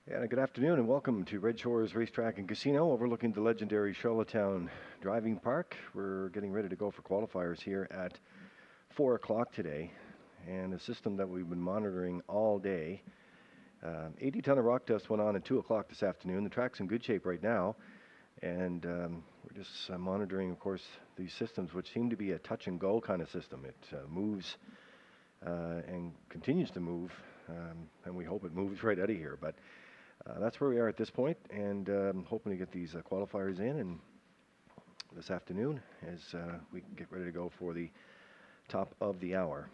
Yeah, good afternoon and welcome to Red Shores Racetrack and Casino overlooking the legendary Charlottetown Driving Park. We're getting ready to go for qualifiers here at 4 o'clock today. And a system that we've been monitoring all day. 80 ton of rock dust went on at 2 o'clock this afternoon. The track's in good shape right now. And we're just monitoring, of course, these systems, which seem to be a touch and go kind of system. It moves and continues to move, and we hope it moves right out of here. But that's where we are at this point, and hoping to get these qualifiers in and this afternoon as we get ready to go for the top of the hour.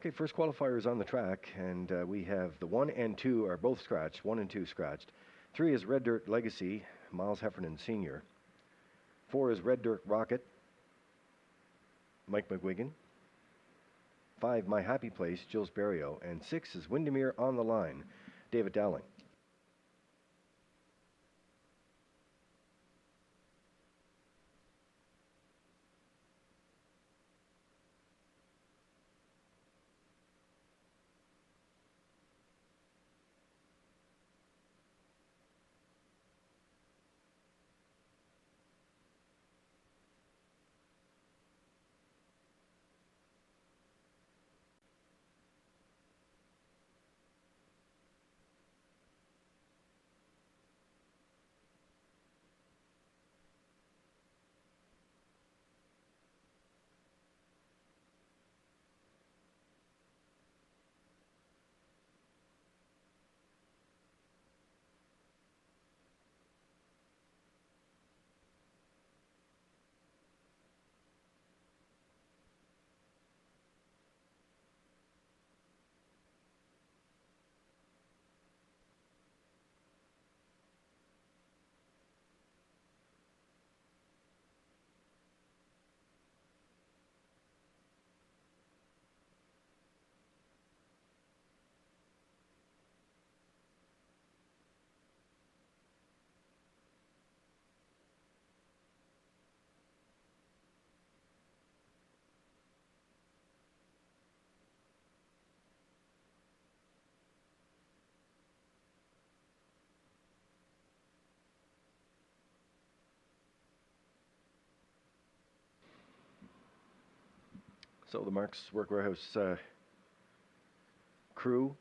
Okay, first qualifier is on the track, and we have the 1 and 2 are both scratched, 1 and 2 scratched. 3 is Red Dirt Legacy, Miles Heffernan Sr. 4 is Red Dirt Rocket, Mike McGuigan. 5, My Happy Place, Jules Berrio. And 6 is Windermere on the Line, David Dowling. So the Mark's Work Warehouse crew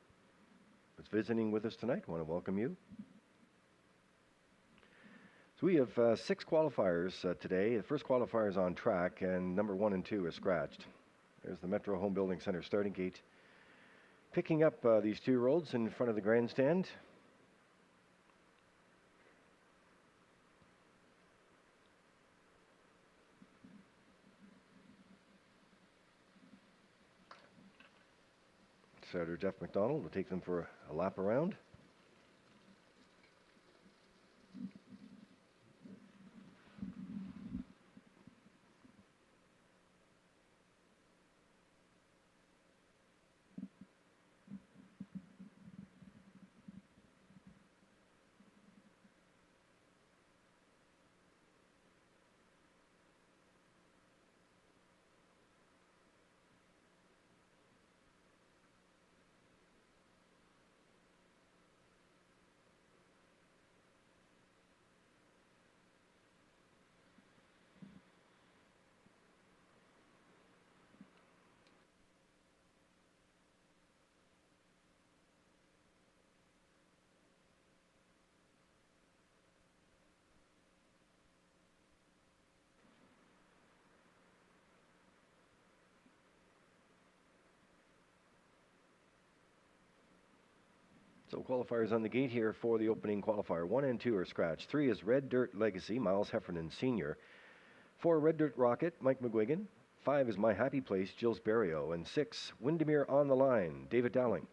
is visiting with us tonight. I want to welcome you. So we have 6 qualifiers today. The first qualifier is on track, and number 1 and 2 are scratched. There's the Metro Home Building Center starting gate. Picking up these 2-year-olds in front of the grandstand. Senator Jeff McDonald will take them for a lap around. So qualifiers on the gate here for the opening qualifier. 1 and 2 are scratched. 3 is Red Dirt Legacy, Miles Heffernan Sr. 4, Red Dirt Rocket, Mike McGuigan. 5 is My Happy Place, Jules Berrio. And 6, Windermere on the Line, David Dowling.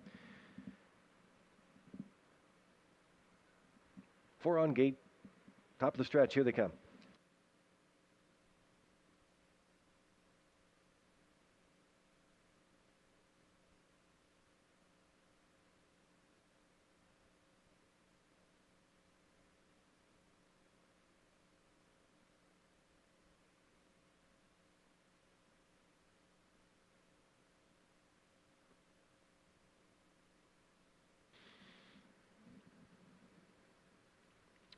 4 on gate, top of the stretch, here they come.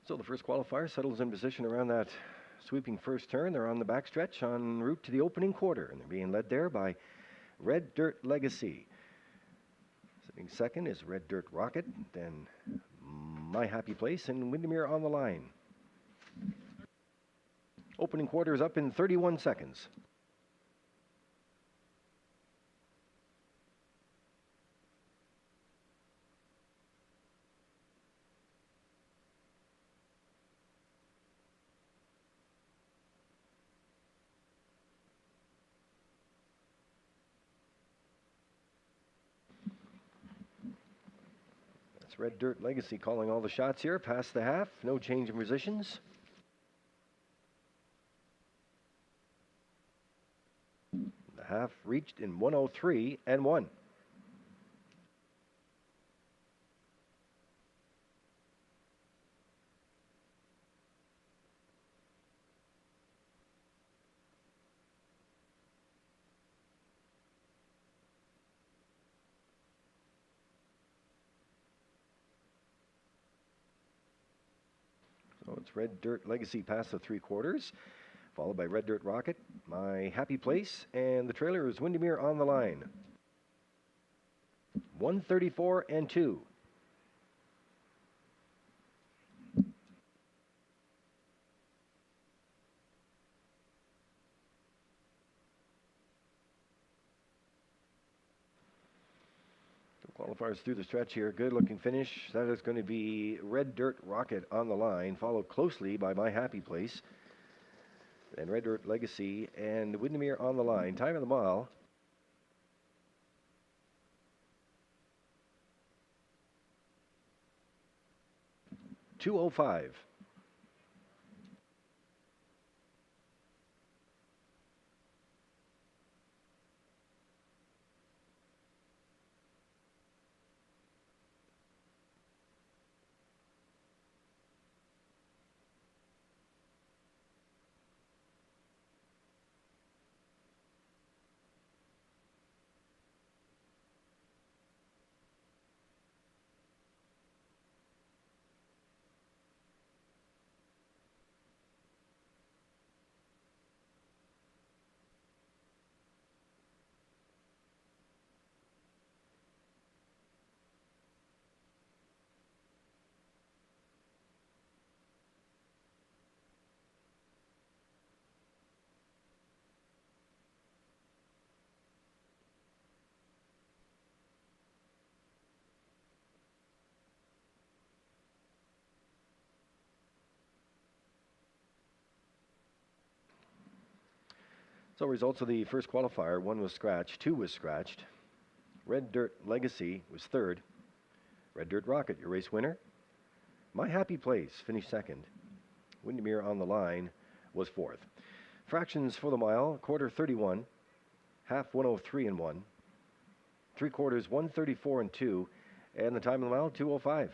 So the first qualifier settles in position around that sweeping first turn. They're on the backstretch en route to the opening quarter, and they're being led there by Red Dirt Legacy. Sitting second is Red Dirt Rocket, then My Happy Place, and Windermere on the Line. Opening quarter is up in 31 seconds. It's Red Dirt Legacy calling all the shots here, past the half, no change in positions. The half reached in 103 and 1. So it's Red Dirt Legacy past the 3/4, followed by Red Dirt Rocket, My Happy Place, and the trailer is Windermere on the line. 134 and 2. Qualifiers through the stretch here. Good looking finish. That is going to be Red Dirt Rocket on the line, followed closely by My Happy Place. And Red Dirt Legacy and Windermere on the line. Time of the mile. 2:05. So results of the first qualifier, 1 was scratched, 2 was scratched. Red Dirt Legacy was 3rd. Red Dirt Rocket, your race winner. My Happy Place finished 2nd. Windermere on the line was 4th. Fractions for the mile, 1/4 31, half 103 and 1, 3/4 134 and 2, and the time of the mile 2:05.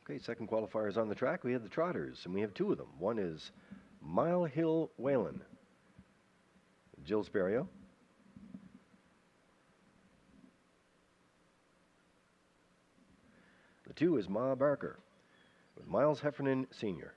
Okay, second qualifier is on the track. We have the Trotters, and we have two of them. One is Mile Hill Whalen, Jill Sperrio. The two is Ma Barker, with Miles Heffernan Sr.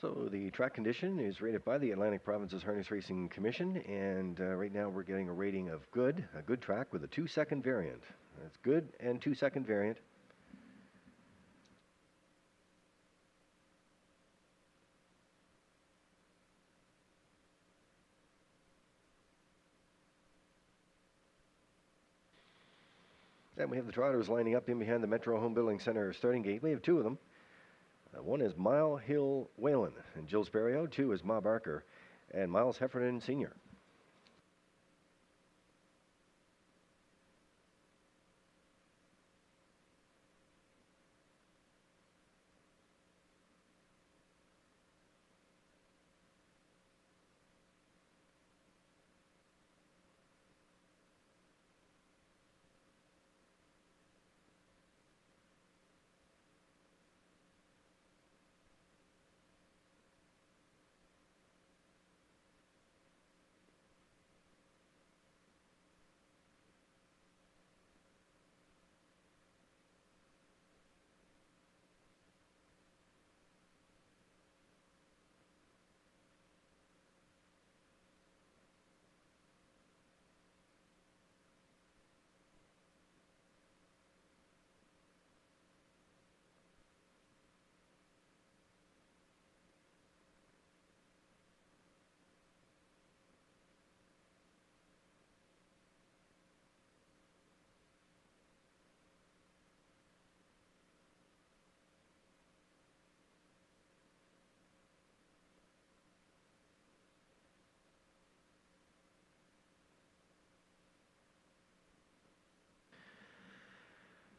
So the track condition is rated by the Atlantic Provinces Harness Racing Commission, and right now we're getting a rating of good, a good track with a 2-second variant. That's good and 2-second variant. And we have the Trotters lining up in behind the Metro Home Building Center starting gate. We have two of them. One is Mile Hill Whalen and Jill Sperrio. Two is Ma Barker and Miles Heffernan Sr.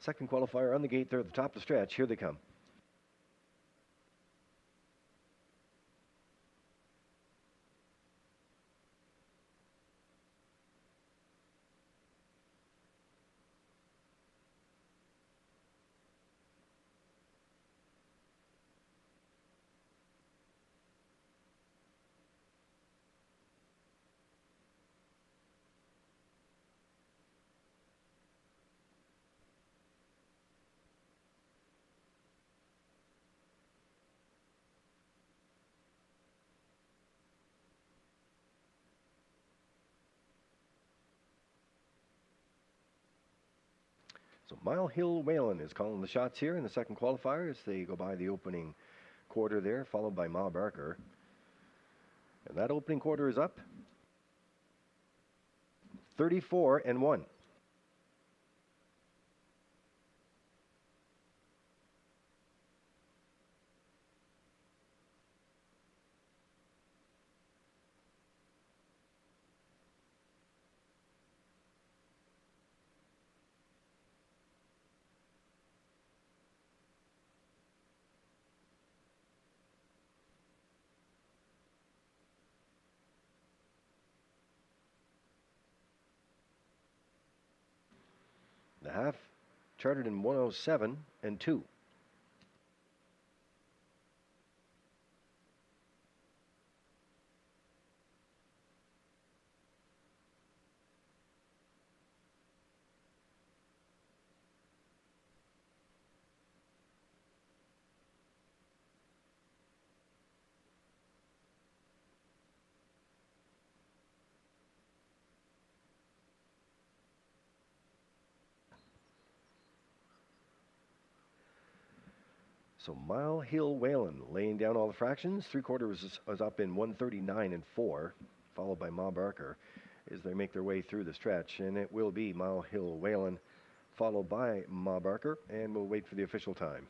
Second qualifier on the gate there at the top of the stretch. Here they come. So Mile Hill Whalen is calling the shots here in the second qualifier as they go by the opening quarter there, followed by Ma Barker. And that opening quarter is up 34-1. The half charted in 107 and 2. So Mile Hill Whalen laying down all the fractions. 3/4 was up in 139 and 4, followed by Ma Barker as they make their way through the stretch. And it will be Mile Hill Whalen, followed by Ma Barker, and we'll wait for the official time.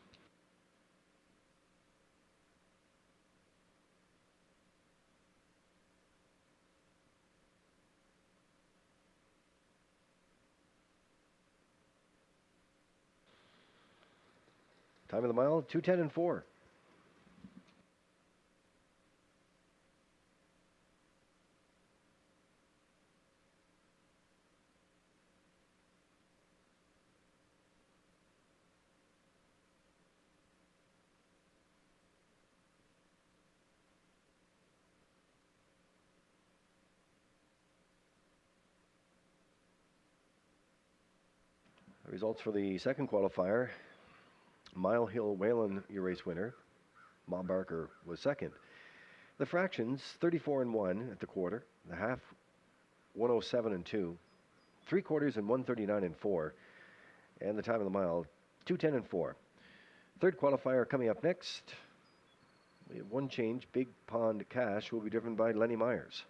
Time of the mile, 2:10 and 4. The results for the second qualifier. Mile Hill Whalen, your race winner. Ma Barker was second. The fractions, 34 and 1 at the quarter. The half, 107 and 2. 3/4 and 139 and 4. And the time of the mile, 2:10 and 4. Third qualifier coming up next. We have one change. Big Pond Cash will be driven by Lenny Myers.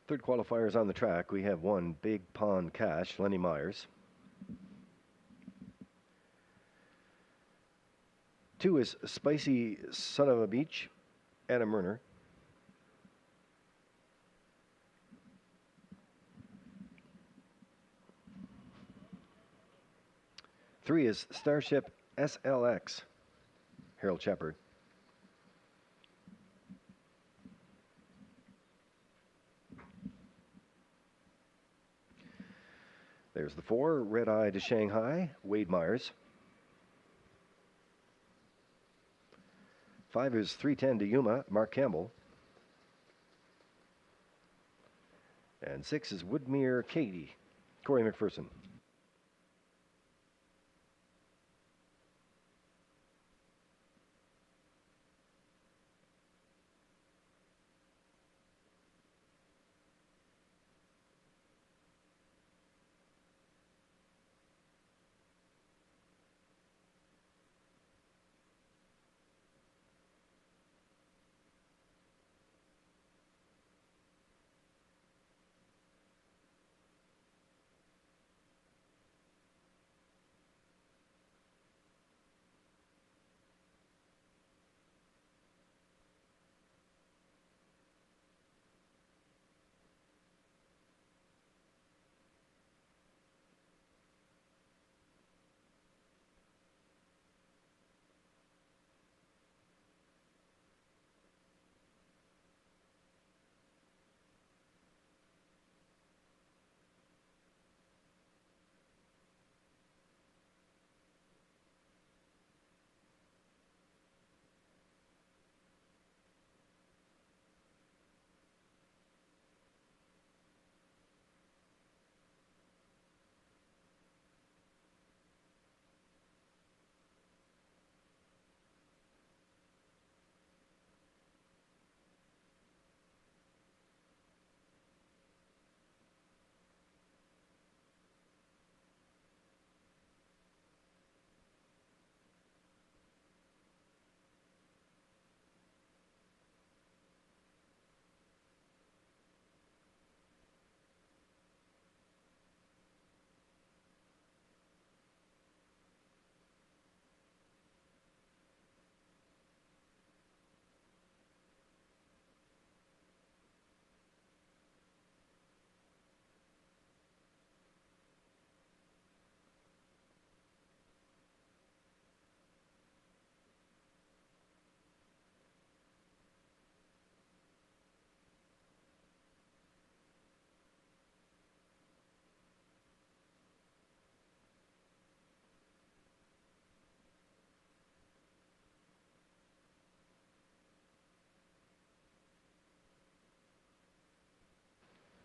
Third qualifiers on the track. We have 1, Big Pond Cash, Lenny Myers. 2 is Spicy Son of a Beach, Anna Murner. 3 is Starship SLX, Harold Shepard. There's the 4, Red Eye to Shanghai, Wade Myers. 5 is 310 to Yuma, Mark Campbell. And 6 is Woodmere Katie, Corey McPherson.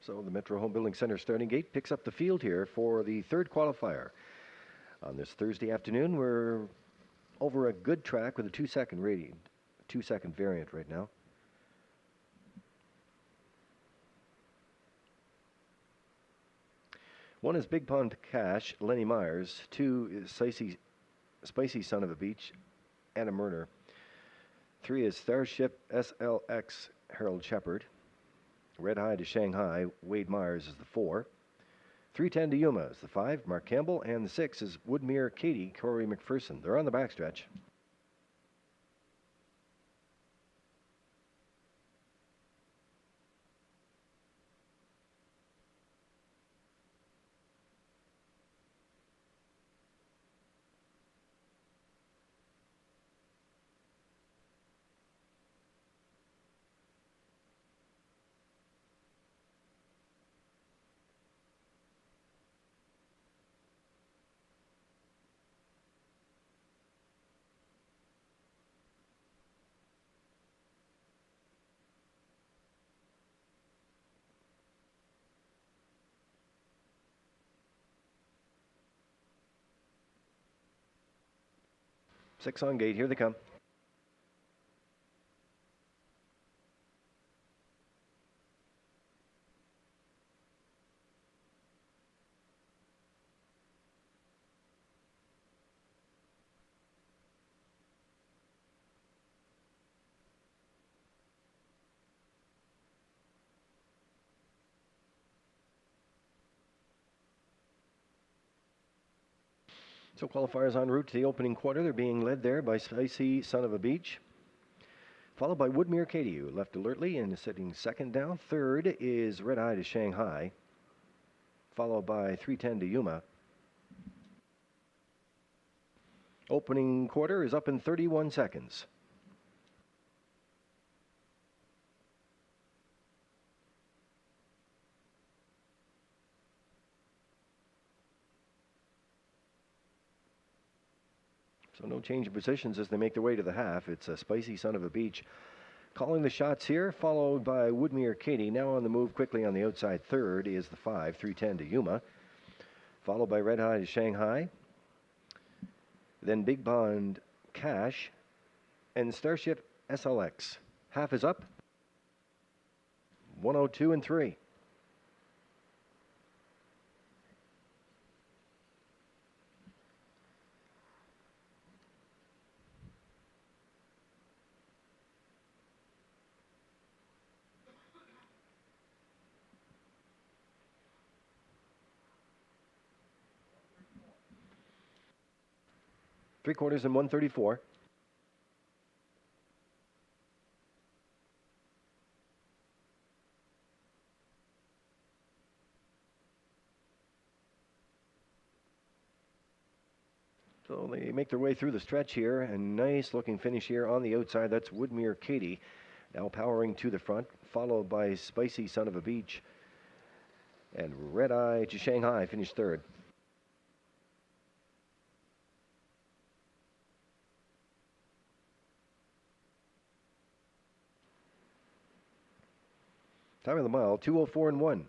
So the Metro Home Building Center starting gate picks up the field here for the third qualifier. On this Thursday afternoon, we're over a good track with a 2-second rating, 2-second variant right now. One is Big Pond Cash, Lenny Myers. 2 is Spicy Son of a Beach, Anna Murner. 3 is Starship SLX, Harold Shepard. Red Eye to Shanghai, Wade Myers is the 4. 310 to Yuma is the 5, Mark Campbell. And the 6 is Woodmere Katie, Corey McPherson. They're on the backstretch. Six on gate, here they come. So qualifiers en route to the opening quarter. They're being led there by Spicy Son of a Beach, followed by Woodmere Katie, who left alertly and is sitting second down. Third is Red Eye to Shanghai, followed by 310 to Yuma. Opening quarter is up in 31 seconds. So no change in positions as they make their way to the half. It's a Spicy Son of a Beach calling the shots here, followed by Woodmere Katie. Now on the move quickly on the outside. Third is the 5, 310 to Yuma, followed by Red Eye to Shanghai. Then Big Bond Cash and Starship SLX. Half is up. 102 and 3. Three quarters and 134. So they make their way through the stretch here. A nice looking finish here on the outside. That's Woodmere Katie now powering to the front, followed by Spicy Son of a Beach. And Red Eye to Shanghai finished third. Time of the mile, 2:04 and 1.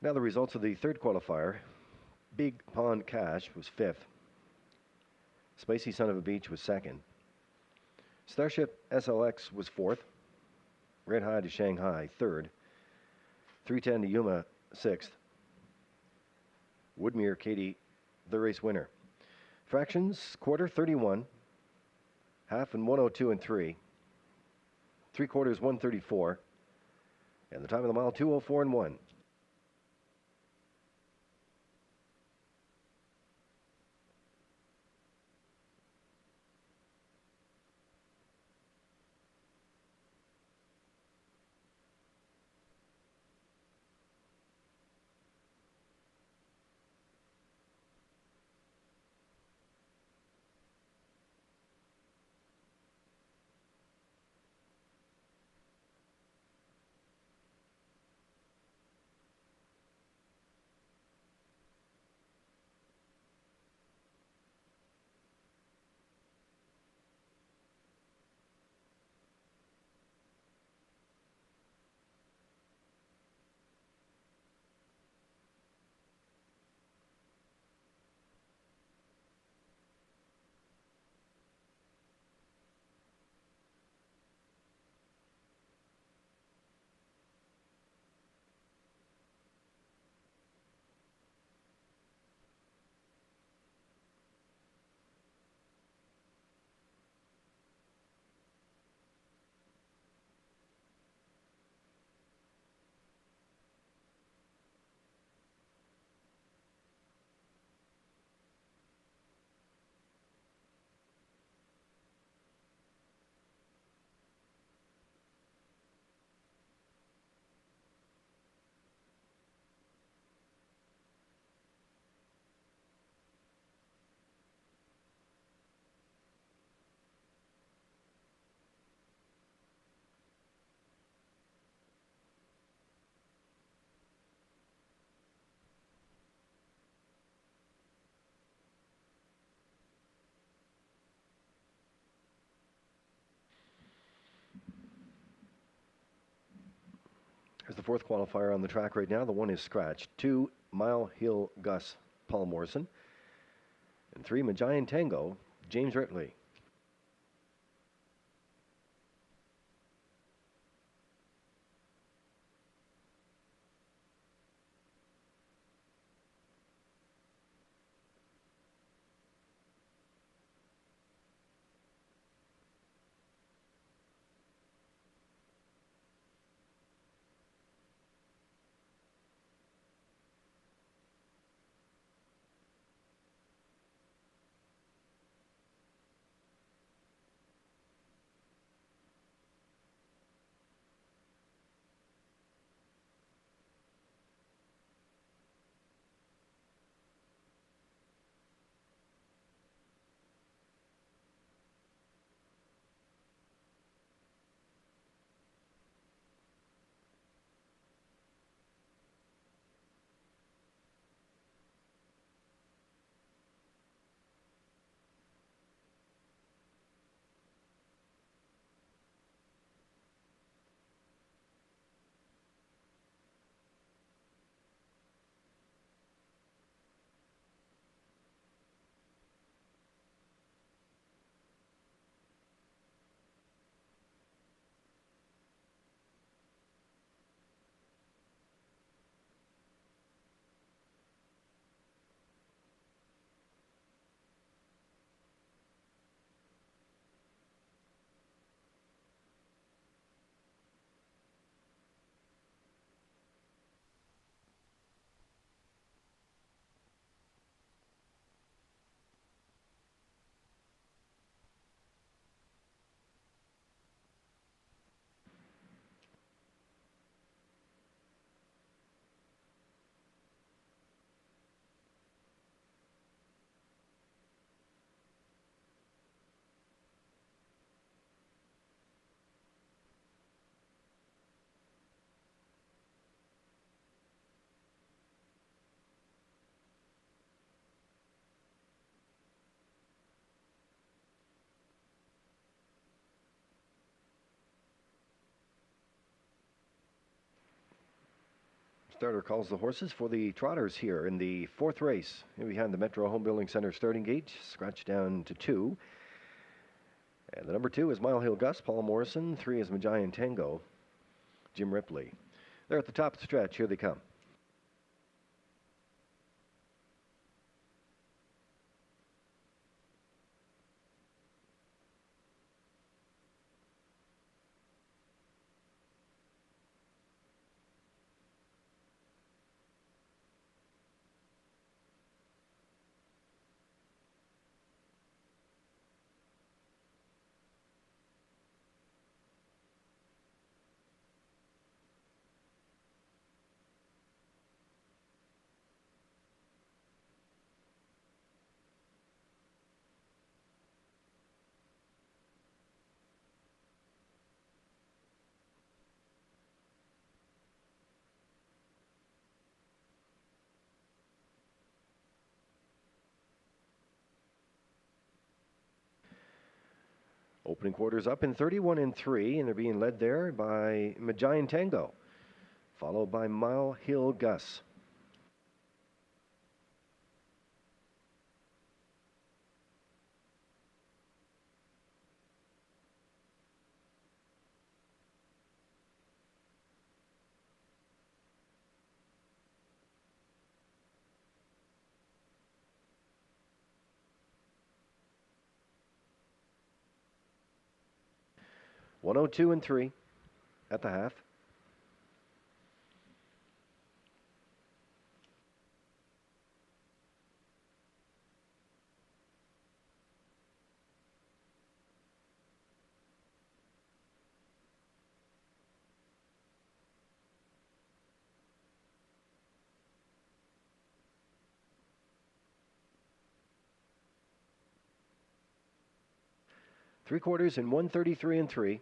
Now the results of the third qualifier. Big Pond Cash was fifth. Spicy Son of a Beach was second. Starship SLX was fourth. Red High to Shanghai third. 310 to Yuma sixth. Woodmere Katie the race winner. Fractions quarter 31. Half and 102 and 3. Three quarters 134. And the time of the mile 2:04 and 1. Here's the fourth qualifier on the track right now. The 1 is scratched. 2, Mile Hill Gus, Paul Morrison. And 3, Majayan Tango, James Ripley. Starter calls the horses for the trotters here in the fourth race. Here behind the Metro Home Building Center starting gate, scratched down to 2. And the number 2 is Mile Hill Gus, Paul Morrison. 3 is Majayan Tango, Jim Ripley. They're at the top of the stretch. Here they come. Opening quarters up in 31 and 3, and they're being led there by Majayan Tango, followed by Mile Hill Gus. $102 and 3 at the half. Three quarters in 133 and 3.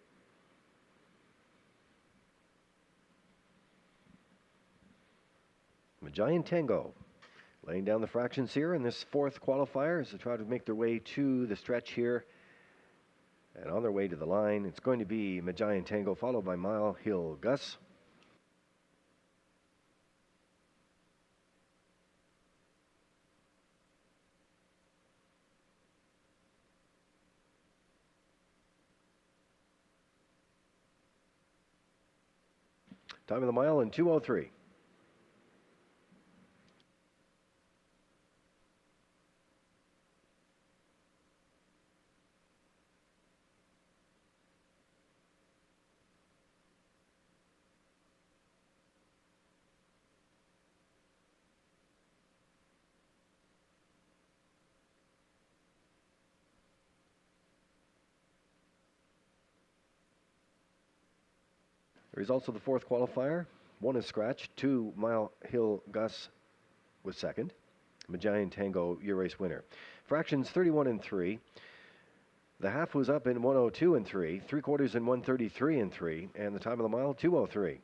Majayan Tango laying down the fractions here in this fourth qualifier as they try to make their way to the stretch here. And on their way to the line, it's going to be Majayan Tango followed by Mile Hill Gus. Time of the mile in 2:03. The results of the fourth qualifier. 1 is Scratch. 2, Mile Hill Gus was second. Magian Tango, your race winner. Fractions 31 and 3. The half was up in 1:02 and 3. 3/4 in 1:33 and 3. And the time of the mile, 2:03.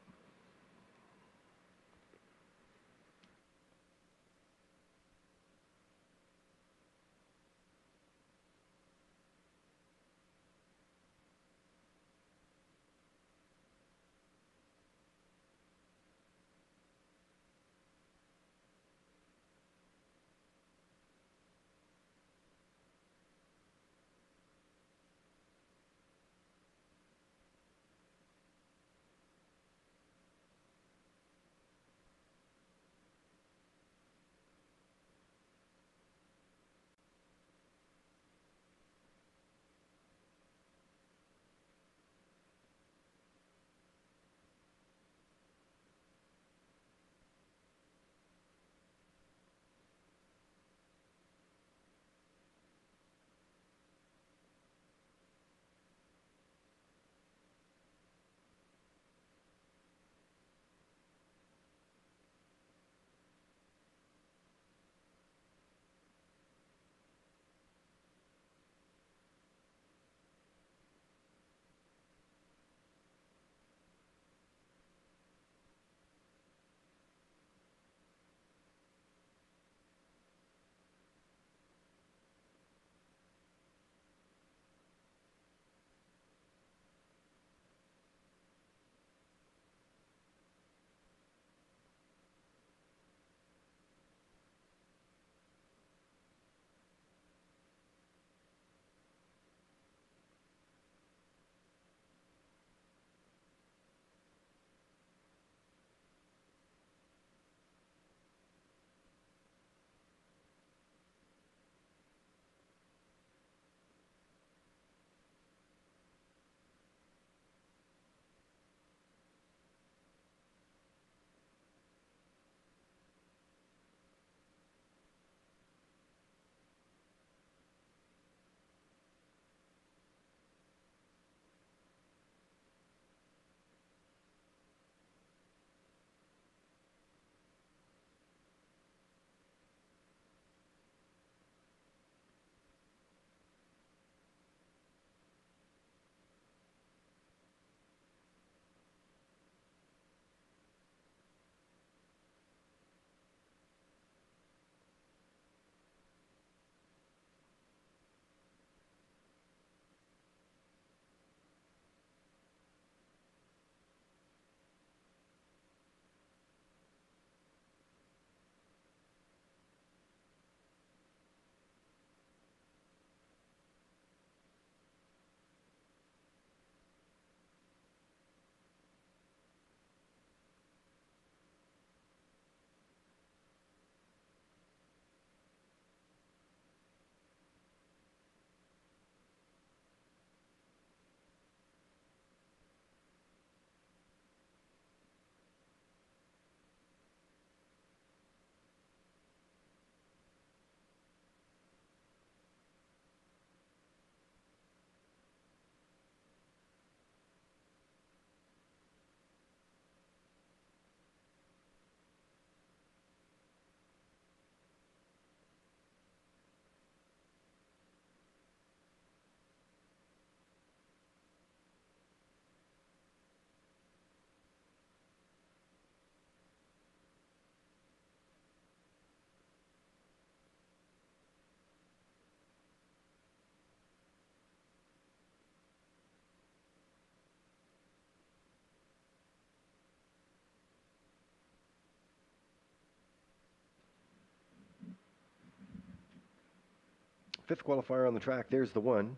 Fifth qualifier on the track. There's the 1.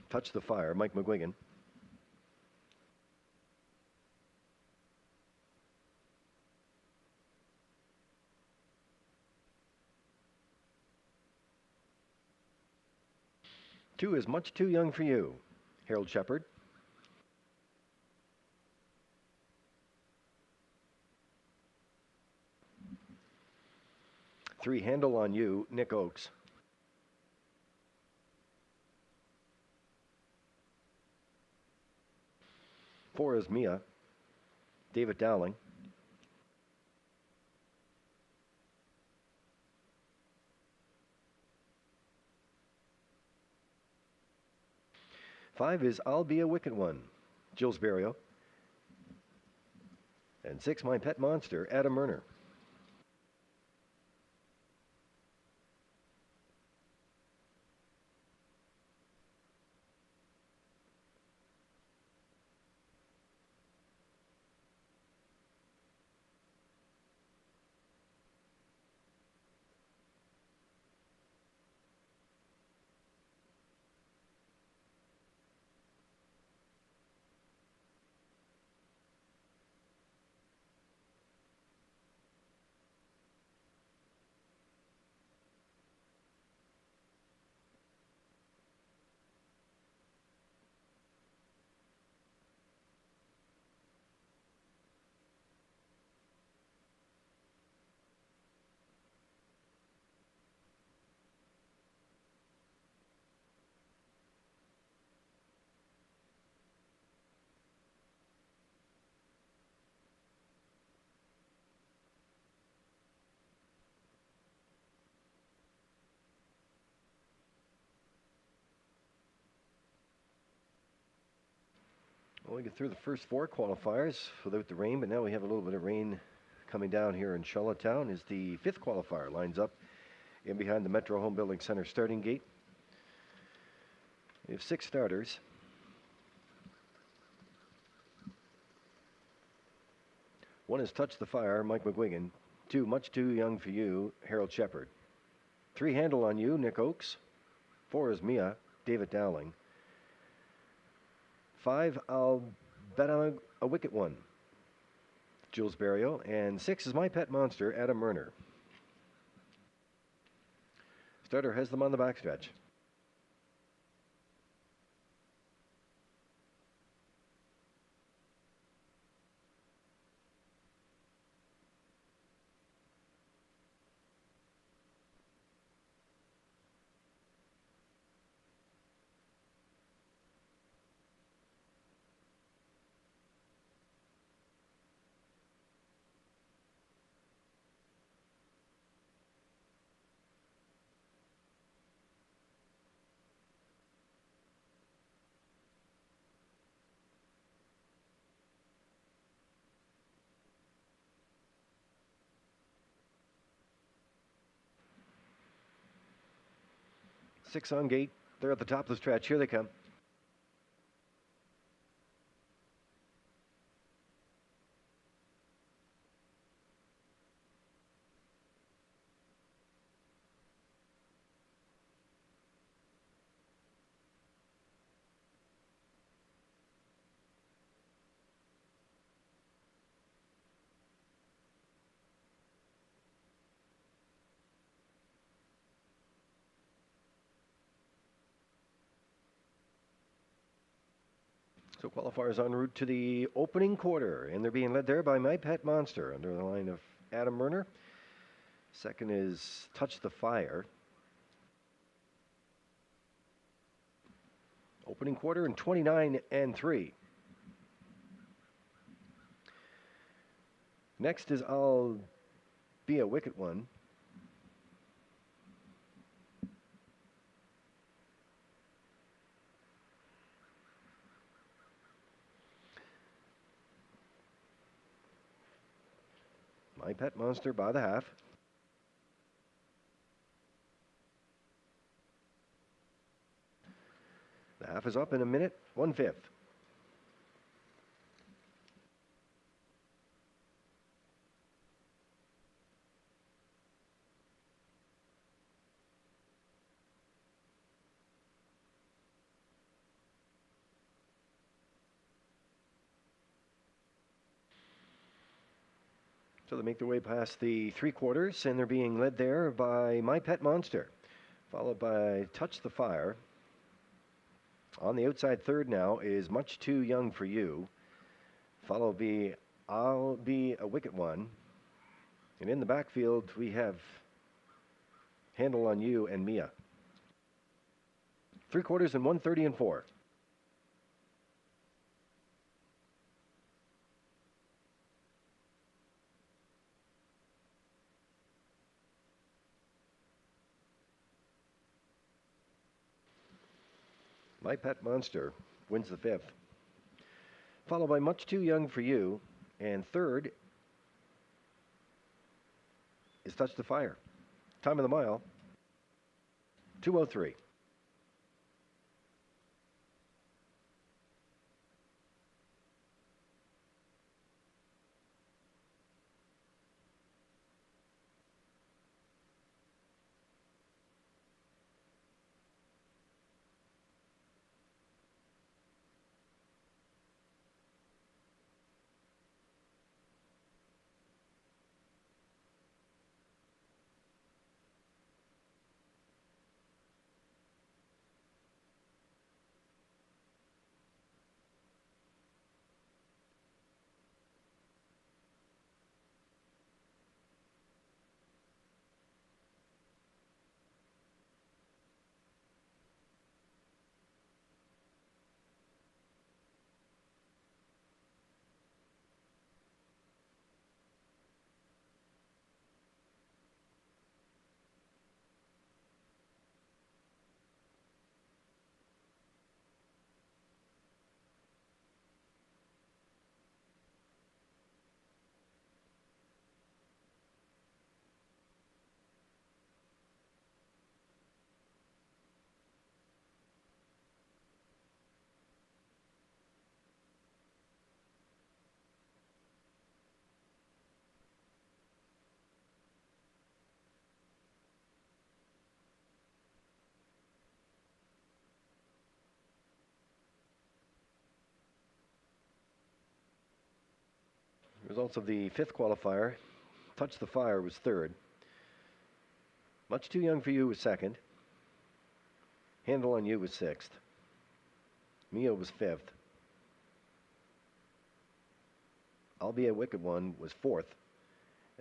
Touch the Fire, Mike McGuigan. 2 is Much Too Young for You, Harold Shepard. 3, Handle on You, Nick Oakes. 4 is Mia, David Dowling. 5 is I'll Be a Wicked One, Jill Sberrio. And 6, My Pet Monster, Adam Murner. Well, we get through the first 4 qualifiers without the rain, but now we have a little bit of rain coming down here in Charlottetown as the 5th qualifier lines up in behind the Metro Home Building Center starting gate. We have 6 starters. One is Touch the Fire, Mike McGuigan. 2, Much Too Young for You, Harold Shepard. 3, Handle on You, Nick Oakes. 4 is Mia, David Dowling. 5, I'll Bet on a Wicked One, Jill Sberrio. And 6 is My Pet Monster, Adam Murner. Starter has them on the backstretch. Six on gate. They're at the top of the stretch. Here they come. So qualifiers en route to the opening quarter, and they're being led there by My Pet Monster under the line of Adam Murner. Second is Touch the Fire. Opening quarter in 29 and 3. Next is I'll Be a Wicked One. My Pet Monster by the half. The half is up in a minute, 1/5. So they make their way past the 3/4, and they're being led there by My Pet Monster, followed by Touch the Fire, On the outside third now is Much Too Young for You, followed by I'll Be a Wicked One. And in the backfield, we have Handle on You and Mia. 3/4 and 130 and 4. My Pet Monster wins the fifth, followed by Much Too Young for You, and third is Touch the Fire. Time of the mile, 2:03. Results of the fifth qualifier: Touch the Fire was third, Much Too Young for You was second, Handle on You was sixth, Mia was fifth, I'll Be a Wicked One was fourth,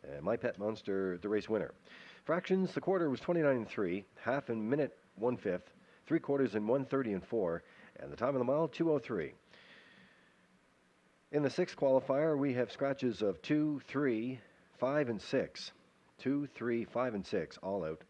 and My Pet Monster, the race winner. Fractions: the quarter was 29 and 3, half and minute 1/5, 3/4 and 130 and 4, and the time of the mile 2:03. In the sixth qualifier, we have scratches of 2, 3, 5, and 6. 2, 3, 5, and 6, all out.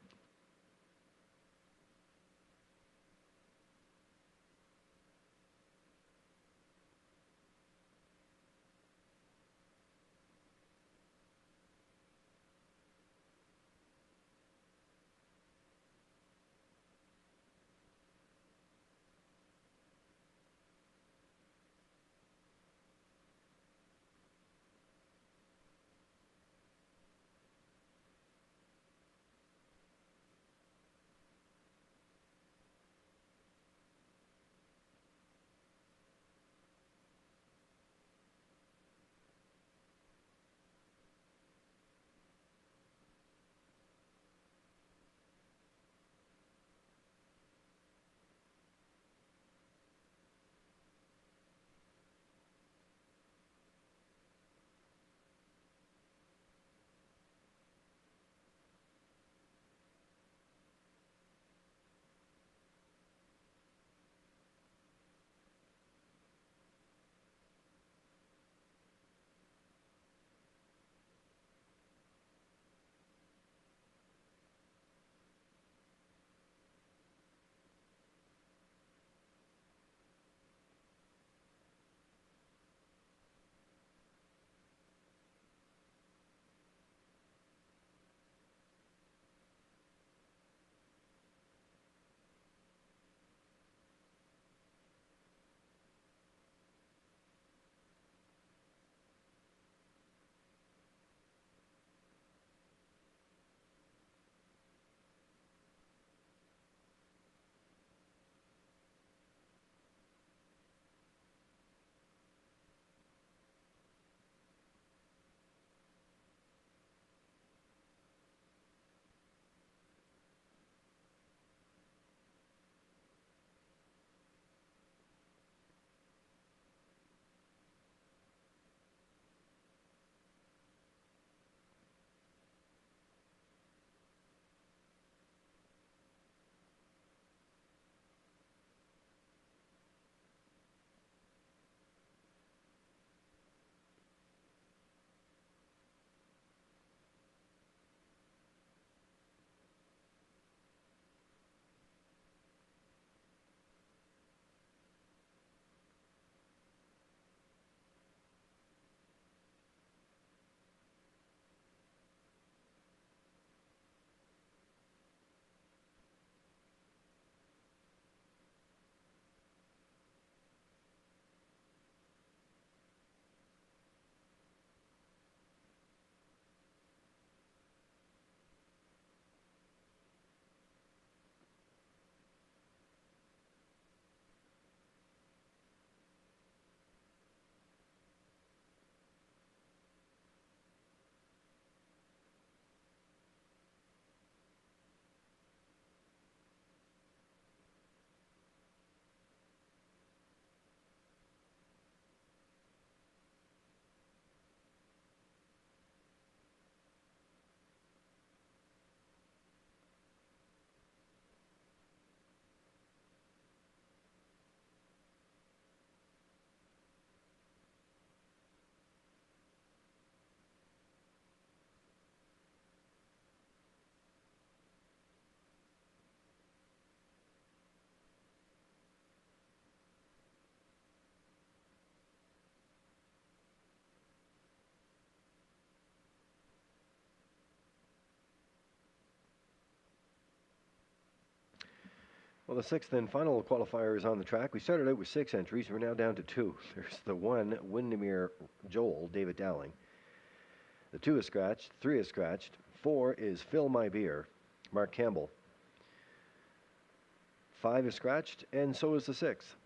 Well, the sixth and final qualifier is on the track. We started out with 6 entries. We're now down to 2. There's the 1, Windermere Joel, David Dowling. The 2 is scratched. 3 is scratched. 4 is Fill My Beer, Mark Campbell. 5 is scratched, and so is the 6th.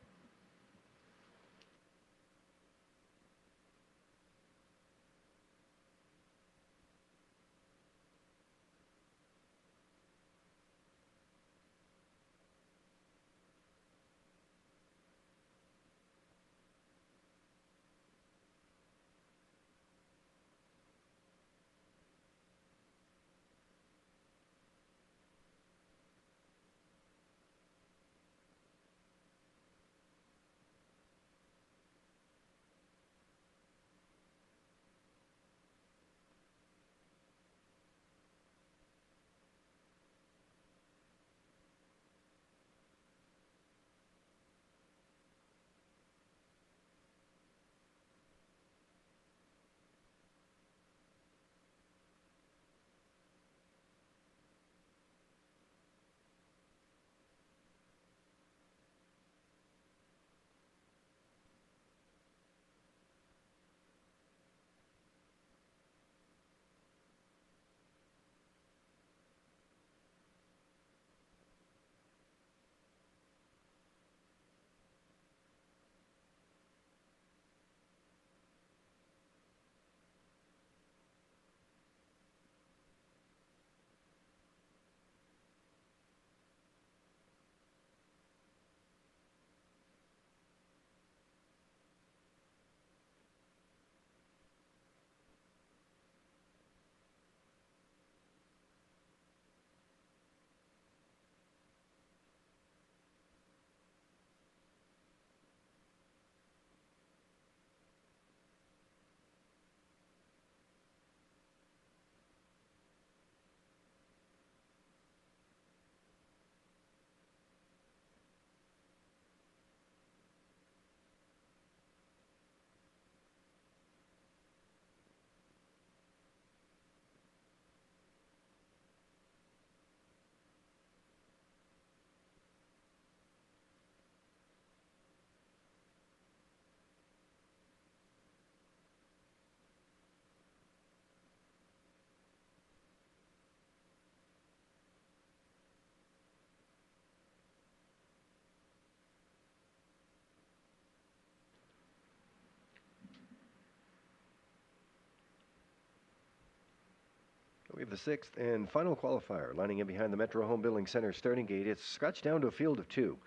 We have the 6th and final qualifier lining in behind the Metro Home Building Center starting gate. It's scratched down to a field of 2.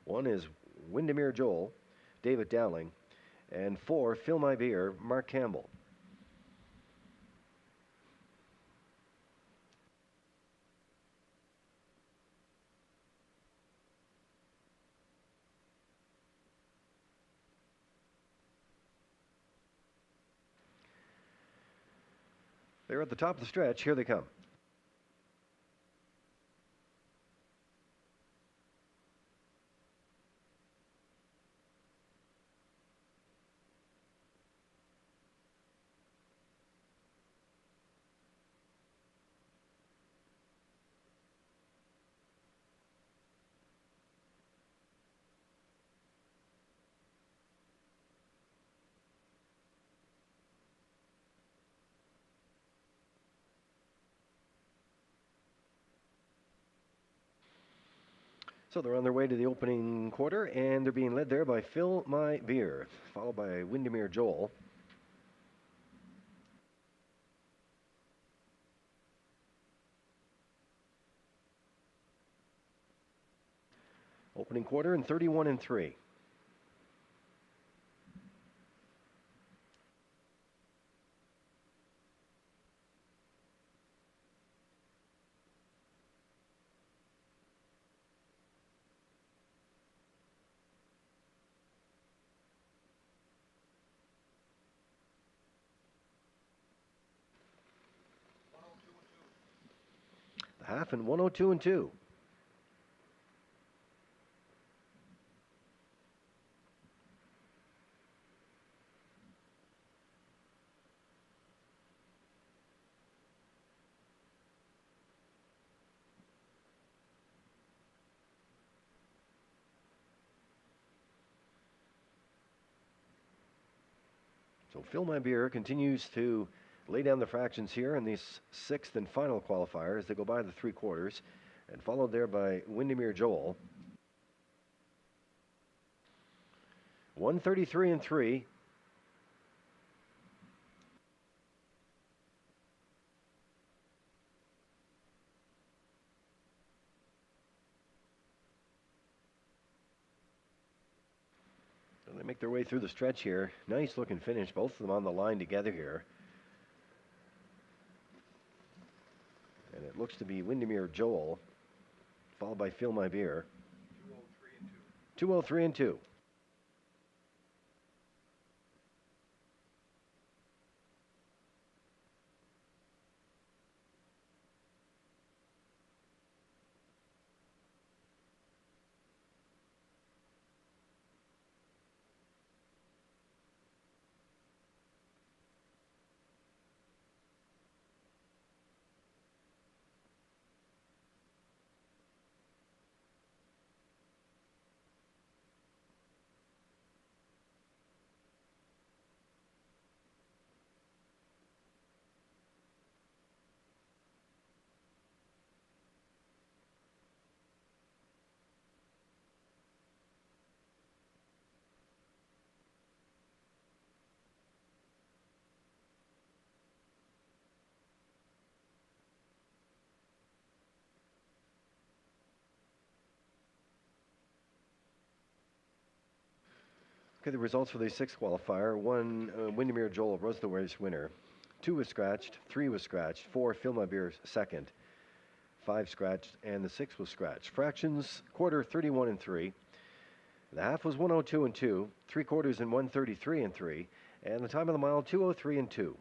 1 is Windermere Joel, David Dowling, and 4, Fill My Beer, Mark Campbell. They're at the top of the stretch. Here they come. So they're on their way to the opening quarter, and they're being led there by Fill My Beer, followed by Windermere Joel. Opening quarter in 31 and 3. The half in 102 and 2. So Fill My Beer continues to lay down the fractions here in these sixth and final qualifiers. They go by the 3/4, and followed there by Windermere Joel. 133 and 3. So they make their way through the stretch here. Nice looking finish. Both of them on the line together here. And it looks to be Windermere Joel, followed by Fill My Beer. 203 and 2. Okay, the results for the sixth qualifier. 1, Windermere Joel was the race winner. 2 was scratched, 3 was scratched, 4, Fill My Beer second, 5 scratched, and the 6 was scratched. Fractions, quarter 31 and 3. The half was 102 and 2, 3/4 and 133 and 3, and the time of the mile 203 and 2.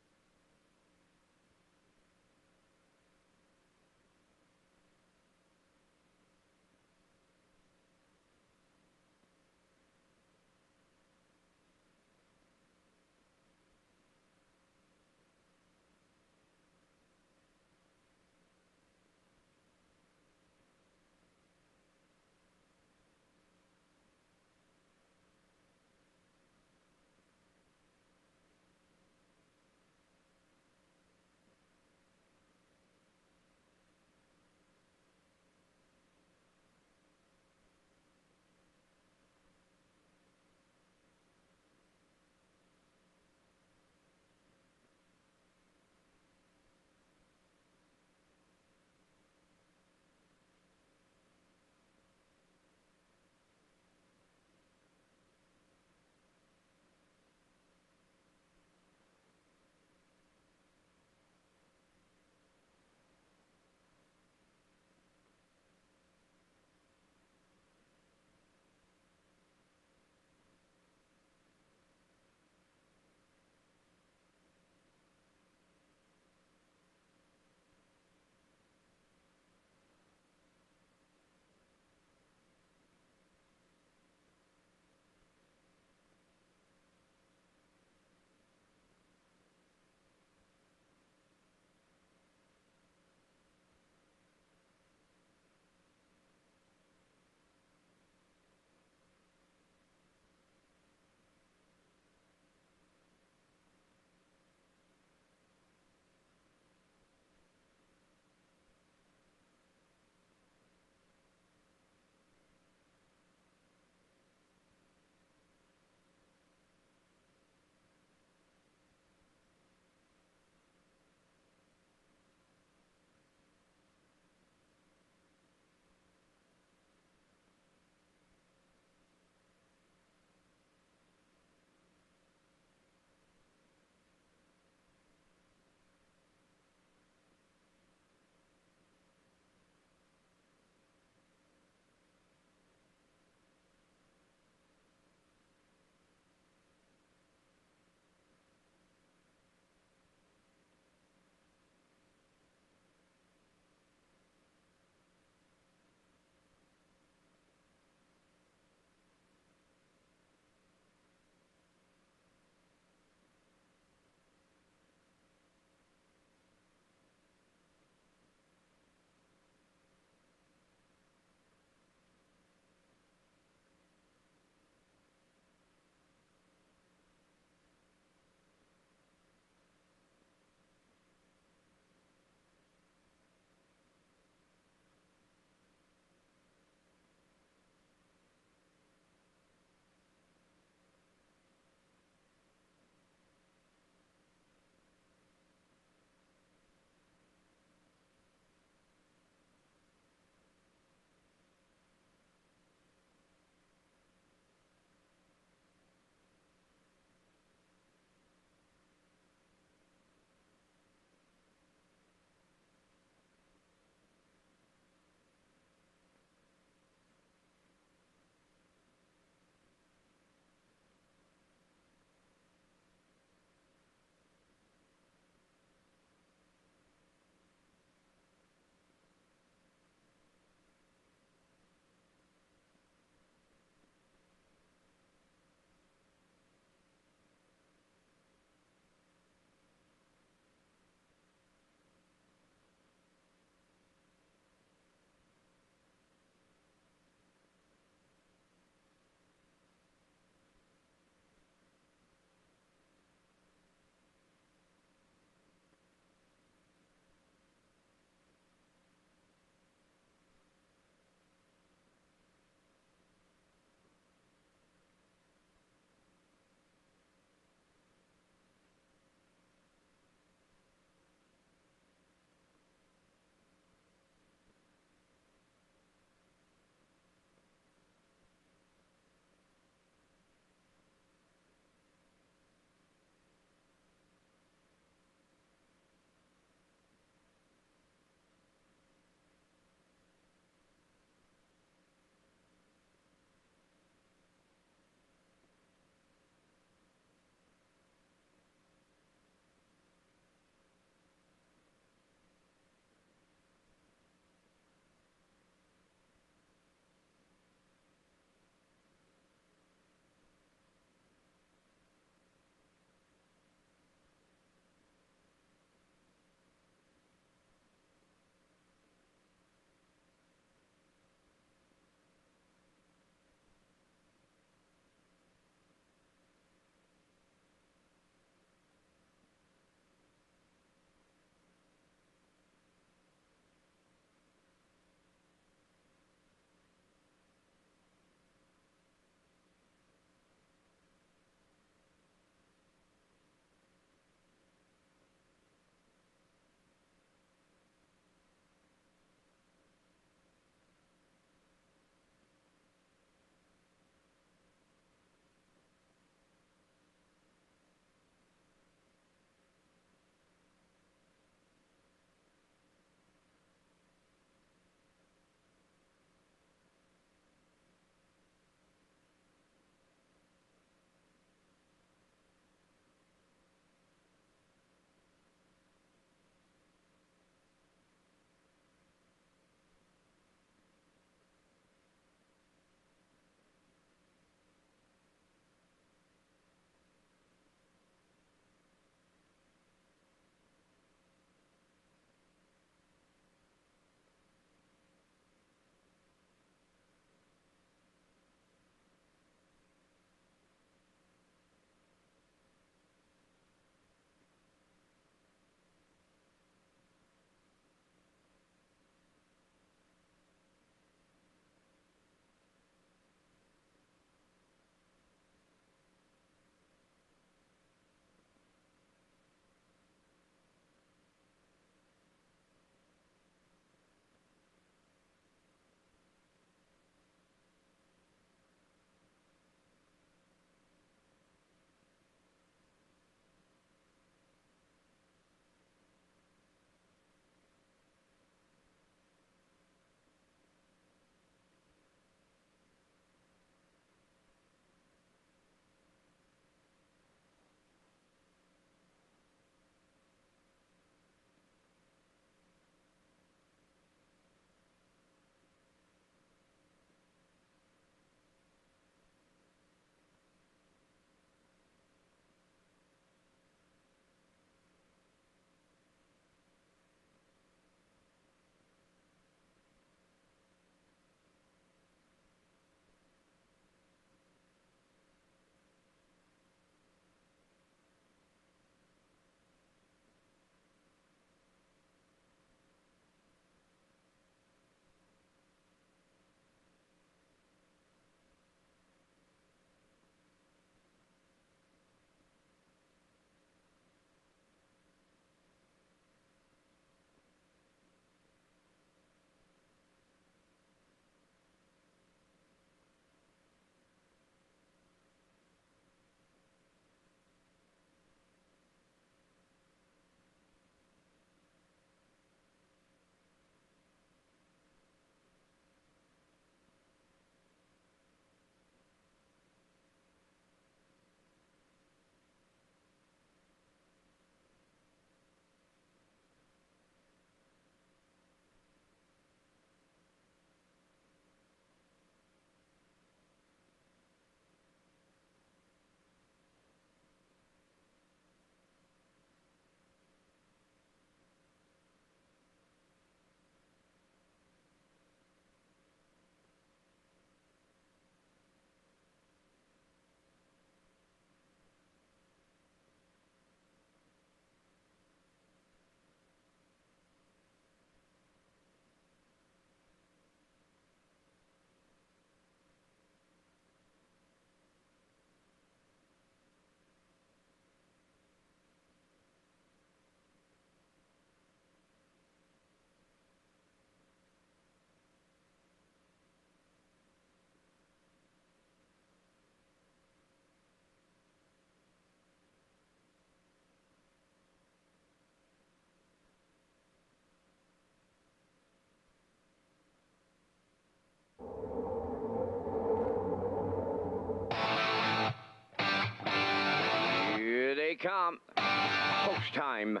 come. Post time.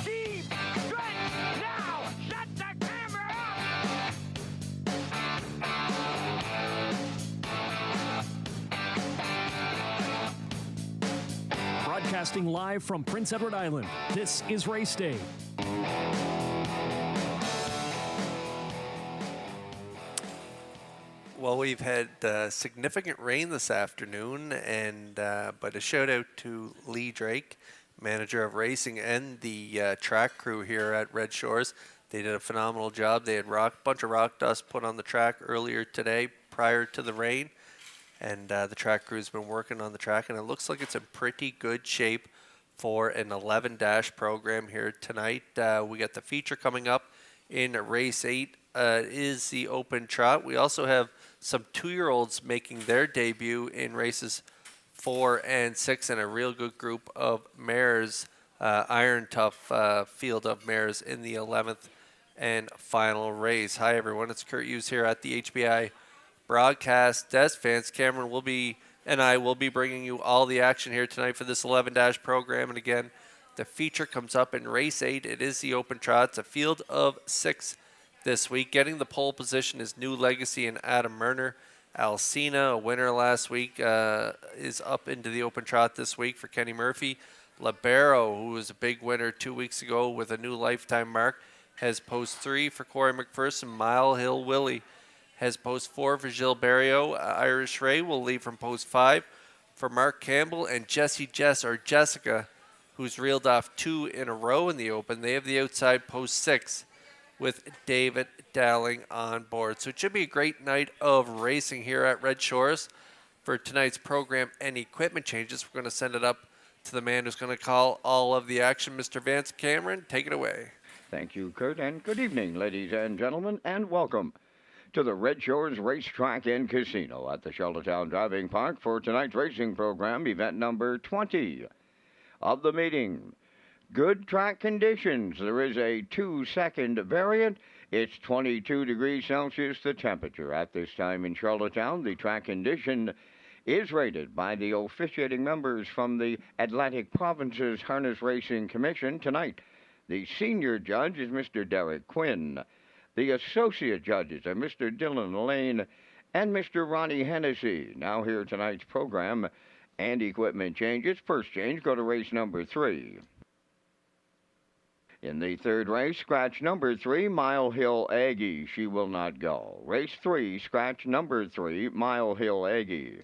Deep stretch now. Shut the camera up. Broadcasting live from Prince Edward Island, this is Race Day. Well, we've had significant rain this afternoon, and but a shout out to Lee Drake, manager of racing, and the track crew here at Red Shores. They did a phenomenal job. They had bunch of rock dust put on the track earlier today prior to the rain, and the track crew's been working on the track, and it looks like it's in pretty good shape for an 11-dash program here tonight. We got the feature coming up in race 8. Is the open trot. We also have some 2-year-olds making their debut in races 4 and 6, and a real good group of mares, iron tough field of mares in the 11th and final race. Hi everyone, it's Kurt Hughes here at the HBI broadcast desk. Fans, Cameron and I will be bringing you all the action here tonight for this 11-dash program. And again, the feature comes up in race 8. It is the open trot. It's a field of 6 this week. Getting the pole position is New Legacy and Adam Murner. Alcina, a winner last week, is up into the open trot this week for Kenny Murphy. Libero, who was a big winner 2 weeks ago with a new lifetime mark, has post 3 for Corey McPherson. Mile Hill Willie has post 4 for Gilles Barrio. Irish Ray will lead from post 5 for Mark Campbell, and Jessica, who's reeled off 2 in a row in the open. They have the outside post 6 with David Dowling on board. So it should be a great night of racing here at Red Shores. For tonight's program and equipment changes, we're going to send it up to the man who's going to call all of the action, Mr. Vance Cameron. Take it away. Thank you, Kurt, and good evening, ladies and gentlemen, and welcome to the Red Shores Racetrack and Casino at the Charlottetown Driving Park for tonight's racing program, event number 20 of the meeting. Good track conditions. There is a 2-second variant. It's 22 degrees Celsius, the temperature at this time in Charlottetown. The track condition is rated by the officiating members from the Atlantic Provinces Harness Racing Commission tonight. The senior judge is Mr. Derek Quinn. The associate judges are Mr. Dylan Lane and Mr. Ronnie Hennessy. Now here tonight's program and equipment changes. First change, go to race number 3. In the third race, scratch number 3, Mile Hill Aggie. She will not go. Race 3, scratch number 3, Mile Hill Aggie.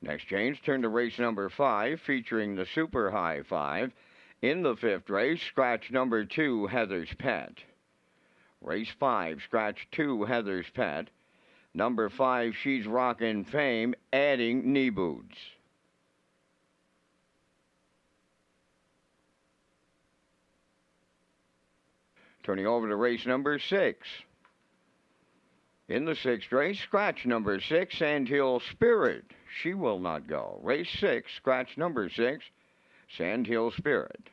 Next change, turn to race number 5, featuring the Super High 5. In the fifth race, scratch number 2, Heather's Pet. Race 5, scratch 2, Heather's Pet. Number 5, She's Rockin' Fame, adding knee boots. Turning over to race number 6. In the sixth race, scratch number 6, Sandhill Spirit. She will not go. Race 6, scratch number 6, Sandhill Spirit.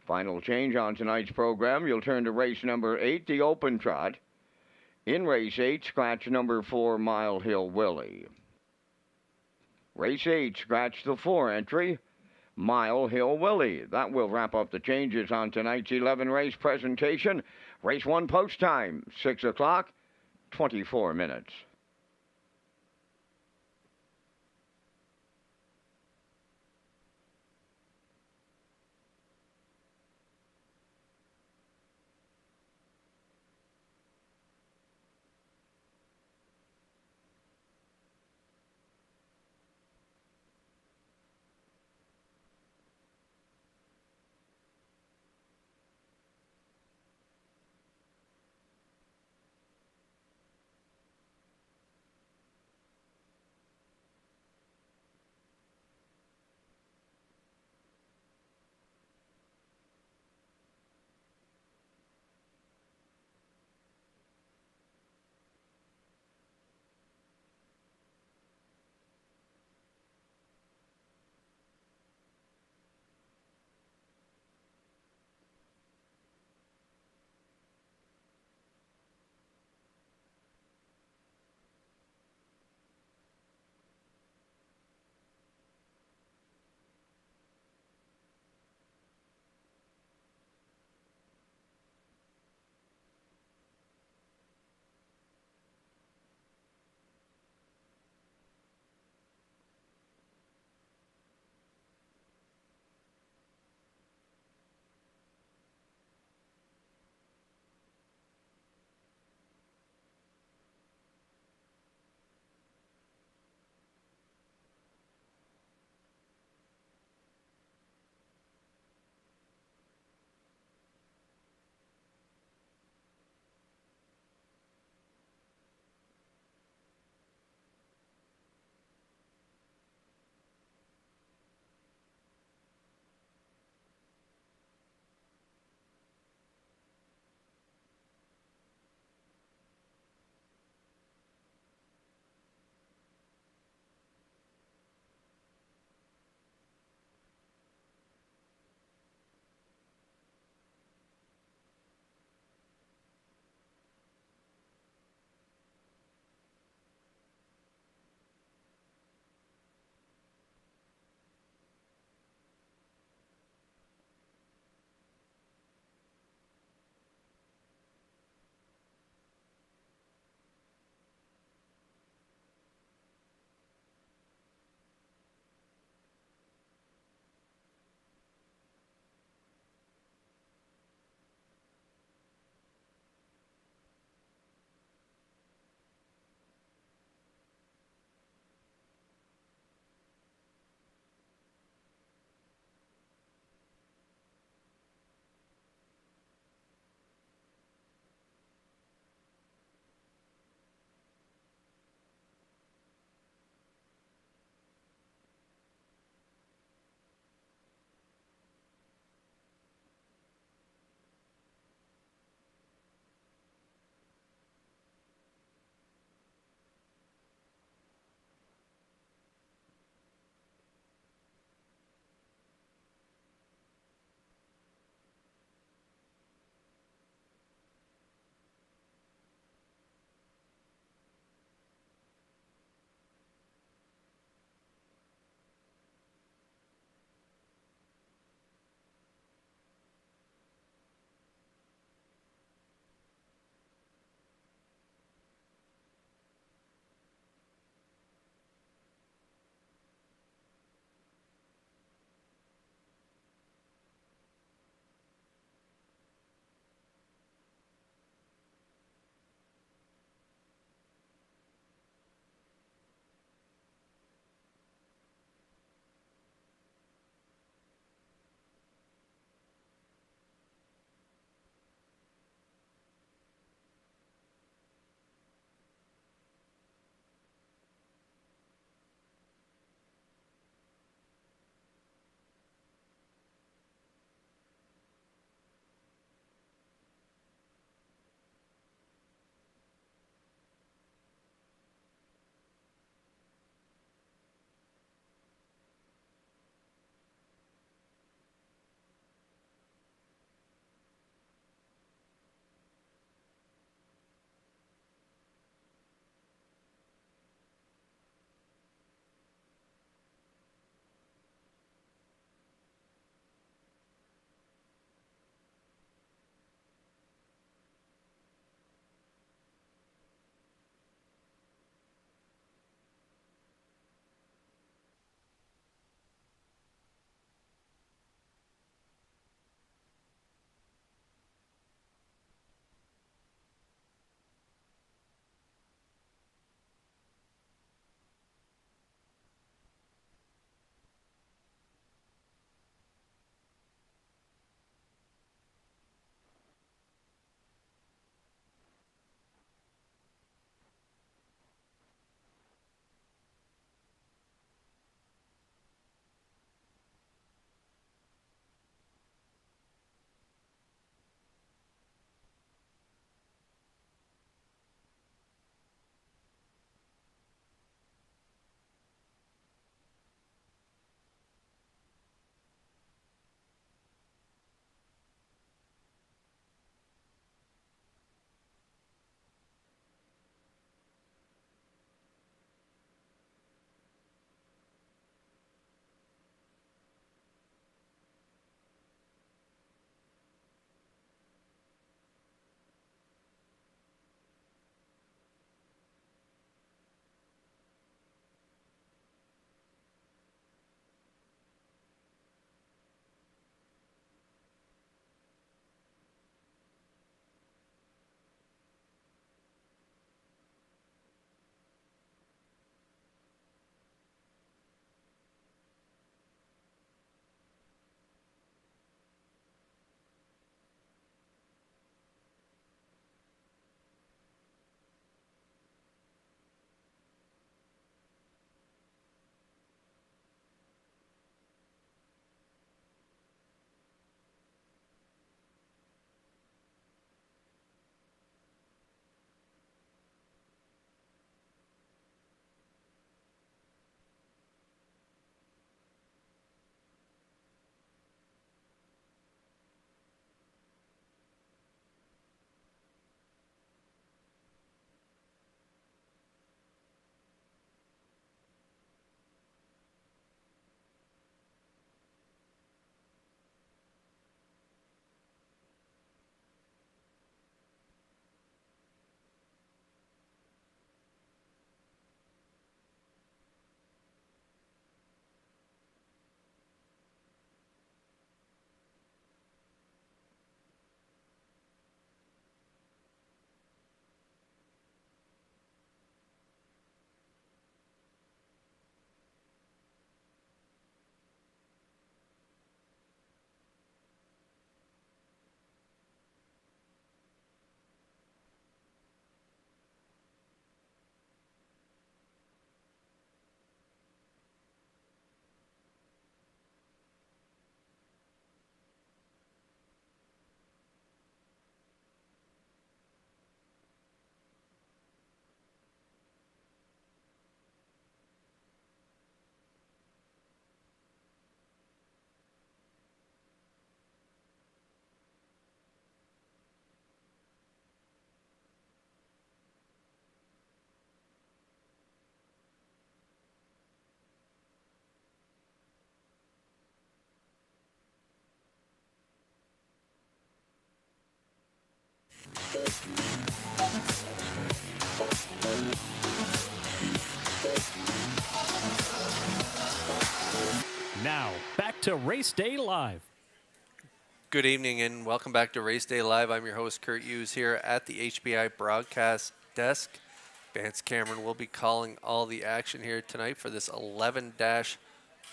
Final change on tonight's program. You'll turn to race number 8, the open trot. In race 8, scratch number 4, Mile Hill Willie. Race 8, scratch the 4 entry, Mile Hill Willie. That will wrap up the changes on tonight's 11 race presentation. Race 1 post time, 6 o'clock, 24 minutes. Now, back to Race Day Live. Good evening and welcome back to Race Day Live. I'm your host, Kurt Hughes, here at the HBI broadcast desk. Vance Cameron will be calling all the action here tonight for this 11-dash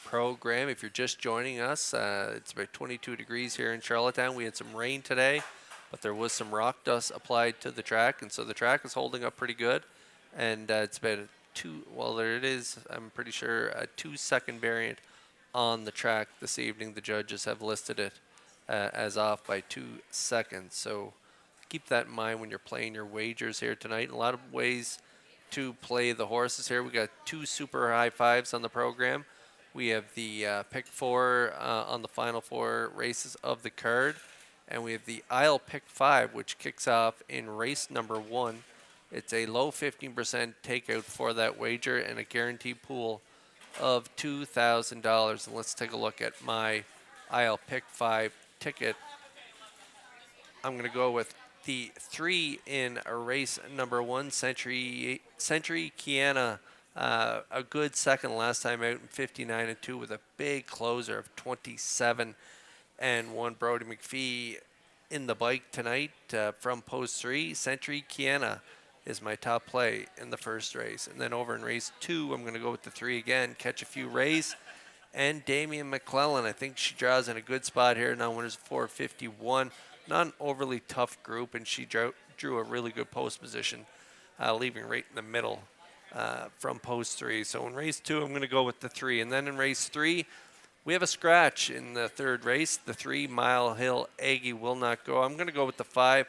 program. If you're just joining us, it's about 22 degrees here in Charlottetown. We had some rain today, but there was some rock dust applied to the track, and so the track is holding up pretty good. And it's about there it is, I'm pretty sure, a 2-second variant on the track this evening. The judges have listed it as off by 2 seconds. So keep that in mind when you're playing your wagers here tonight. A lot of ways to play the horses here. We got 2 super high fives on the program. We have the pick 4 on the final 4 races of the card. And we have the aisle pick 5, which kicks off in race number 1. It's a low 15% takeout for that wager and a guaranteed pool of $2,000. And let's take a look at my aisle pick 5 ticket. I'm going to go with the 3 in race number 1, Century Kiana. A good second last time out in 59-2 with a big closer of 27-1. Brody McPhee in the bike tonight from post 3. Century Kiana is my top play in the first race. And then over in race 2, I'm going to go with the 3 again, Catch a Few Rays. And Damian McClellan, I think she draws in a good spot here. Now winners 451. Not an overly tough group, and she drew a really good post position, leaving right in the middle from post 3. So in race 2, I'm going to go with the 3. And then in race 3, we have a scratch in the third race. The 3 Mile Hill Aggie will not go. I'm going to go with the 5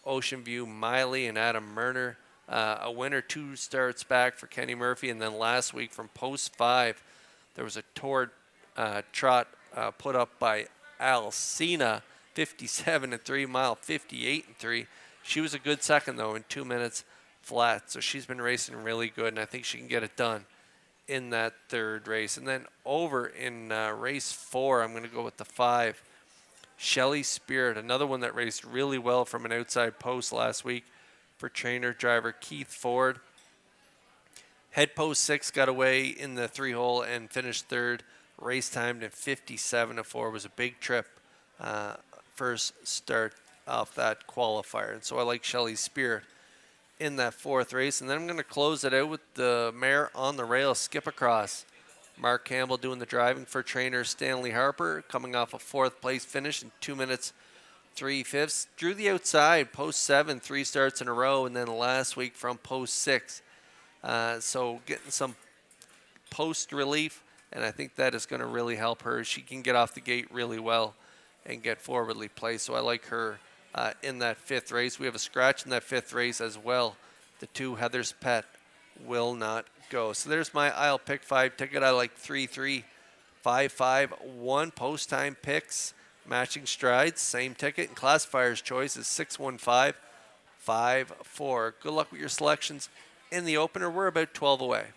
Ocean View Miley and Adam Murner. A winner 2 starts back for Kenny Murphy. And then last week from post 5, there was a trot put up by Alcina, 57-3 mile, 58-3. She was a good second, though, in 2 minutes flat. So she's been racing really good, and I think she can get it done in that third race. And then over in race 4, I'm going to go with the 5, Shelly Spirit, another one that raced really well from an outside post last week for trainer-driver Keith Ford. Head post 6 got away in the 3-hole and finished third. Race timed in 57-4. Was a big trip. First start off that qualifier. And so I like Shelly's Spirit in that 4th race. And then I'm going to close it out with the mare on the rail, Skip Across. Mark Campbell doing the driving for trainer Stanley Harper, coming off a 4th place finish in 2 minutes 3/5. Drew the outside, post 7, 3 starts in a row, and then last week from post 6. So getting some post relief, and I think that is going to really help her. She can get off the gate really well and get forwardly placed. So I like her in that 5th race. We have a scratch in that 5th race as well. The 2 Heather's Pet will not go. So there's my aisle pick 5 ticket. I like 3-3, 5-5-1 post time picks, matching strides, same ticket, and classifier's choice is 6-1-5, 5-4. Good luck with your selections in the opener. We're about 12 away.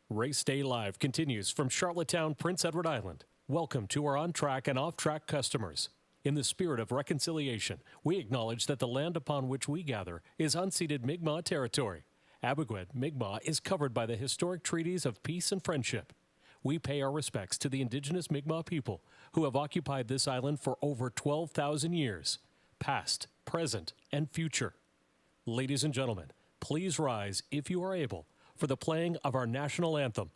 Race Day Live continues from Charlottetown, Prince Edward Island. Welcome to our on-track and off-track customers. In the spirit of reconciliation, we acknowledge that the land upon which we gather is unceded Mi'kmaq territory. Abogwed, Mi'kmaq is covered by the historic treaties of peace and friendship. We pay our respects to the indigenous Mi'kmaq people who have occupied this island for over 12,000 years, past, present, and future. Ladies and gentlemen, please rise, if you are able, for the playing of our national anthem.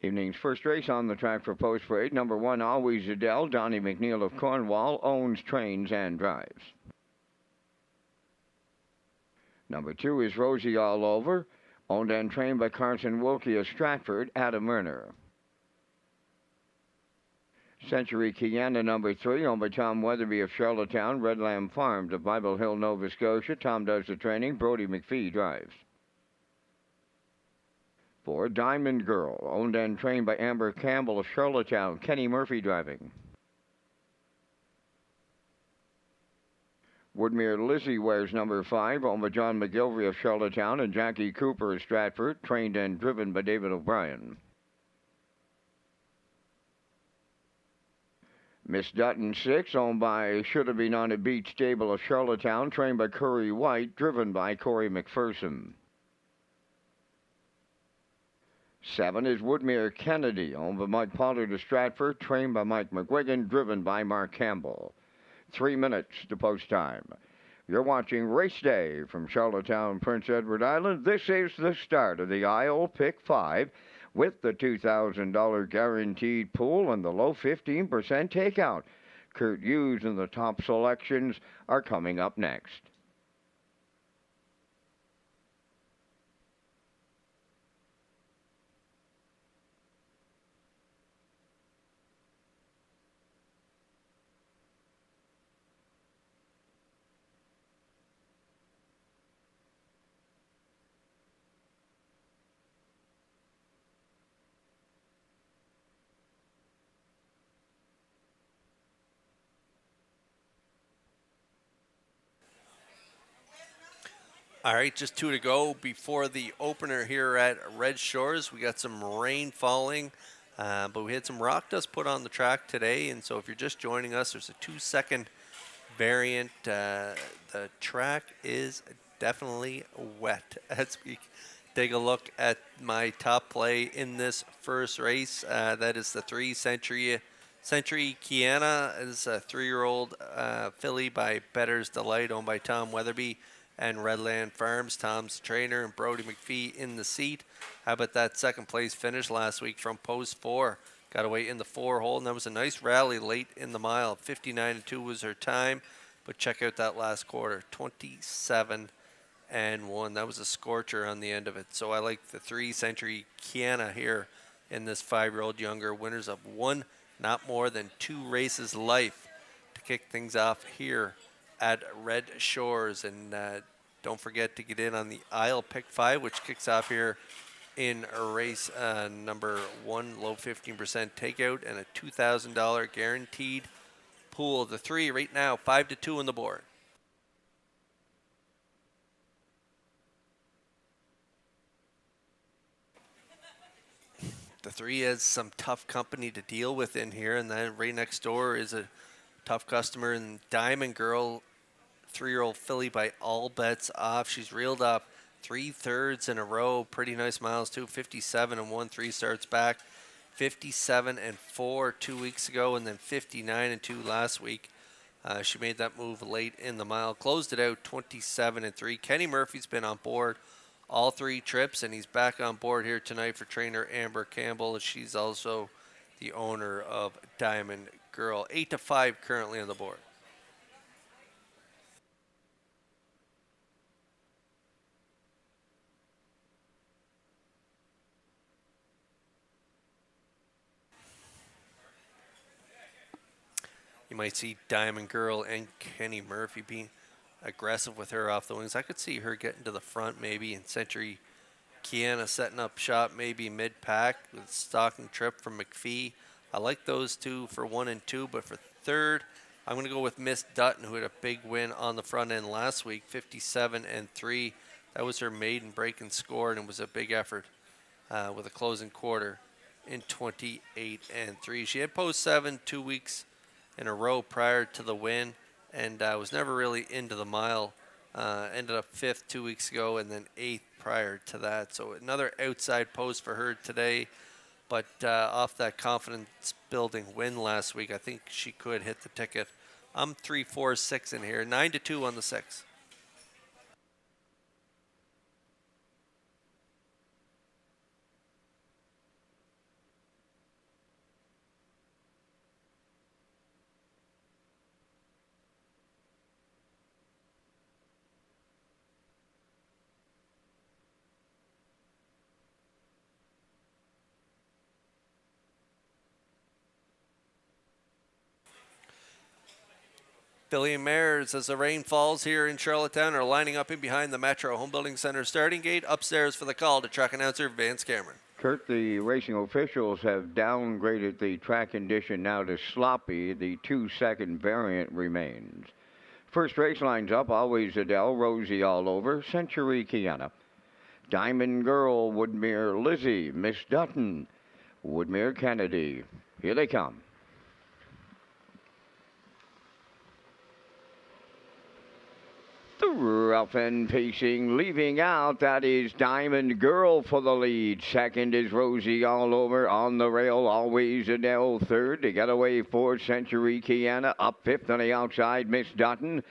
Evening's first race on the track for Post Parade. Number 1, Always Adele. Donnie McNeil of Cornwall owns, trains, and drives. Number 2 is Rosie All Over, owned and trained by Carson Wilkie of Stratford, Adam Werner. Century Kiana, number 3, owned by Tom Weatherby of Charlottetown, Red Lamb Farms of Bible Hill, Nova Scotia. Tom does the training. Brody McPhee drives. 4, Diamond Girl, owned and trained by Amber Campbell of Charlottetown, Kenny Murphy driving. Woodmere Lizzie wears number 5, owned by John McGilvery of Charlottetown and Jackie Cooper of Stratford, trained and driven by David O'Brien. Miss Dutton 6, owned by Should Have Been on a Beach Stable of Charlottetown, trained by Curry White, driven by Corey McPherson. 7 is Woodmere Kennedy, owned by Mike Pollard of Stratford, trained by Mike McGuigan, driven by Mark Campbell. 3 minutes to post time. You're watching Race Day from Charlottetown, Prince Edward Island. This is the start of the Isle Pick 5 with the $2,000 guaranteed pool and the low 15% takeout. Kurt Hughes and the top selections are coming up next. All right, just 2 to go before the opener here at Red Shores. We got some rain falling, but we had some rock dust put on the track today. And so if you're just joining us, there's a 2-second variant. The track is definitely wet as we take a look at my top play in this first race. That is the 3 Century Kiana. Is a 3-year-old filly by Better's Delight, owned by Tom Weatherby and Redland Farms. Tom's the trainer and Brody McPhee in the seat. How about that second place finish last week from post 4? Got away in the 4 hole, and that was a nice rally late in the mile. 59-2 was her time, but check out that last quarter, 27-1. That was a scorcher on the end of it. So I like the 3 Century Kiana here in this 5-year-old younger. Winners of 1, not more than 2 races life to kick things off here at Red Shores. And don't forget to get in on the Isle Pick 5, which kicks off here in race number 1, low 15% takeout, and a $2,000 guaranteed pool. The 3 right now, 5-2 on the board. The 3 has some tough company to deal with in here, and then right next door is a tough customer, and Diamond Girl, 3-year-old filly by All Bets Off. She's reeled up 3 thirds in a row. Pretty nice miles too. 57-1, 3 starts back. 57-4 2 weeks ago, and then 59-2 last week. She made that move late in the mile. Closed it out 27-3. Kenny Murphy's been on board all 3 trips, and he's back on board here tonight for trainer Amber Campbell. She's also the owner of Diamond Girl. 8-5 currently on the board. You might see Diamond Girl and Kenny Murphy being aggressive with her off the wings. I could see her getting to the front maybe, and Century Kiana setting up shop maybe mid-pack with stalking trip from McPhee. I like those 2 for 1 and 2, but for 3rd, I'm going to go with Miss Dutton, who had a big win on the front end last week, 57-3. That was her maiden break and score, and it was a big effort with a closing quarter in 28-3. She had post 7 2 weeks in a row prior to the win, and was never really into the mile. Ended up 5th 2 weeks ago, and then 8th prior to that. So another outside post for her today, but off that confidence-building win last week, I think she could hit the ticket. I'm 3-4-6 in here, 9-2 on the 6. Filly and Mares, as the rain falls here in Charlottetown, are lining up in behind the Metro Home Building Center starting gate. Upstairs for the call to track announcer Vance Cameron. Kurt, the racing officials have downgraded the track condition now to sloppy. The 2-second variant remains. First race lines up, Always Adele, Rosie All Over, Century Kiana, Diamond Girl, Woodmere Lizzie, Miss Dutton, Woodmere Kennedy. Here they come. The rough and pacing, leaving out, that is Diamond Girl for the lead. Second is Rosie All Over. On the rail, Always Adele. Third, to get away for Century Kiana. Up fifth on the outside, Miss Dutton.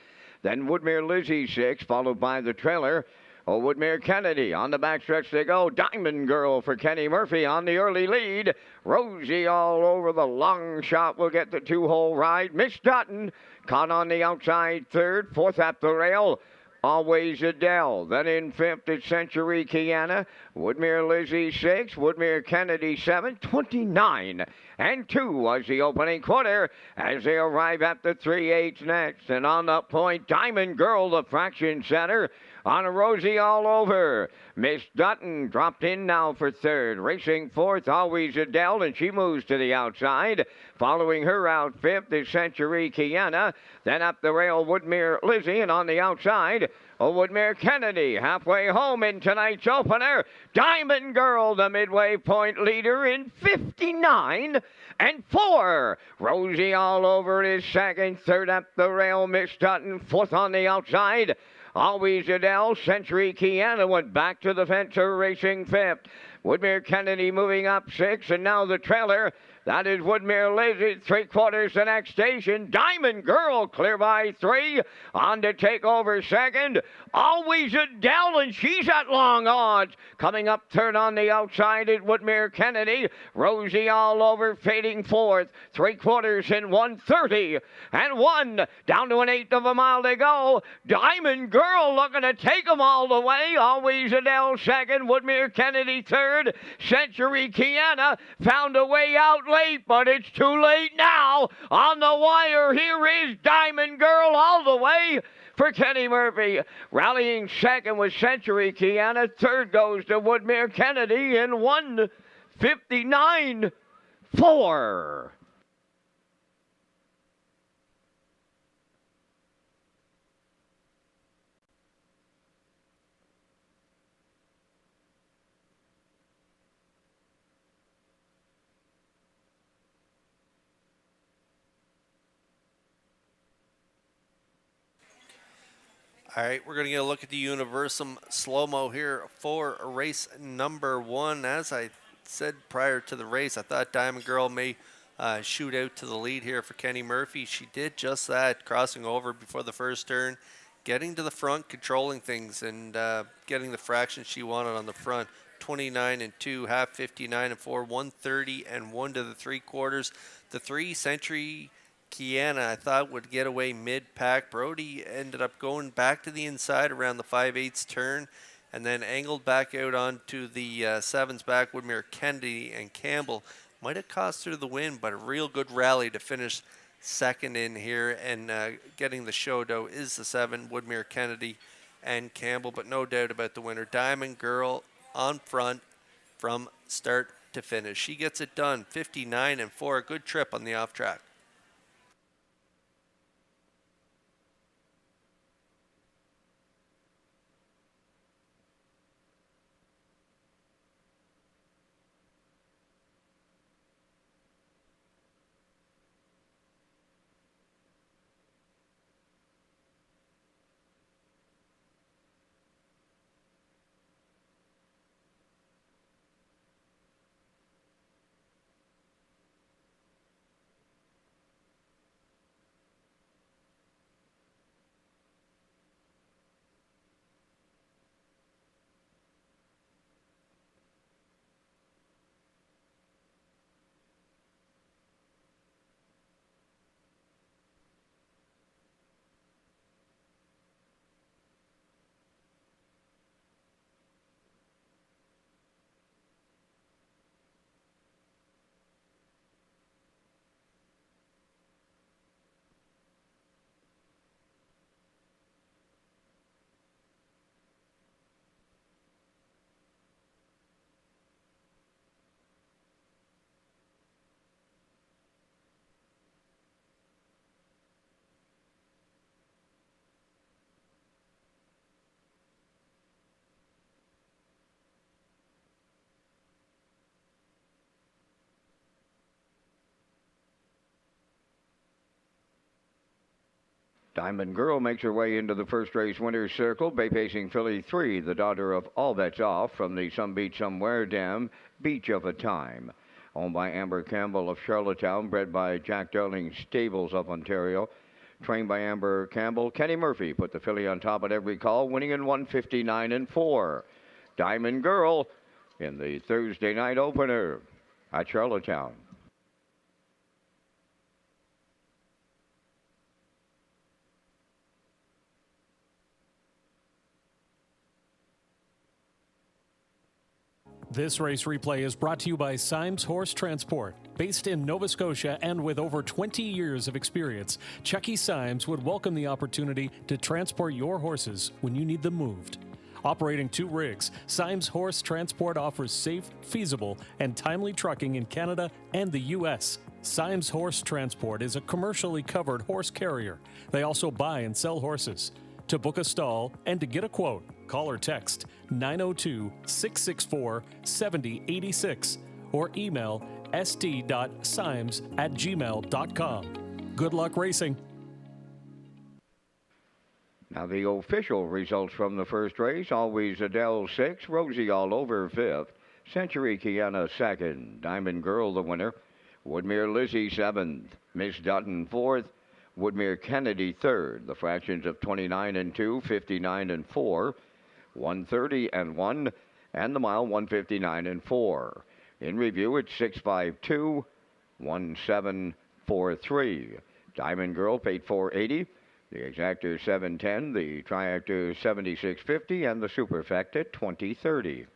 Then Woodmere Lizzie, sixth, followed by the trailer. Woodmere Kennedy. On the backstretch they go. Diamond Girl for Kenny Murphy on the early lead. Rosie All Over, the long shot, will get the 2-hole ride. Miss Dutton caught on the outside third. Fourth at the rail, Always Adele. Then in fifth is Century Kiana. Woodmere Lizzie sixth. Woodmere Kennedy seventh. 29 and 2 was the opening quarter as they arrive at the 3/8 next. And on the point, Diamond Girl, the fraction center, on a Rosie All Over. Miss Dutton dropped in now for third. Racing fourth, Always Adele, and she moves to the outside. Following her out fifth is Century Kiana. Then up the rail, Woodmere Lizzie, and on the outside, Woodmere Kennedy. Halfway home in tonight's opener, Diamond Girl, the midway point leader, in 59 and 4. Rosie All Over is second. Third up the rail, Miss Dutton. Fourth on the outside, Always Adele. Century Kiana went back to the fence, racing fifth. Woodmere Kennedy moving up sixth, and now the trailer. That is Woodmere Lizzie, 3/4 the next station. Diamond Girl clear by 3. On to take over second, Always Adele, and she's at long odds. Coming up third on the outside is Woodmere Kennedy. Rosie All Over fading fourth. 3/4 in 1:30 and 1. Down to an eighth of a mile to go. Diamond Girl looking to take them all the way. Always Adele second. Woodmere Kennedy third. Century Kiana found a way out late, but it's too late now. On the wire, here is Diamond Girl all the way for Kenny Murphy. Rallying second was Century Kiana. Third goes to Woodmere Kennedy in 1:59.4. All right, we're going to get a look at the Universum slow-mo here for race number 1. As I said prior to the race, I thought Diamond Girl may shoot out to the lead here for Kenny Murphy. She did just that, crossing over before the first turn, getting to the front, controlling things, and getting the fraction she wanted on the front. 29 and 2, half 59 and 4, 130 and 1 to the 3/4. The 3 Century Kiana, I thought, would get away mid-pack. Brody ended up going back to the inside around the 5/8 turn and then angled back out onto the 7s back. Woodmere Kennedy and Campbell might have cost her the win, but a real good rally to finish second in here. And getting the show, though, is the 7, Woodmere Kennedy and Campbell, but no doubt about the winner. Diamond Girl on front from start to finish. She gets it done, 59 and 4. A good trip on the off track. Diamond Girl makes her way into the first race winner's circle, bay-pacing filly 3, the daughter of All Bets Off from the Some Beach Somewhere dam, Beach of a Time. Owned by Amber Campbell of Charlottetown, bred by Jack Darling Stables of Ontario. Trained by Amber Campbell, Kenny Murphy put the filly on top at every call, winning in 159 and 4. Diamond Girl in the Thursday night opener at Charlottetown. This race replay is brought to you by Symes Horse Transport. Based in Nova Scotia and with over 20 years of experience, Chucky Symes would welcome the opportunity to transport your horses when you need them moved. Operating 2 rigs, Symes Horse Transport offers safe, feasible, and timely trucking in Canada and the U.S. Symes Horse Transport is a commercially covered horse carrier. They also buy and sell horses. To book a stall and to get a quote, call or text 902-664-7086 or email st.symes@gmail.com. Good luck racing. Now the official results from the first race, Always Adele 6, Rosie All Over 5th, Century Kiana 2nd, Diamond Girl the winner, Woodmere Lizzie 7th, Miss Dutton 4th, Woodmere Kennedy 3rd, the fractions of 29 and 2, 59 and 4, 130 and 1, and the mile 159 and 4. In review, it's 652, 1743. Diamond Girl paid 480, the exactor 710, the triactor 7650, and the superfecta 2030.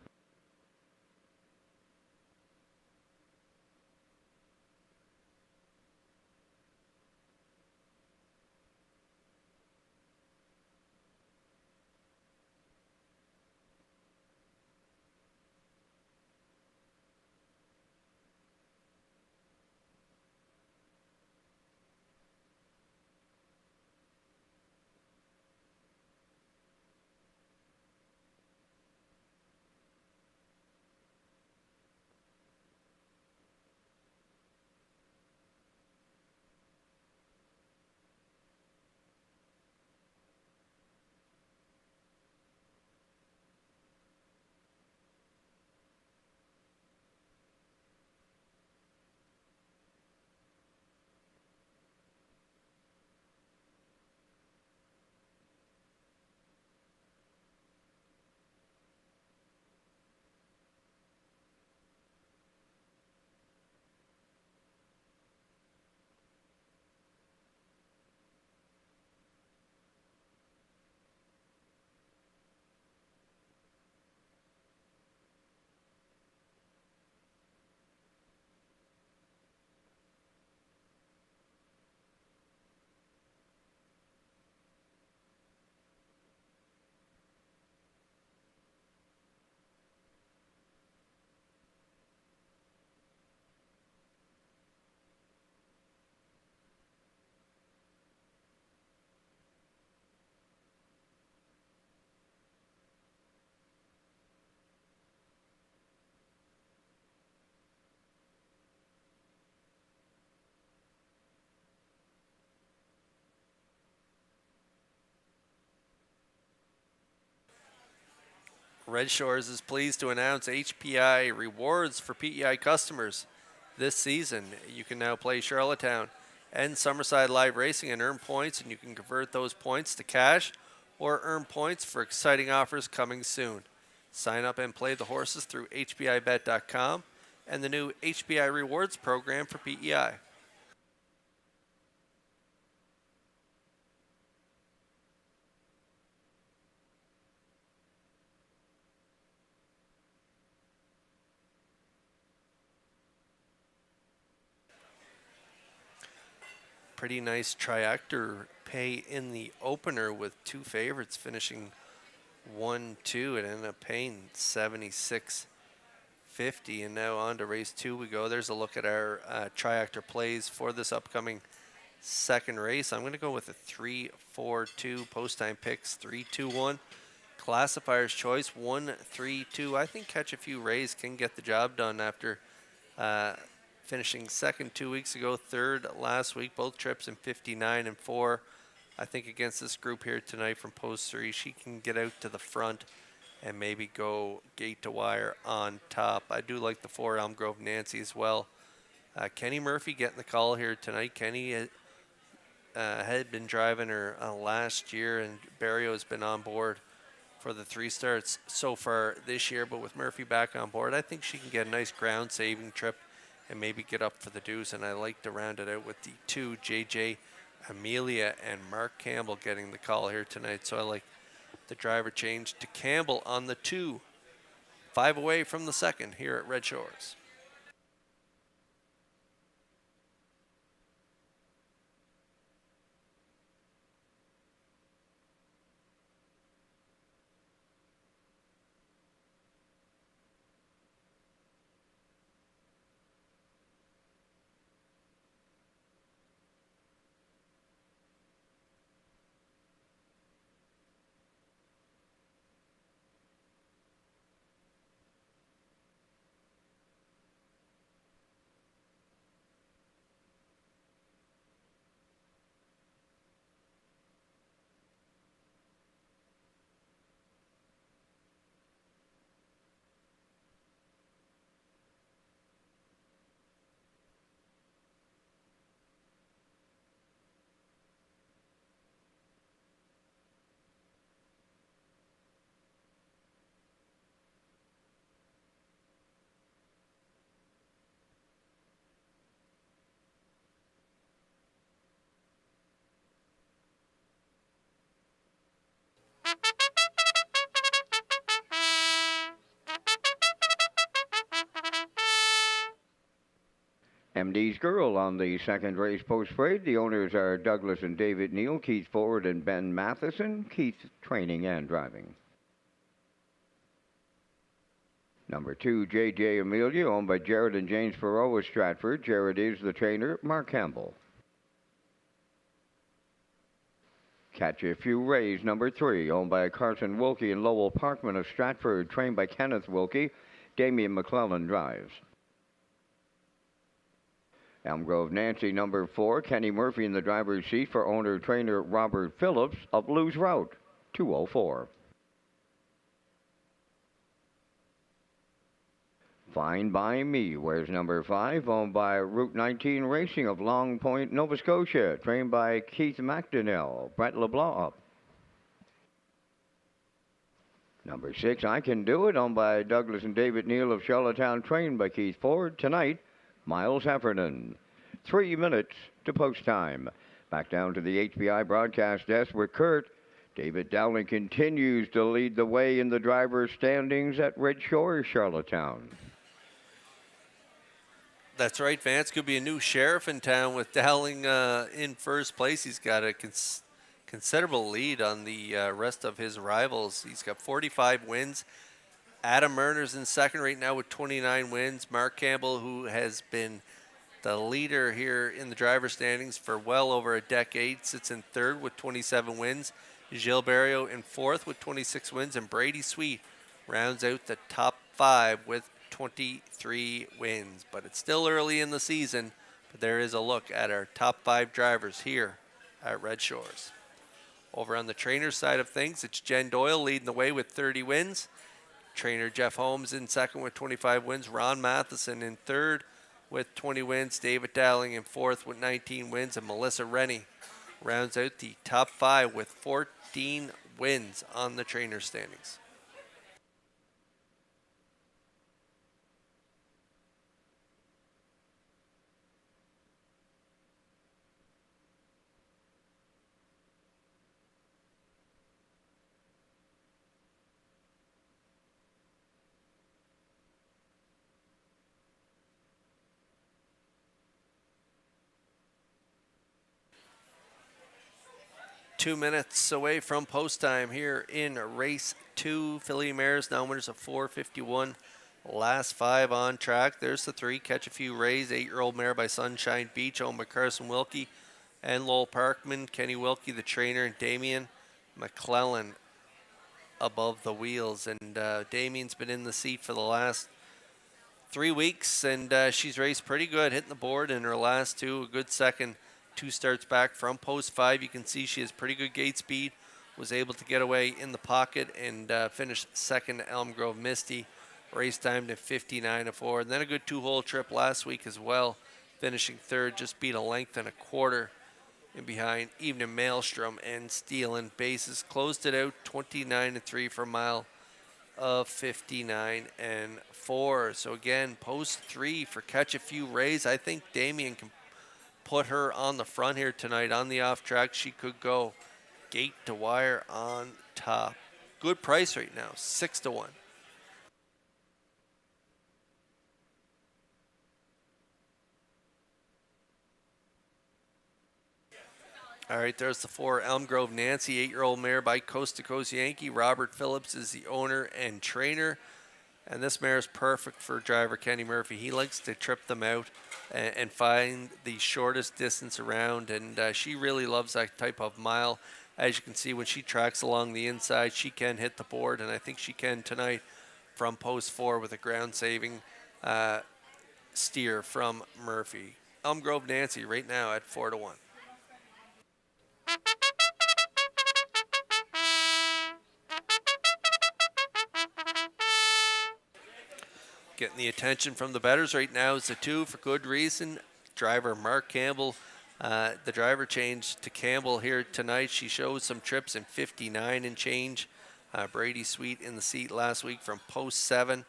Red Shores is pleased to announce HPI rewards for PEI customers. This season, you can now play Charlottetown and Summerside Live Racing and earn points, and you can convert those points to cash or earn points for exciting offers coming soon. Sign up and play the horses through hpibet.com and the new HPI rewards program for PEI. Pretty nice triactor pay in the opener with 2 favorites finishing 1-2. It ended up paying $76.50, and now on to race 2 we go. There's a look at our triactor plays for this upcoming second race. I'm going to go with a 3-4-2 post time picks 3-2-1. Classifier's choice 1-3-2. I think Catch a Few Rays can get the job done after finishing second 2 weeks ago, third last week, both trips in 59 and 4. I think against this group here tonight from post 3, she can get out to the front and maybe go gate to wire on top. I do like the 4 Elm Grove Nancy as well. Kenny Murphy getting the call here tonight. Kenny had been driving her last year, and Barrio has been on board for the 3 starts so far this year. But with Murphy back on board, I think she can get a nice ground saving trip and maybe get up for the deuce. And I like to round it out with the 2 JJ Amelia and Mark Campbell getting the call here tonight. So I like the driver change to Campbell on the 2. 5 away from the second here at Red Shores. MD's Girl on the second race post parade. The owners are Douglas and David Neal, Keith Ford and Ben Matheson. Keith training and driving. Number 2, J.J. Amelia, owned by Jared and James Farrow of Stratford. Jared is the trainer. Mark Campbell. Catch a Few Rays, number 3, owned by Carson Wilkie and Lowell Parkman of Stratford, trained by Kenneth Wilkie. Damian McClellan drives. Elm Grove Nancy, number 4, Kenny Murphy in the driver's seat for owner-trainer Robert Phillips of Blues Route, 204. Fine by Me wears number 5, owned by Route 19 Racing of Long Point, Nova Scotia, trained by Keith McDonnell, Brett LeBlanc up. Number 6, I Can Do It, owned by Douglas and David Neal of Charlottetown, trained by Keith Ford. Tonight, Miles Heffernan. 3 minutes to post time. Back down to the HBI broadcast desk with Kurt. David Dowling continues to lead the way in the driver's standings at Red Shores, Charlottetown. That's right, Vance. Could be a new sheriff in town with Dowling in first place. He's got a considerable lead on the rest of his rivals. He's got 45 wins. Adam Murner's in second right now with 29 wins. Mark Campbell, who has been the leader here in the driver's standings for well over a decade, sits in third with 27 wins. Gilles Barrio in fourth with 26 wins. And Brady Sweet rounds out the top 5 with 23 wins. But it's still early in the season, but there is a look at our top 5 drivers here at Red Shores. Over on the trainer side of things, it's Jen Doyle leading the way with 30 wins. Trainer Jeff Holmes in second with 25 wins. Ron Matheson in third with 20 wins. David Dowling in fourth with 19 wins. And Melissa Rennie rounds out the top 5 with 14 wins on the trainer standings. Two minutes away from post time here in race 2. Filly mares now winners of 4:51. Last 5 on track. There's the 3. Catch a Few Rays. 8-year-old mare by Sunshine Beach, owned by Carson Wilkie and Lowell Parkman. Kenny Wilkie, the trainer, and Damian McClellan above the wheels. And Damian's been in the seat for the last 3 weeks, and she's raced pretty good, hitting the board in her last 2. A good second 2 starts back from post 5. You can see she has pretty good gate speed. Was able to get away in the pocket and finish second Elm Grove Misty. Race time to 59.4. And then a good 2-hole trip last week as well. Finishing third, just beat a length and a quarter in behind Evening Maelstrom and stealing bases. Closed it out 29.3 for a mile of 59.4. So again, post 3 for Catch a Few Rays. I think Damien can put her on the front here tonight on the off track. She could go gate to wire on top. Good price right now, 6-1. All right, there's the 4 Elm Grove Nancy, 8-year-old mare by Coast to Coast Yankee. Robert Phillips is the owner and trainer. And this mare is perfect for driver Kenny Murphy. He likes to trip them out and find the shortest distance around. And she really loves that type of mile. As you can see, when she tracks along the inside, she can hit the board. And I think she can tonight from post 4 with a ground-saving steer from Murphy. Elm Grove Nancy right now at 4-1. Getting the attention from the bettors right now is the 2 for good reason. Driver Mark Campbell. The driver changed to Campbell here tonight. She showed some trips in 59 and change. Brady Sweet in the seat last week from post 7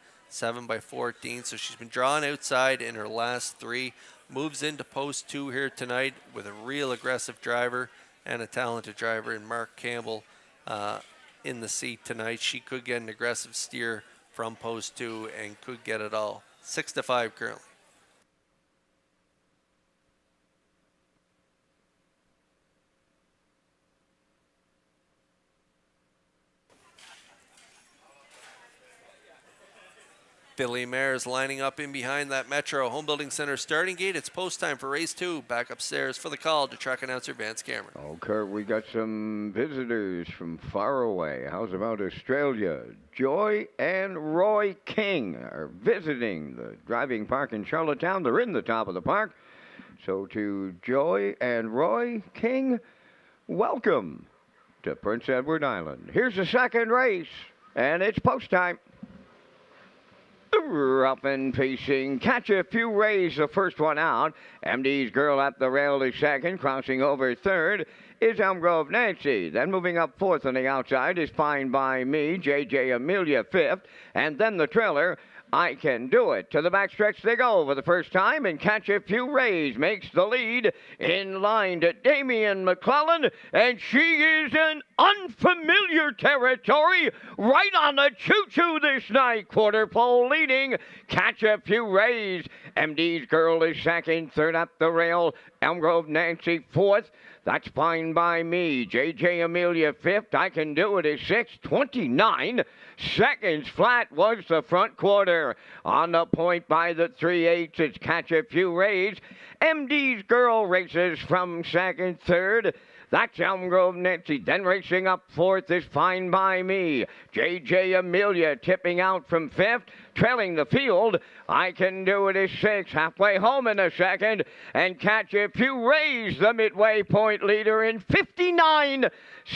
by 14. So she's been drawn outside in her last 3. Moves into post 2 here tonight with a real aggressive driver and a talented driver in Mark Campbell in the seat tonight. She could get an aggressive steer from post 2 and could get it all. 6-5 currently. Billy Mares lining up in behind that Metro Home Building Center starting gate. It's post time for race 2. Back upstairs for the call to track announcer Vance Cameron. Oh, Kurt, we got some visitors from far away. How's about Australia? Joy and Roy King are visiting the driving park in Charlottetown. They're in the top of the park. So to Joy and Roy King, welcome to Prince Edward Island. Here's the second race, and it's post time. Up and pacing, Catch a Few Rays, the first one out. MD's Girl at the rail is second, crossing over third is Elm Grove Nancy. Then moving up fourth on the outside is Fine By Me, JJ Amelia fifth, and then the trailer, I Can Do It. To the backstretch they go for the first time, and Catch a Few Rays makes the lead in line to Damian McClellan, and she is in unfamiliar territory right on the choo-choo this night. Quarter pole leading, Catch a Few Rays. MD's Girl is second, third up the rail, Elm Grove Nancy fourth. That's Fine By Me. JJ Amelia fifth. I Can Do It is sixth. 29 seconds flat was the front quarter. On the point by the 3/8, it's Catch a Few Rays. MD's Girl races from second, third. That's Elm Grove Nancy. Then racing up fourth is Fine By Me. JJ Amelia tipping out from fifth. Trailing the field, I Can Do It is sixth. Halfway home in a second. And Catch a Few Rays, the midway point leader in 59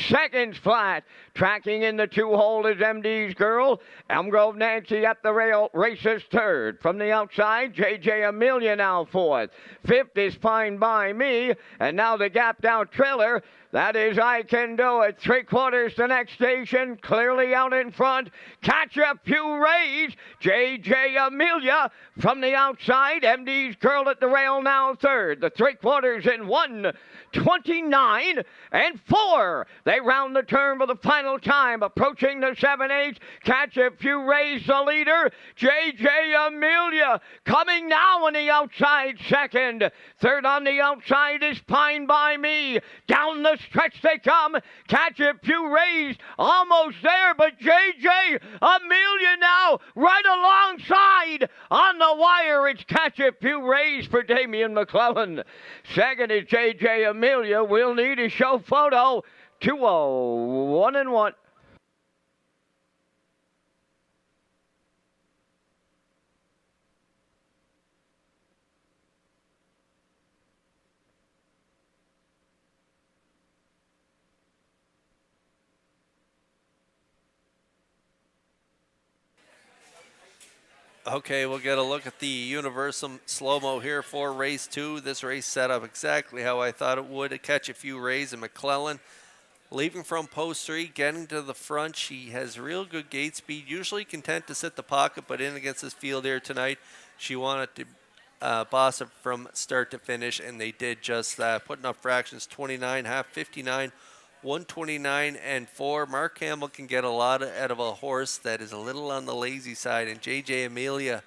seconds flat. Tracking in the 2-hole is MD's Girl. Elm Grove Nancy at the rail races third. From the outside, JJ Amelia now fourth. Fifth is Fine By Me. And now the gap down trailer. That is I Can Do It. 3/4 the next station. Clearly out in front. Catch a Few Rays. JJ Amelia from the outside. MD's Girl at the rail now third. The 3/4 in 1:29 and 4. They round the turn for the final time. Approaching the 7/8. Catch a Few Rays the leader. JJ Amelia coming now on the outside second. Third on the outside is Fine By Me. Down the stretch they come. Catch a Few Rays almost there, but JJ Amelia now right alongside on the wire. It's Catch a Few Rays for Damian McClellan. Second is JJ Amelia. We'll need a show photo. 2-0-1-1. Okay, we'll get a look at the Universal Slow-Mo here for race 2. This race set up exactly how I thought it would. To catch a few rays in McClellan. Leaving from post 3, getting to the front. She has real good gate speed. Usually content to sit the pocket, but in against this field here tonight, she wanted to boss it from start to finish, and they did just that. Putting up fractions 29, half 59, 129 and 4. Mark Campbell can get a lot out of a horse that is a little on the lazy side, and JJ Amelia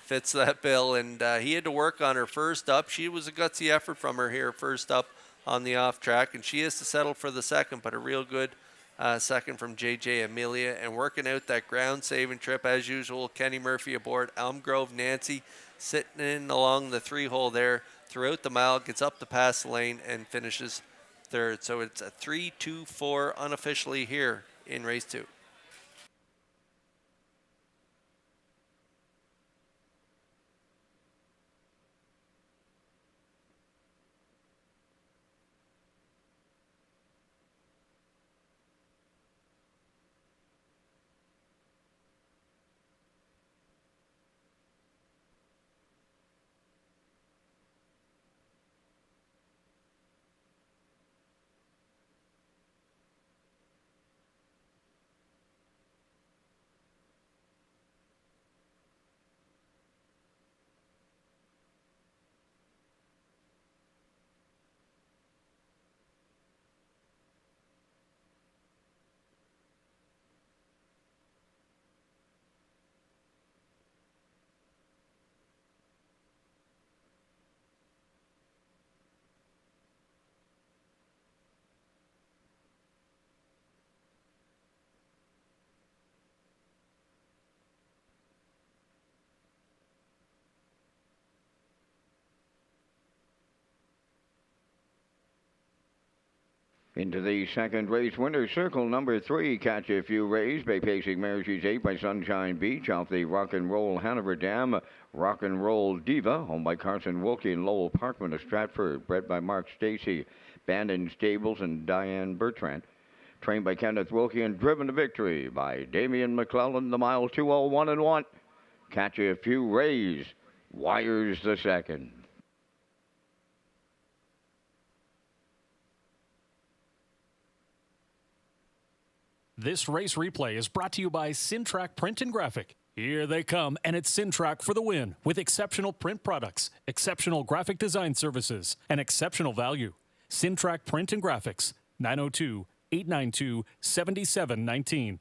fits that bill, and he had to work on her first up. She was a gutsy effort from her here first up on the off track, and she has to settle for the second, but a real good second from JJ Amelia, and working out that ground saving trip as usual. Kenny Murphy aboard, Elm Grove Nancy sitting in along the 3-hole there throughout the mile, gets up the pass lane and finishes third. So it's a 3-2-4 unofficially here in race 2. Into the second race winner's circle, number 3, Catch a Few Rays, by pacing mare. She's 8 by Sunshine Beach off the Rock and Roll Hanover Dam. Rock and Roll Diva, owned by Carson Wilkie and Lowell Parkman of Stratford, bred by Mark Stacy, Bandon Stables and Diane Bertrand. Trained by Kenneth Wilkie and driven to victory by Damian McClellan, the mile 2:01 and 1. Catch a Few Rays, wires the second. This race replay is brought to you by Sintrack Print and Graphic. Here they come, and it's Sintrack for the win with exceptional print products, exceptional graphic design services, and exceptional value. Sintrack Print and Graphics, 902-892-7719.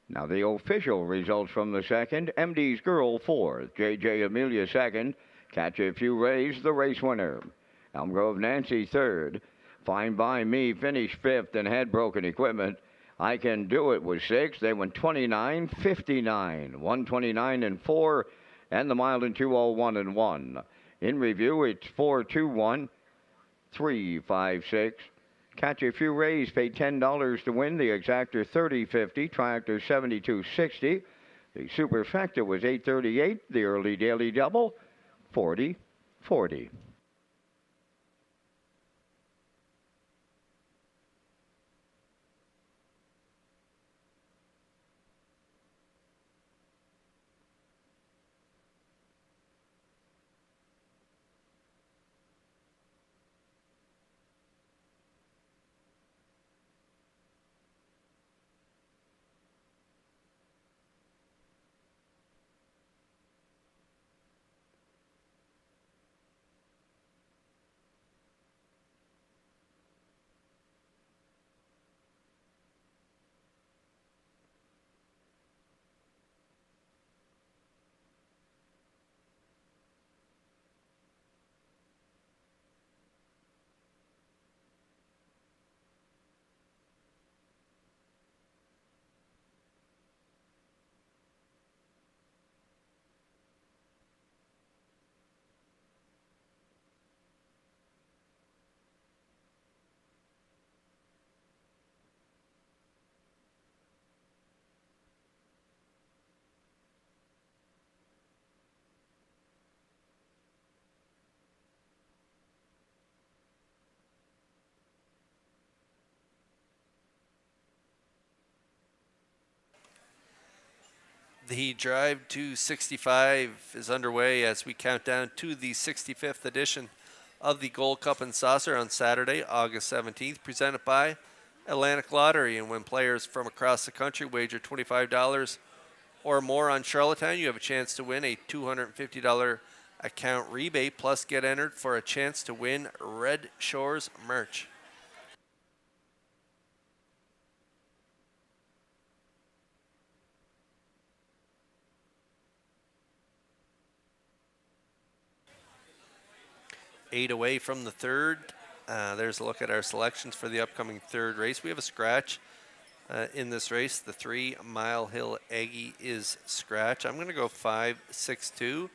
Now the official results from the second. MD's Girl 4th, JJ Amelia 2nd, Catch a Few Rays the race winner. Elm Grove Nancy 3rd, Fine By Me finished 5th and had broken equipment. I Can Do It was 6th. They went 29, 59, 129 and 4, and the mile in 2:01 and 1. In review, it's 4-2-1, 3-5-6. Catch a Few Rays paid $10 to win. The exactor $30.50. Triactor $72.60. The superfecta was $8.38. The early daily double $40.40. The drive to 65 is underway as we count down to the 65th edition of the Gold Cup and Saucer on Saturday, August 17th, presented by Atlantic Lottery. And when players from across the country wager $25 or more on Charlottetown, you have a chance to win a $250 account rebate, plus get entered for a chance to win Red Shores merch. Eight away from the third. There's a look at our selections for the upcoming third race. We have a scratch in this race. The 3 Mile Hill Aggie is scratch. I'm going to go 5-6-2.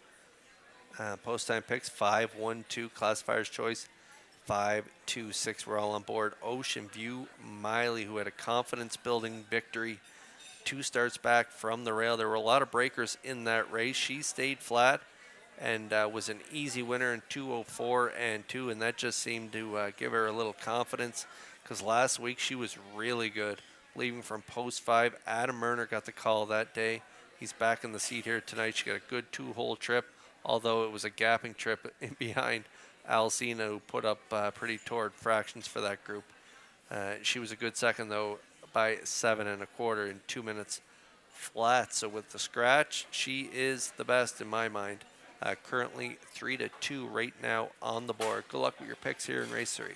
Post time picks 5-1-2. Classifier's choice 5-2-6. We're all on board. Ocean View Miley, who had a confidence building victory 2 starts back from the rail. There were a lot of breakers in that race. She stayed flat and was an easy winner in 2:04 and 2, and that just seemed to give her a little confidence, because last week she was really good, leaving from post 5. Adam Murner got the call that day. He's back in the seat here tonight. She got a good 2-hole trip, although it was a gapping trip in behind Alcina, who put up pretty torrid fractions for that group. She was a good second, though, by 7 1/4 in 2 minutes flat. So with the scratch, she is the best in my mind. Currently 3-2 right now on the board. Good luck with your picks here in race 3.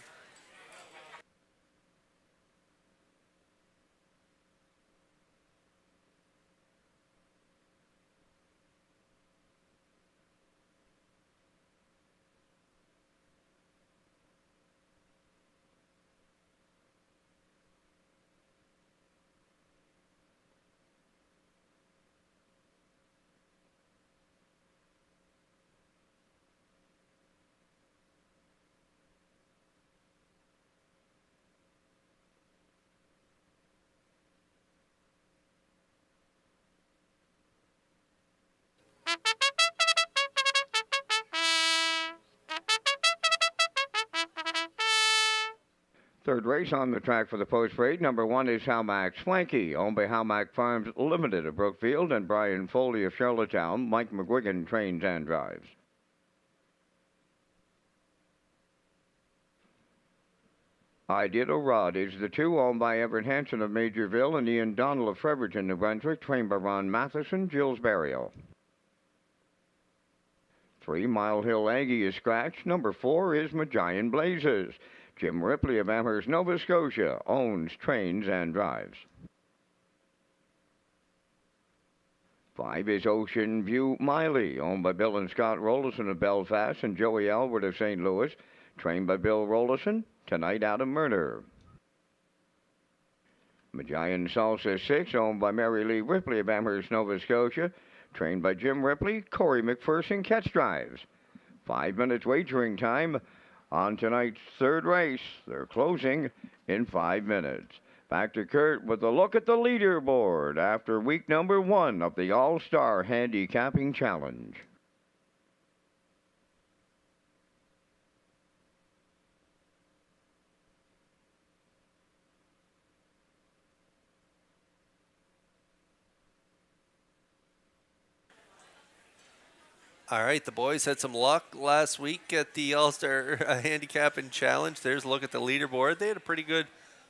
Third race on the track for the post parade. Number 1 is Halmack Swanky, owned by Halmack Farms Limited of Brookfield, and Brian Foley of Charlottetown. Mike McGuigan trains and drives. Iditarod is the 2, owned by Everett Hansen of Majorville and Ian Donnell of Fredericton, New Brunswick, trained by Ron Matheson, Jules Barrio. 3 Mile Hill Aggie is scratched. Number 4 is Magian Blazes. Jim Ripley of Amherst, Nova Scotia, owns, trains, and drives. 5 is Ocean View Miley, owned by Bill and Scott Rollison of Belfast and Joey Elwood of St. Louis, trained by Bill Rollison, tonight Adam Murner. Magian Salsa 6, owned by Mary Lee Ripley of Amherst, Nova Scotia, trained by Jim Ripley, Corey McPherson, catch drives. 5 minutes wagering time on tonight's third race. They're closing in 5 minutes. Back to Kurt with a look at the leaderboard after week number 1 of the All-Star Handicapping Challenge. All right, the boys had some luck last week at the All-Star Handicapping Challenge. There's a look at the leaderboard. They had a pretty good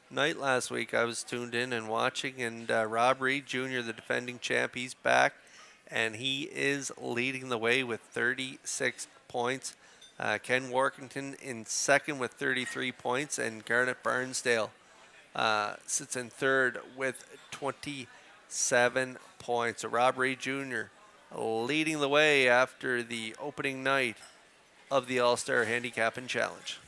night last week. I was tuned in and watching, and Rob Reed Jr., the defending champ, he's back, and he is leading the way with 36 points. Ken Workington in second with 33 points, and Garnet Barnsdale sits in third with 27 points. So Rob Reed Jr. leading the way after the opening night of the All-Star Handicapping Challenge.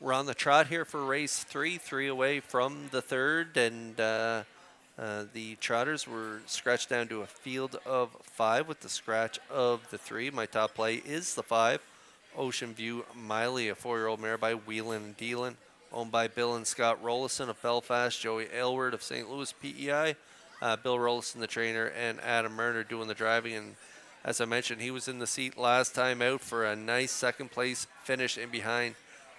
We're on the trot here for race 3, 3 away from the third, and the trotters were scratched down to a field of 5 with the scratch of the 3. My top play is the 5, Ocean View Miley, a 4-year-old mare by Whelan and Dealin, owned by Bill and Scott Rollison of Belfast, Joey Aylward of St. Louis PEI, Bill Rollison, the trainer, and Adam Murner doing the driving. And as I mentioned, he was in the seat last time out for a nice second place finish in behind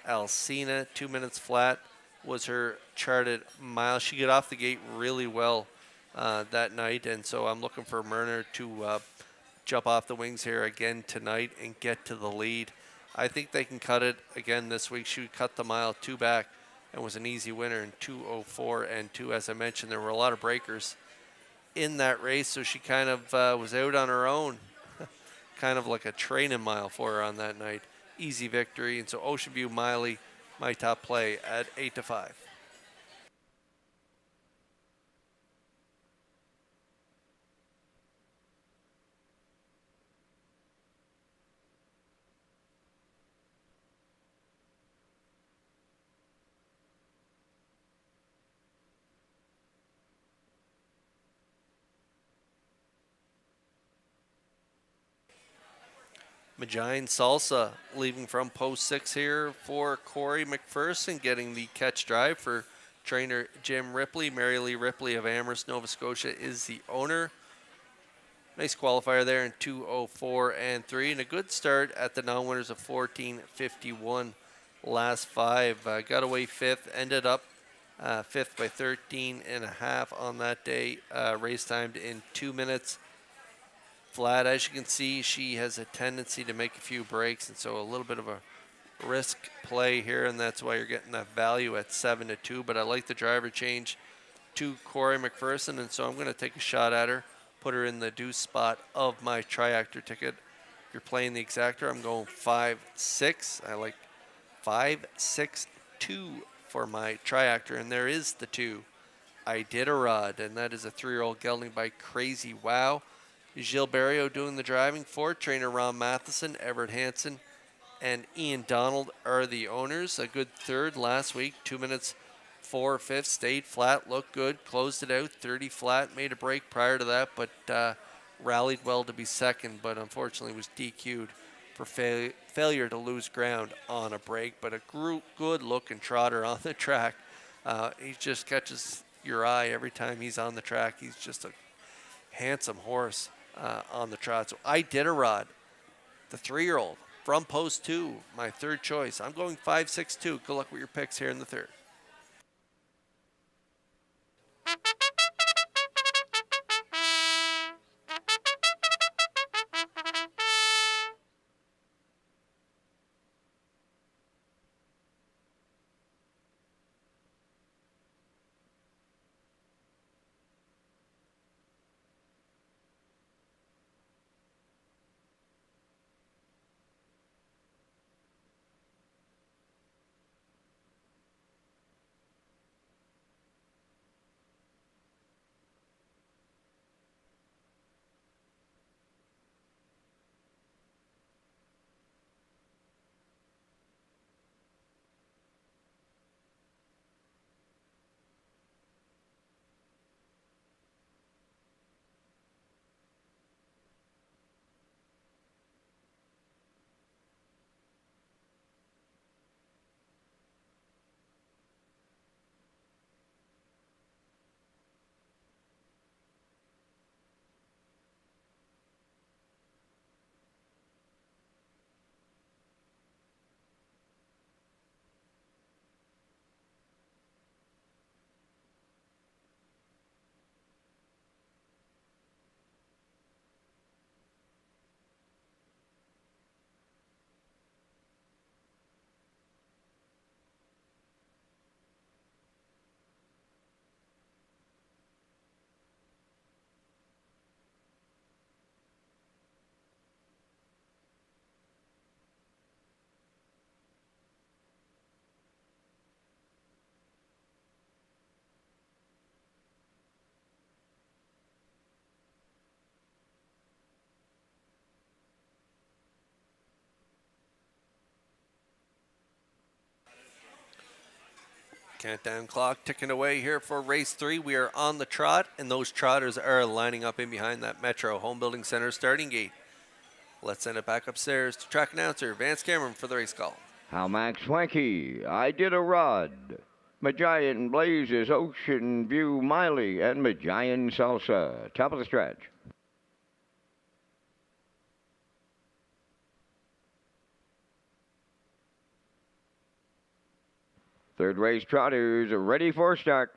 Alcina. 2 minutes flat was her charted mile. She got off the gate really well that night, and so I'm looking for Murner to jump off the wings here again tonight and get to the lead. I think they can cut it again this week. She cut the mile 2 back and was an easy winner in 2:04 and 2. As I mentioned, there were a lot of breakers in that race, so she kind of was out on her own, kind of like a training mile for her on that night. Easy victory, and so Ocean View Miley, my top play at 8-5. Magine Salsa leaving from post 6 here for Corey McPherson, getting the catch drive for trainer Jim Ripley. Mary Lee Ripley of Amherst, Nova Scotia is the owner. Nice qualifier there in 2:04 and 3, and a good start at the non-winners of 14:51 last 5. Got away 5th, ended up 5th by 13.5 on that day. Race timed in 2 minutes flat. As you can see, she has a tendency to make a few breaks, and so a little bit of a risk play here, and that's why you're getting that value at 7-2. But I like the driver change to Corey McPherson, and so I'm going to take a shot at her, put her in the deuce spot of my triactor ticket. If you're playing the exactor, I'm going 5-6. I like 5-6-2 for my triactor, and there is the 2. I Did a Rod, and that is a 3-year-old gelding by Crazy Wow. Gilles Barrio doing the driving for trainer Ron Matheson. Everett Hansen and Ian Donald are the owners. A good third last week, 2 minutes 4/5, stayed flat, looked good, closed it out 30 flat, made a break prior to that, but rallied well to be second, but unfortunately was DQ'd for failure to lose ground on a break. But a good looking trotter on the track. He just catches your eye every time he's on the track. He's just a handsome horse on the trot. So I Did a Rod, the 3-year-old from post 2, my third choice. I'm going 5-6-2. Good luck with your picks here in the third. Countdown clock ticking away here for race 3. We are on the trot, and those trotters are lining up in behind that Metro Home Building Center starting gate. Let's send it back upstairs to track announcer Vance Cameron for the race call. How Max Swanky, I Did a Rod. Magian Blazes, Ocean View Miley, and Magian Salsa. Top of the stretch. Third race trotters are ready for start.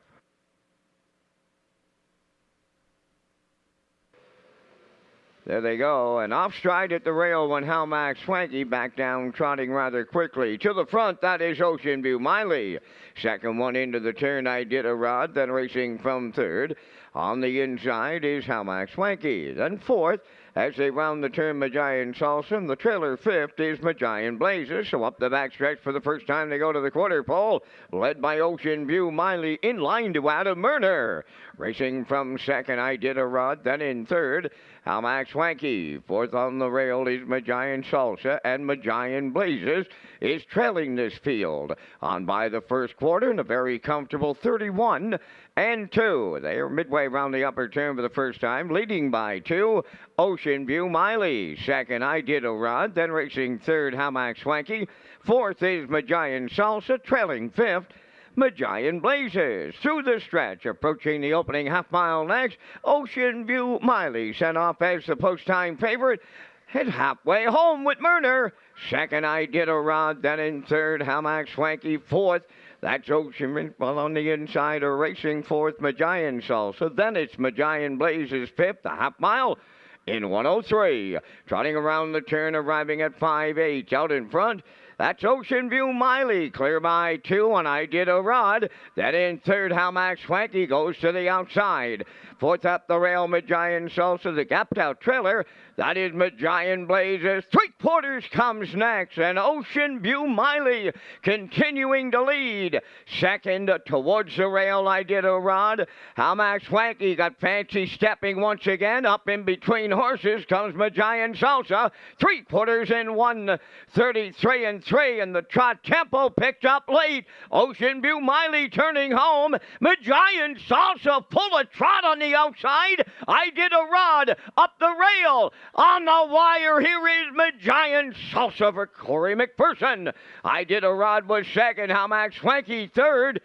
There they go, and off stride at the rail when Hal Max Swanky back down trotting rather quickly. To the front, that is Ocean View Miley. Second one into the turn, I Did a Rod, then racing from third. On the inside is Hal Max Swanky. Then fourth, as they round the turn, Magian Salsa. And the trailer fifth is Magian Blazes. So up the backstretch for the first time, they go to the quarter pole, led by Ocean View Miley in line to Adam Murner. Racing from second, I Did a Rod, then in third, Hal Max Swanky. Fourth on the rail is Magian Salsa, and Magian Blazes is trailing this field. On by the first quarter in a very comfortable 31 and 2. They are midway around the upper turn for the first time, leading by 2. Ocean View Miley. Second, I Did a Rod, then racing third, Hal Max Swanky. Fourth is Magian Salsa, trailing fifth, Magian Blazes. Through the stretch, approaching the opening half mile next, Ocean View Miley sent off as the post-time favorite. Head halfway home with Murner. Second, I Did a Rod, then in third, Hal Max Swanky. Fourth, that's Ocean. Well, on the inside are racing fourth, Magian Salsa. Then it's Magian Blazes fifth, a half mile in 103. Trotting around the turn, arriving at 5-8. Out in front, that's Ocean View Miley, clear by 2, and I Did a Rod. Then in third, Hal Max Swanky goes to the outside. Fourth up the rail, Magian Salsa, the gapped out trailer. That is Magian Blazes. Three-quarters comes next, and Ocean View Miley continuing to lead. Second, towards the rail, I Did a Rod. Hal Max Swanky got fancy stepping once again. Up in between horses comes Magian Salsa. Three-quarters in 1:33 and 3, and the trot tempo picked up late. Ocean View Miley turning home. Magian Salsa full of trot on the outside. I Did a Rod up the rail. On the wire, here is Magian Salsa for Corey McPherson. I Did a Rod was second. Hal Max Swanky third.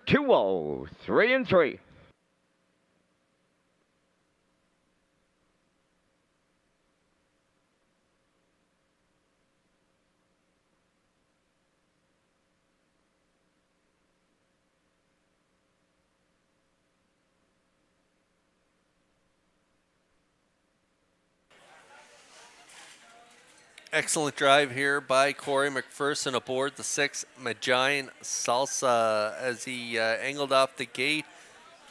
2-0, 3 and 3. Excellent drive here by Corey McPherson aboard the 6 Magian Salsa as he angled off the gate.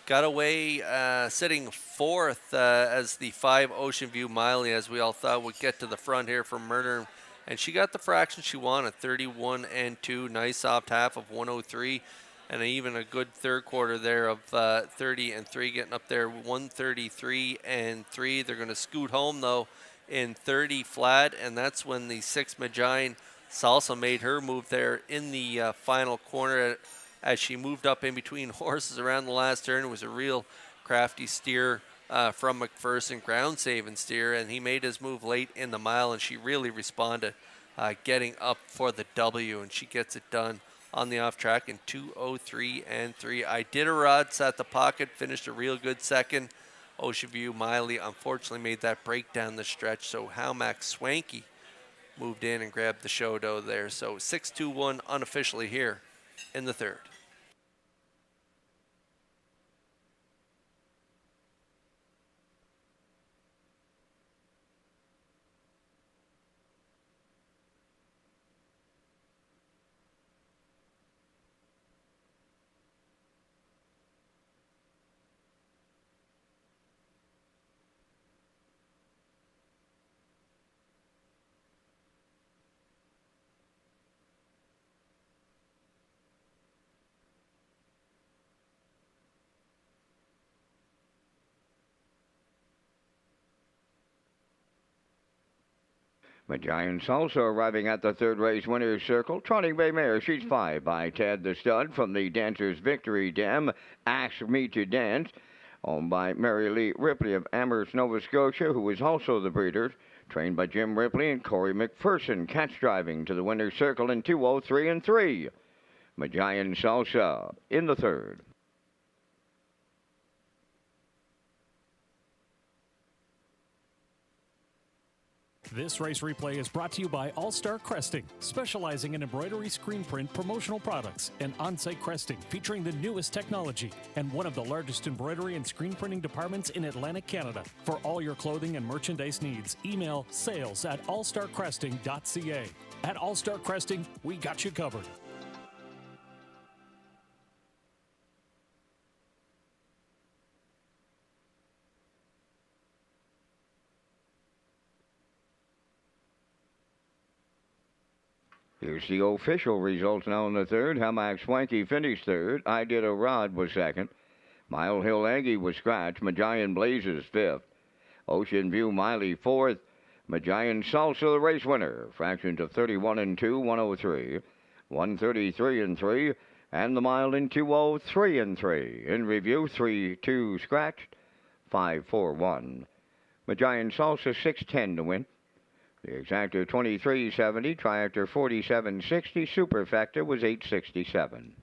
Got away sitting fourth as the 5 Ocean View Miley, as we all thought would get to the front here from Murder. And she got the fraction she wanted, 31 and 2. Nice soft half of 103. And even a good third quarter there of 30 and 3, getting up there 133 and 3. They're going to scoot home, though, in 30 flat, and that's when the 6 Magian Salsa made her move there in the final corner as she moved up in between horses around the last turn. It was a real crafty steer from McPherson, ground saving steer, and he made his move late in the mile, and she really responded, getting up for the W, and she gets it done on the off track in 2:03 and 3. I Did a Rod sat the pocket, finished a real good second. Ocean View Miley unfortunately made that break down the stretch, so Hal Max Swanky moved in and grabbed the show dough there. So 6-2-1 unofficially here in the third. Giants also arriving at the third race winner's circle. Trotting Bay Mare, she's 5 by Ted the Stud from the Dancer's Victory Dam. Ask Me to Dance, owned by Mary Lee Ripley of Amherst, Nova Scotia, who is also the breeder. Trained by Jim Ripley and Corey McPherson. Catch driving to the winner's circle in 203 and 3. Giant Salsa in the third. This race replay is brought to you by All Star Cresting, specializing in embroidery, screen print, promotional products, and on-site cresting featuring the newest technology, and one of the largest embroidery and screen printing departments in Atlantic Canada. For all your clothing and merchandise needs, email sales@allstarcresting.ca. At All Star Cresting, we got you covered. Here's the official results now in the third. Hamac Swanky finished third. I Did a Rod was second. Mile Hill Aggie was scratched. Magian Blazes fifth. Ocean View Miley fourth. Magian Salsa the race winner. Fractions of 31 and 2, 103. 133 and 3. And the mile in 203 and 3. In review, 3-2 scratched. 5-4-1. Magian Salsa 6-10 to win. The exactor 2370, triactor 4760, superfecta was 867.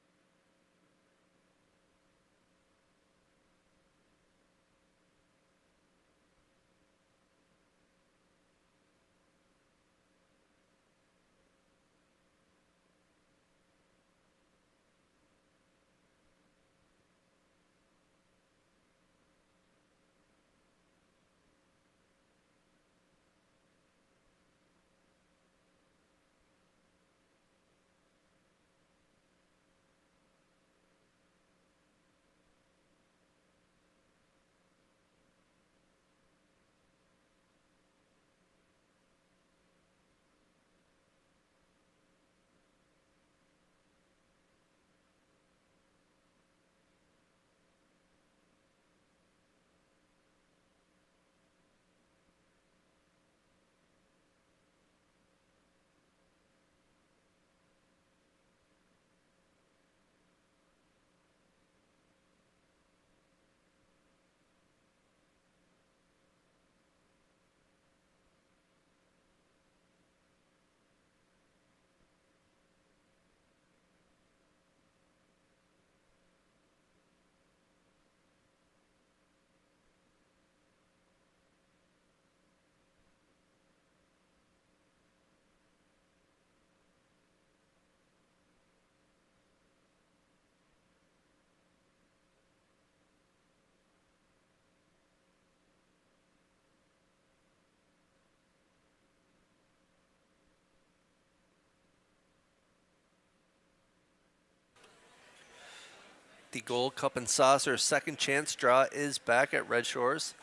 The Gold Cup and Saucer second chance draw is back at Redshores.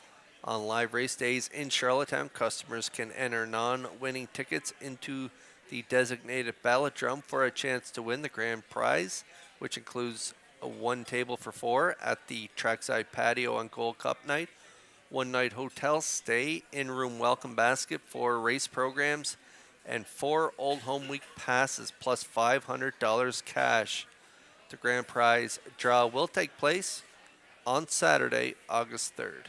On live race days in Charlottetown, customers can enter non-winning tickets into the designated ballot drum for a chance to win the grand prize, which includes a one table for four at the trackside patio on Gold Cup night, one night hotel stay, in-room welcome basket for race programs, and 4 Old Home Week passes plus $500 cash. The grand prize draw will take place on Saturday, August 3rd.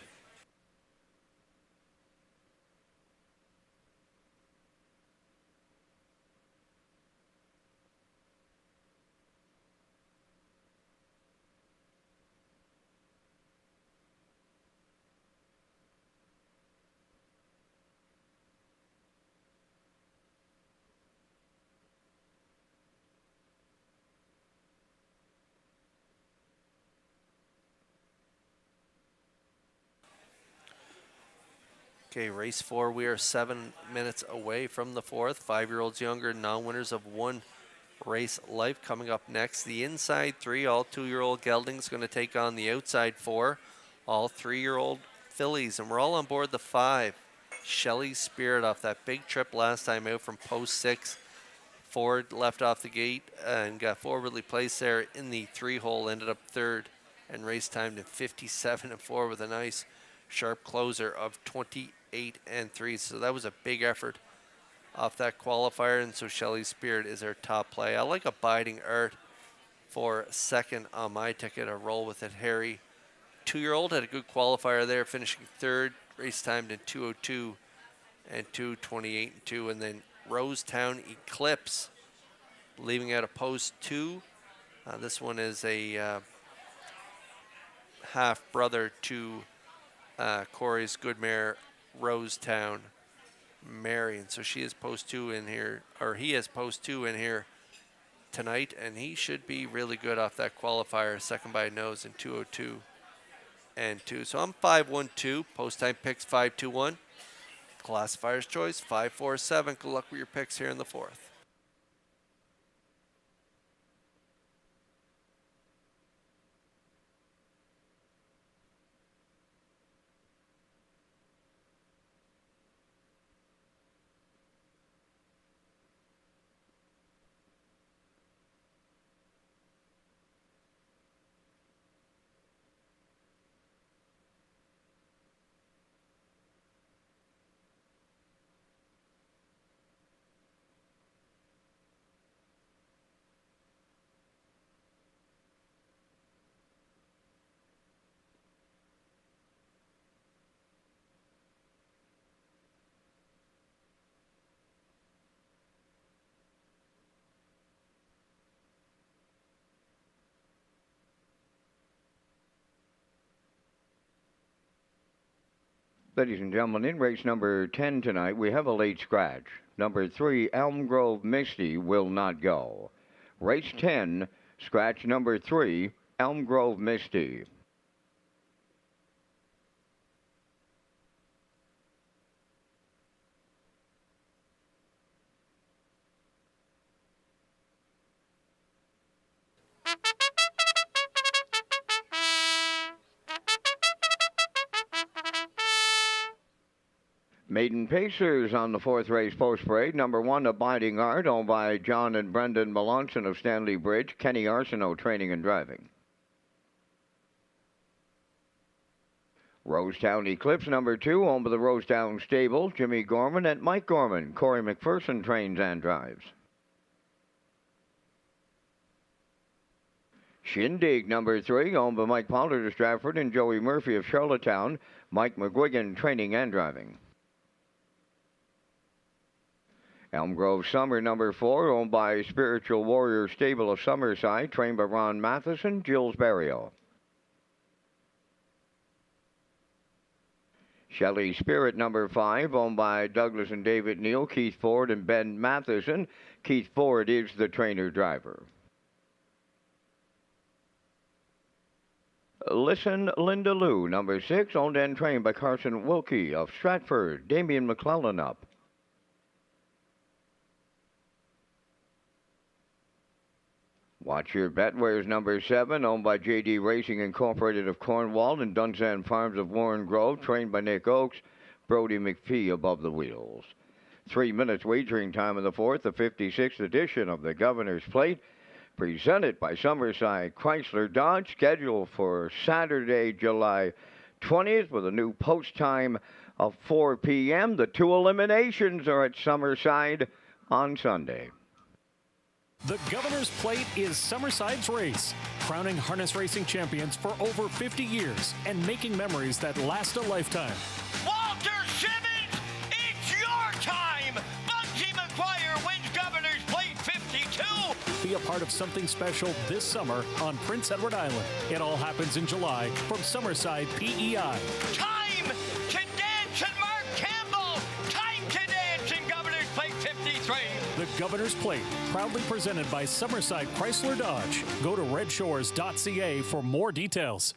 Okay, race 4, we are 7 minutes away from the fourth. 5-year-olds younger, non-winners of one race life coming up next. The inside 3, all 2-year-old geldings going to take on the outside 4, all 3-year-old fillies. And we're all on board the 5. Shelley Spirit off that big trip last time out from post 6. Ford left off the gate and got forwardly placed there in the 3-hole, ended up 3rd, and race timed in 57 and 4 with a nice sharp closer of 28 and 3. So that was a big effort off that qualifier, and so Shelley Spirit is our top play. I like Abiding Art for second on my ticket. A roll with it. Harry, 2-year-old, had a good qualifier there, finishing third. Race timed in 2:02 and 2:28 and 2, and then Rosetown Eclipse, leaving out a post 2. This one is a half brother to Corey's good mare Rosetown Mary, and so she is post 2 in here, or he is post 2 in here tonight, and he should be really good off that qualifier, second by a nose in 2:02 and 2. So I'm 5-1-2. Post time picks 5-2-1. Classifier's choice 5-4-7. Good luck with your picks here in the fourth. Ladies and gentlemen, in race number 10 tonight, we have a late scratch. Number 3, Elm Grove Misty, will not go. Race 10, scratch number 3, Elm Grove Misty. Maiden Pacers on the fourth race post parade. Number 1, Abiding Art, owned by John and Brendan Melanson of Stanley Bridge. Kenny Arsenault, training and driving. Rosetown Eclipse, number 2, owned by the Rosetown Stable. Jimmy Gorman and Mike Gorman. Corey McPherson trains and drives. Shindig, number 3, owned by Mike Pollard of Stratford and Joey Murphy of Charlottetown. Mike McGuigan, training and driving. Elm Grove Summer, number 4, owned by Spiritual Warrior Stable of Summerside, trained by Ron Matheson, Gilles Barrio. Shelley Spirit, number 5, owned by Douglas and David Neal, Keith Ford and Ben Matheson. Keith Ford is the trainer-driver. Listen Linda Lou, number 6, owned and trained by Carson Wilkie of Stratford. Damian McClellan up. Watch Your Bet wears number 7, owned by J.D. Racing Incorporated of Cornwall and Dunsand Farms of Warren Grove, trained by Nick Oakes, Brody McPhee above the wheels. 3 minutes wagering time in the fourth, the 56th edition of the Governor's Plate, presented by Summerside Chrysler Dodge, scheduled for Saturday, July 20th, with a new post time of 4 p.m. The 2 eliminations are at Summerside on Sunday. The Governor's Plate is Summerside's race, crowning harness racing champions for over 50 years and making memories that last a lifetime. Walter Simmons, it's your time! Bugsy McGuire wins Governor's Plate 52! Be a part of something special this summer on Prince Edward Island. It all happens in July from Summerside PEI. Time to dance in Mark Campbell! Time to dance in Governor's Plate 53! The Governor's Plate, proudly presented by Summerside Chrysler Dodge. Go to Redshores.ca for more details.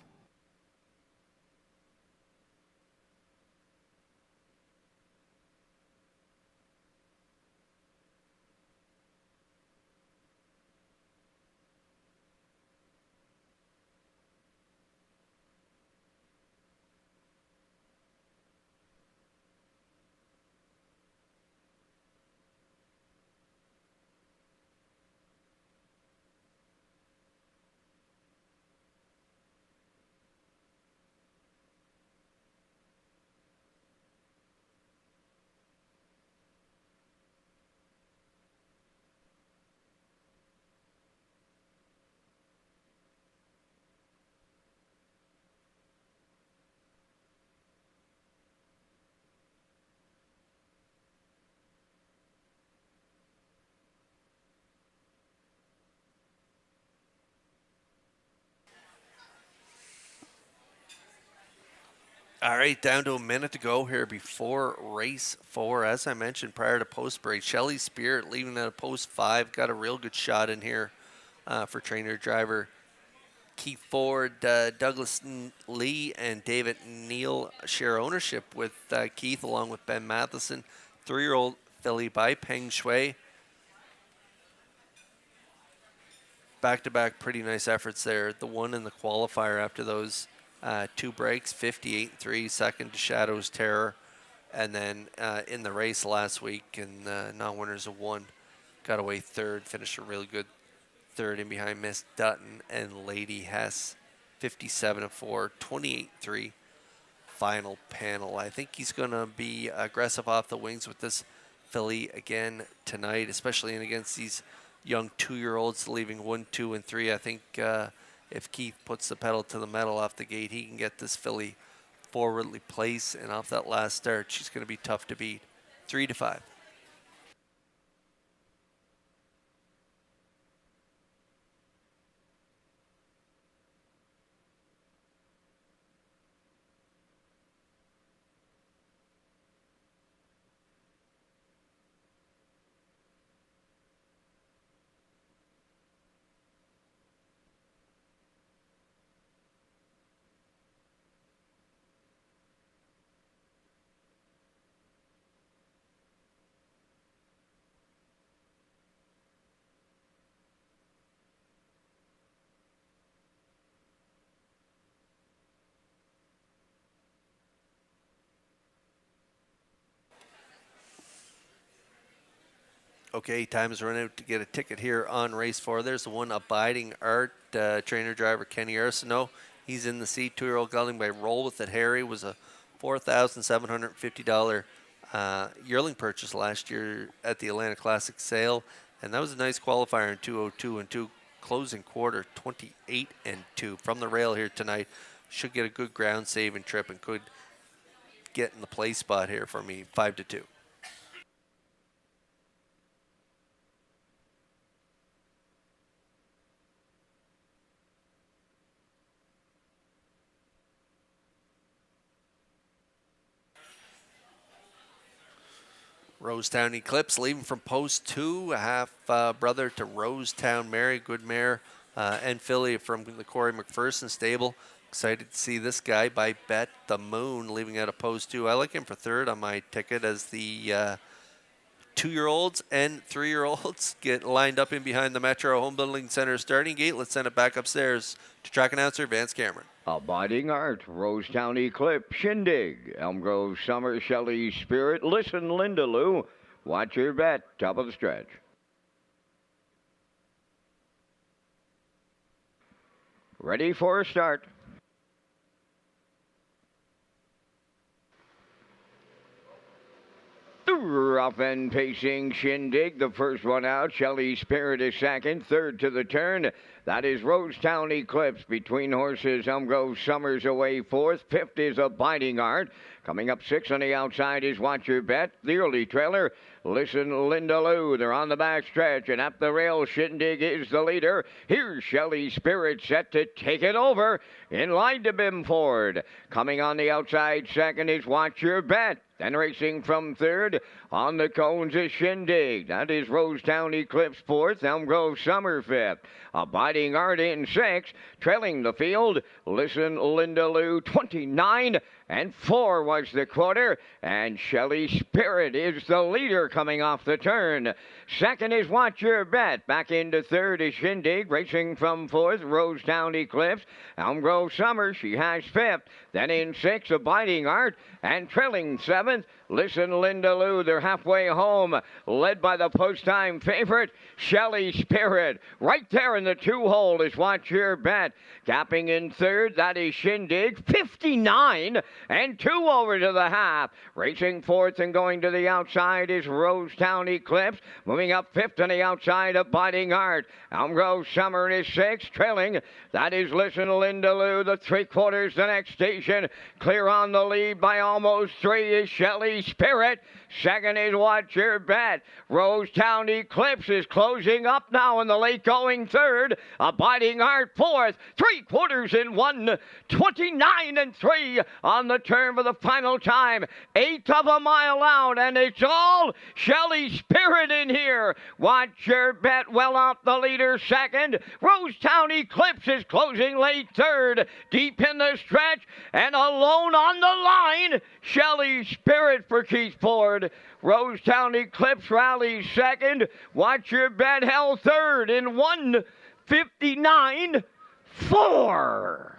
All right, down to a minute to go here before race 4. As I mentioned prior to post break, Shelley Spirit leaving at a post 5. Got a real good shot in here for trainer driver Keith Ford. Douglas Lee and David Neal share ownership with Keith along with Ben Matheson. 3-year-old filly by Peng Shui. Back-to-back pretty nice efforts there. The one in the qualifier after those 2 breaks, 58-3, second to Shadow's Terror. And then in the race last week in non-winners of 1, got away third, finished a really good third in behind Miss Dutton and Lady Hess. 57-4, 28-3 final panel. I think he's going to be aggressive off the wings with this filly again tonight, especially in against these young 2-year-olds leaving 1, 2, and 3. I think if Keith puts the pedal to the metal off the gate, he can get this filly forwardly placed, and off that last start, she's going to be tough to beat. 3-5. Okay, time is running out to get a ticket here on race 4. There's the one Abiding Art, trainer driver Kenny Arsenault. He's in the seat. 2-year-old gelding by Roll With It Harry was a $4,750 yearling purchase last year at the Atlanta Classic sale, and that was a nice qualifier in 2:02 and 2 closing quarter, 28-2 from the rail here tonight. Should get a good ground saving trip and could get in the play spot here for me, 5-2. Rosetown Eclipse leaving from post 2, a half brother to Rosetown Mary, good mare, and filly from the Corey McPherson stable. Excited to see this guy by Bet the Moon leaving out of post 2. I like him for third on my ticket as the 2-year-olds and 3-year-olds get lined up in behind the Metro Home Building Center starting gate. Let's send it back upstairs to track announcer Vance Cameron. Abiding Art, Rosetown Eclipse, Shindig, Elm Grove Summer, Shelley Spirit, Listen Linda Lou, Watch Your Bet, top of the stretch. Ready for a start. Rough and pacing Shindig, the first one out. Shelley Spirit is second, third to the turn. That is Rosetown Eclipse. Between horses, Elm Grove Summers away fourth. Fifth is Abiding Art. Coming up 6 on the outside is Watch Your Bet. The early trailer, Listen Linda Lou. They're on the back stretch, and up the rail, Shindig is the leader. Here's Shelley Spirit set to take it over. In line to Bim Ford. Coming on the outside second is Watch Your Bet. Then racing from third on the cones is Shindig. That is Rosetown Eclipse fourth. Elm Grove Summer fifth. Abiding Art in sixth. Trailing the field, Listen Linda Lou 29-4 was the quarter. And Shelley Spirit is the leader coming off the turn. Second is Watch Your Bet. Back into third is Shindig. Racing from fourth, Rosetown Eclipse. Elm Grove Summer, she has fifth. Then in sixth, Abiding Art. And trailing seventh, Listen Linda Lou. They're halfway home, led by the post-time favorite, Shelley Spirit. Right there in the 2-hole is Watch Your Bet. Gapping in third, that is Shindig. 59-2 over to the half. Racing fourth and going to the outside is Rosetown Eclipse. Moving up fifth on the outside, Abiding Art. Elm Grove Summer is sixth. Trailing, that is Listen Linda Lou. The 3/4, the next station. Clear on the lead by almost 3 is Shelley Spirit. Second is Watch Your Bet. Rosetown Eclipse is closing up now in the late going third. Abiding Art fourth. 3/4 in 1:29 and 3 on the turn for the final time. 1/8 of a mile out, and it's all Shelley Spirit in here. Watch Your Bet well off the leader second. Rosetown Eclipse is closing late third. Deep in the stretch and alone on the line. Shelley Spirit for Keith Ford. Rosetown Eclipse rallies second. Watch Your Bet held third in 1:59.4.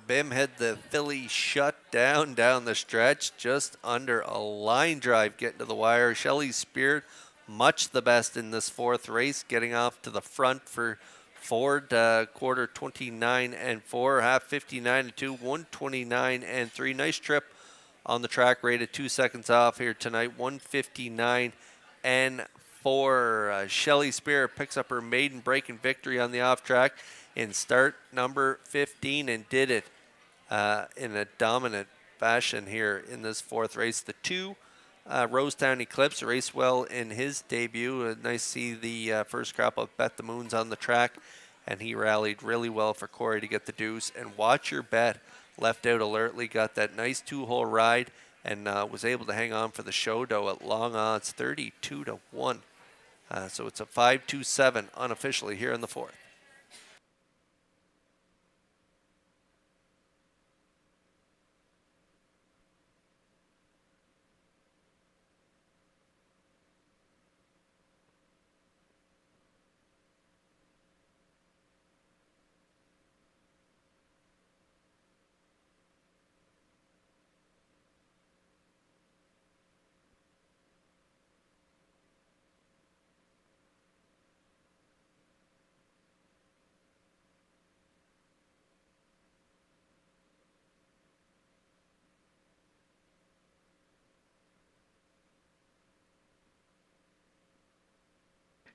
Bim had the filly shut down the stretch, just under a line drive getting to the wire. Shelley Spirit, much the best in this fourth race, getting off to the front for Ford, quarter 29 and 4, half 59 and 2, 129 and 3. Nice trip on the track, rated 2 seconds off here tonight, 159 and 4. Shelley Spirit picks up her maiden breaking victory on the off track in start number 15 and did it in a dominant fashion here in this fourth race. The 2, Rosetown Eclipse, raced well in his debut. Nice to see the first crop of Bet the Moons on the track, and he rallied really well for Corey to get the deuce. And Watch Your Bet left out alertly, got that nice 2-hole ride, and was able to hang on for the show dough at long odds, 32-1. So it's a 5-2-7 unofficially here in the fourth.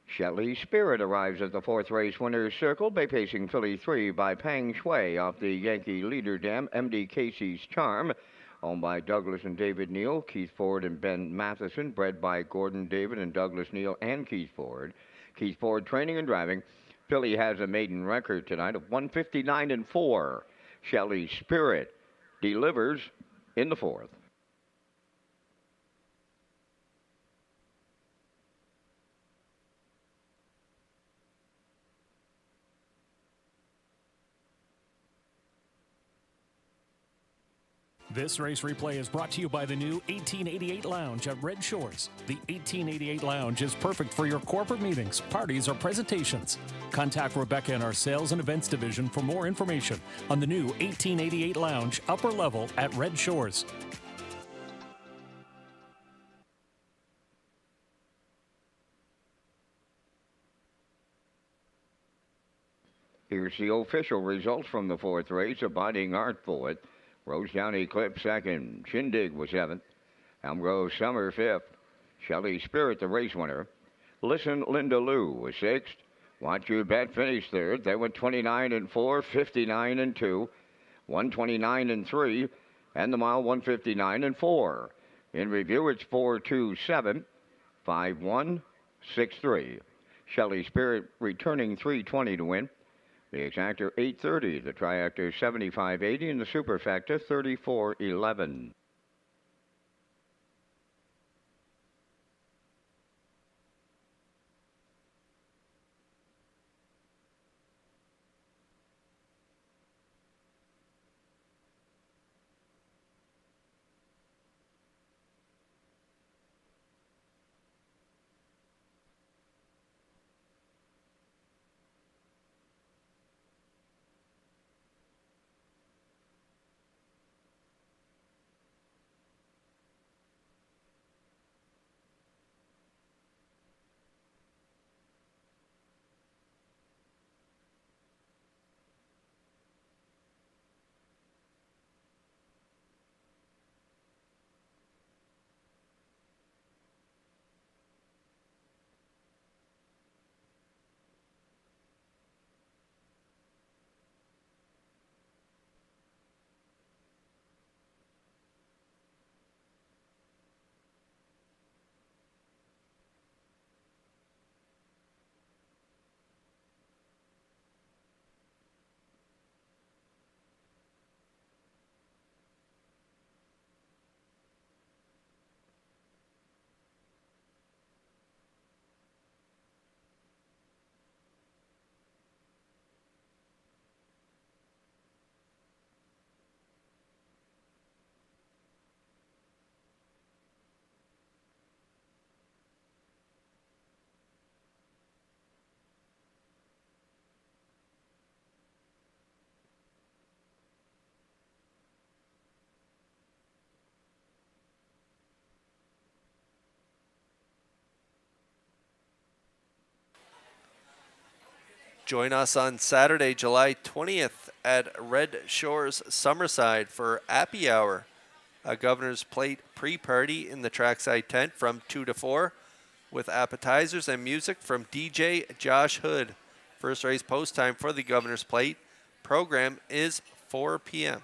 Shelley Spirit arrives at the fourth race winner's circle by pacing filly 3 by Pang Shui off the Yankee leader dam, MD Casey's Charm, owned by Douglas and David Neal, Keith Ford and Ben Matheson, bred by Gordon David and Douglas Neal and Keith Ford. Keith Ford training and driving. Filly has a maiden record tonight of 159 and 4. Shelley Spirit delivers in the fourth. This race replay is brought to you by the new 1888 Lounge at Red Shores. The 1888 Lounge is perfect for your corporate meetings, parties, or presentations. Contact Rebecca in our Sales and Events Division for more information on the new 1888 Lounge upper level at Red Shores. Here's the official results from the fourth race. Abiding Art fourth. Rosetown Eclipse second. Shindig was seventh. Elmgrove Summer fifth. Shelley Spirit the race winner. Listen Linda Lou was sixth. Watch Your Bet finished third. They went 29 and 4, 59 and 2, 129 and 3, and the mile 159 and 4. In review, it's 4-2-7, 5-1-6-3. Shelley Spirit returning 320 to win. The exactor 830, the triactor 7580, and the superfactor 3411. Join us on Saturday, July 20th at Red Shores Summerside for Appy Hour, a Governor's Plate pre-party in the trackside tent from 2 to 4 with appetizers and music from DJ Josh Hood. First race post time for the Governor's Plate program is 4 p.m.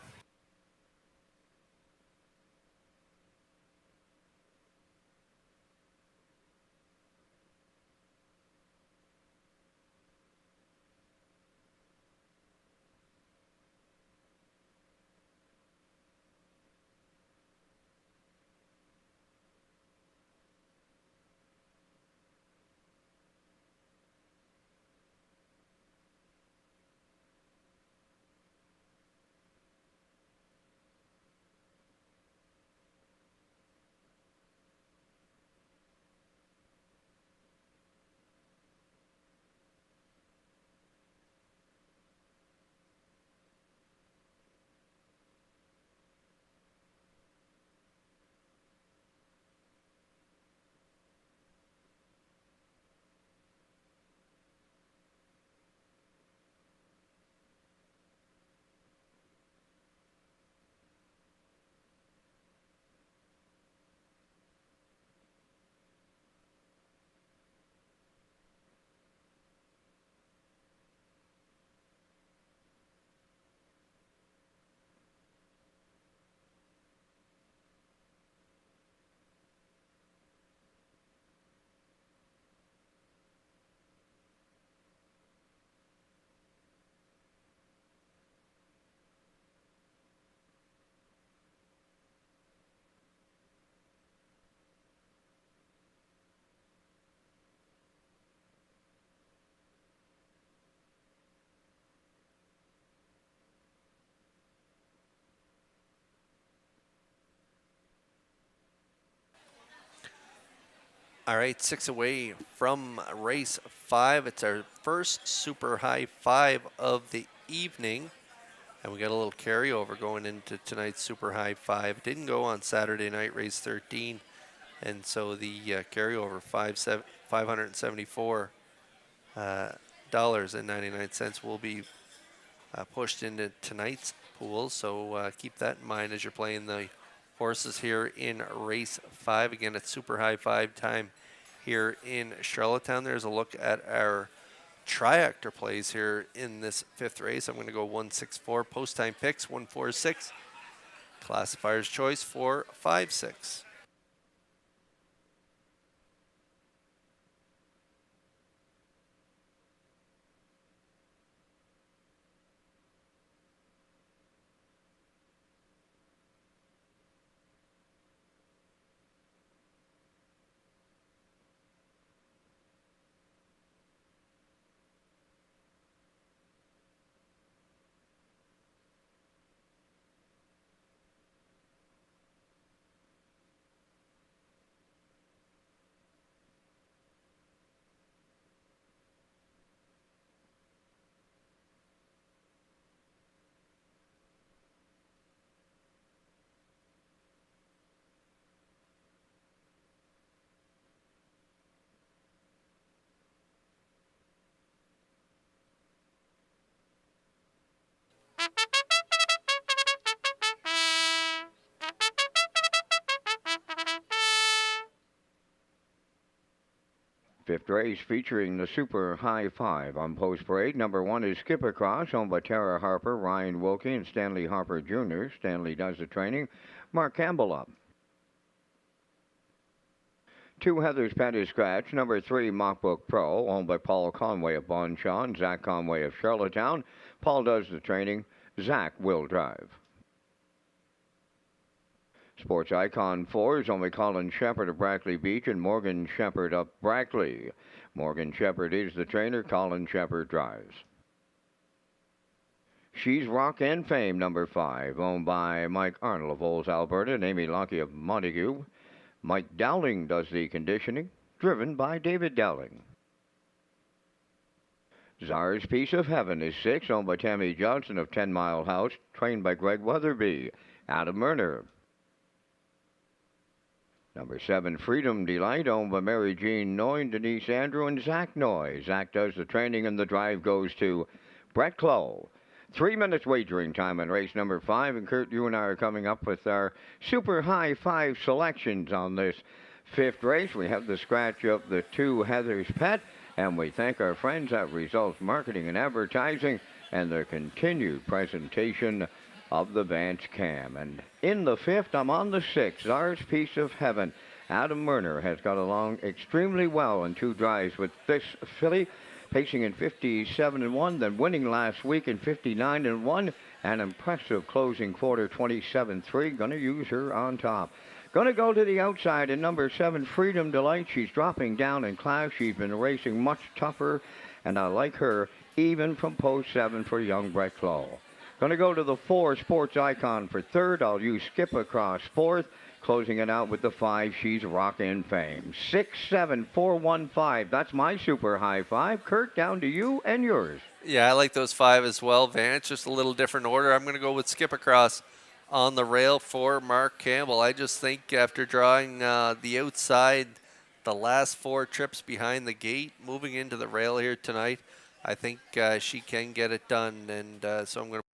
All right, 6 away from race 5. It's our first super high 5 of the evening. And we got a little carryover going into tonight's super high 5. It didn't go on Saturday night, race 13. And so the carryover, $574 dollars and 99 cents will be pushed into tonight's pool. So keep that in mind as you're playing the horses here in race 5. Again, it's super high 5 time here in Charlottetown. There's a look at our triactor plays here in this 5th race. I'm going to go 164. Post time picks 146. Classifier's choice 456. Fifth race featuring the Super High 5 on Post Parade. Number 1 is Skip Across, owned by Tara Harper, Ryan Wilkie, and Stanley Harper Jr. Stanley does the training. Mark Campbell up. 2 Heather's Pet is Scratch. Number 3 Mockbook Pro, owned by Paul Conway of Bonshaw and Zach Conway of Charlottetown. Paul does the training. Zach will drive. Sports Icon 4 is only Colin Shepard of Brackley Beach and Morgan Shepard of Brackley. Morgan Shepard is the trainer. Colin Shepard drives. She's Rock and Fame, number 5, owned by Mike Arnold of Olds, Alberta, and Amy Lockie of Montague. Mike Dowling does the conditioning, driven by David Dowling. Czar's Piece of Heaven is 6, owned by Tammy Johnson of 10 Mile House, trained by Greg Weatherby. Adam Murner. Number 7, Freedom Delight, owned by Mary Jean Noy, Denise Andrew, and Zach Noy. Zach does the training, and the drive goes to Brett Clow. 3 minutes wagering time in race number 5. And Kurt, you and I are coming up with our super high 5 selections on this 5th race. We have the scratch of the 2 Heather's Pet, and we thank our friends at Results Marketing and Advertising and their continued presentation of the Vance Cam. And in the 5th, I'm on the 6th, Ours Piece of Heaven. Adam Murner has got along extremely well in 2 drives with this filly, pacing in 57-1, then winning last week in 59-1, an impressive closing quarter 27-3. Going to use her on top. Going to go to the outside in number 7, Freedom Delight. She's dropping down in class. She's been racing much tougher, and I like her even from post 7 for young Brett Clow. Going to go to the 4, Sports Icon for 3rd. I'll use Skip Across 4th. Closing it out with the 5, She's Rockin' Fame. 6, 7, 4, 1, 5. That's my super high 5. Kurt, down to you and yours. Yeah, I like those 5 as well, Vance. Just a little different order. I'm going to go with Skip Across on the rail for Mark Campbell. I just think after drawing the outside the last 4 trips behind the gate, moving into the rail here tonight, I think she can get it done. And so I'm going to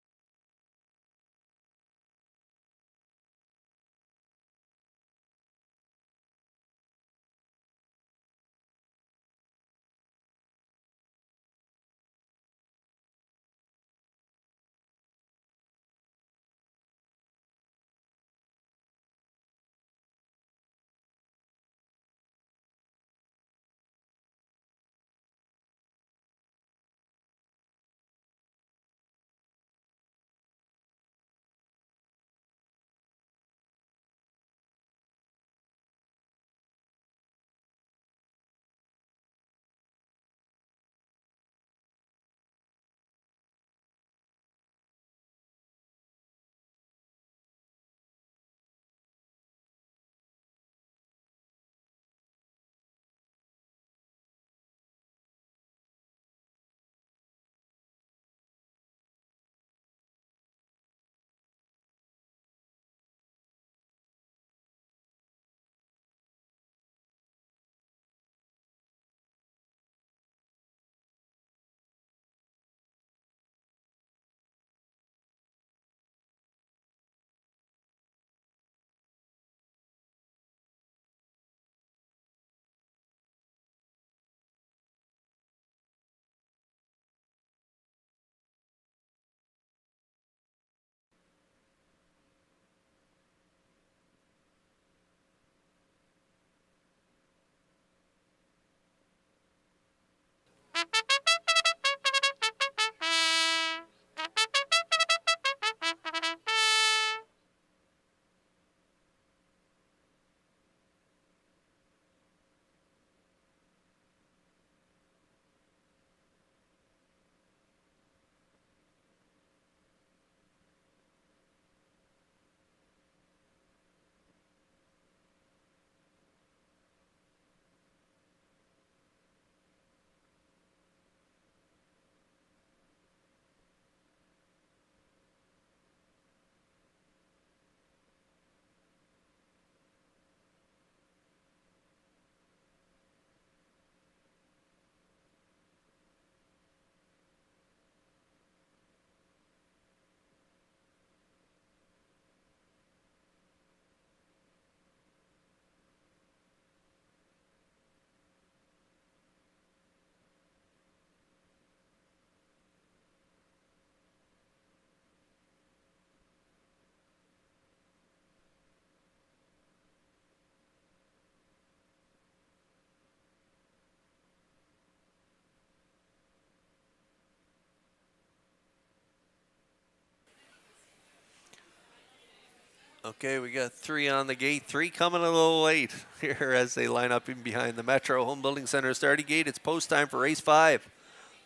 Okay, we got 3 on the gate. 3 coming a little late here as they line up in behind the Metro Home Building Center starting gate. It's post time for race 5.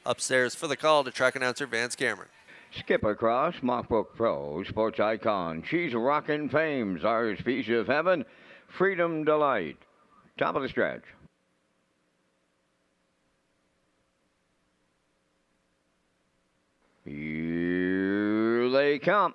Upstairs for the call to track announcer Vance Cameron. Skip Across, Mockbook Pro, Sports Icon. She's Rockin' Fame, Ours Piece of Heaven, Freedom Delight. Top of the stretch. Here they come.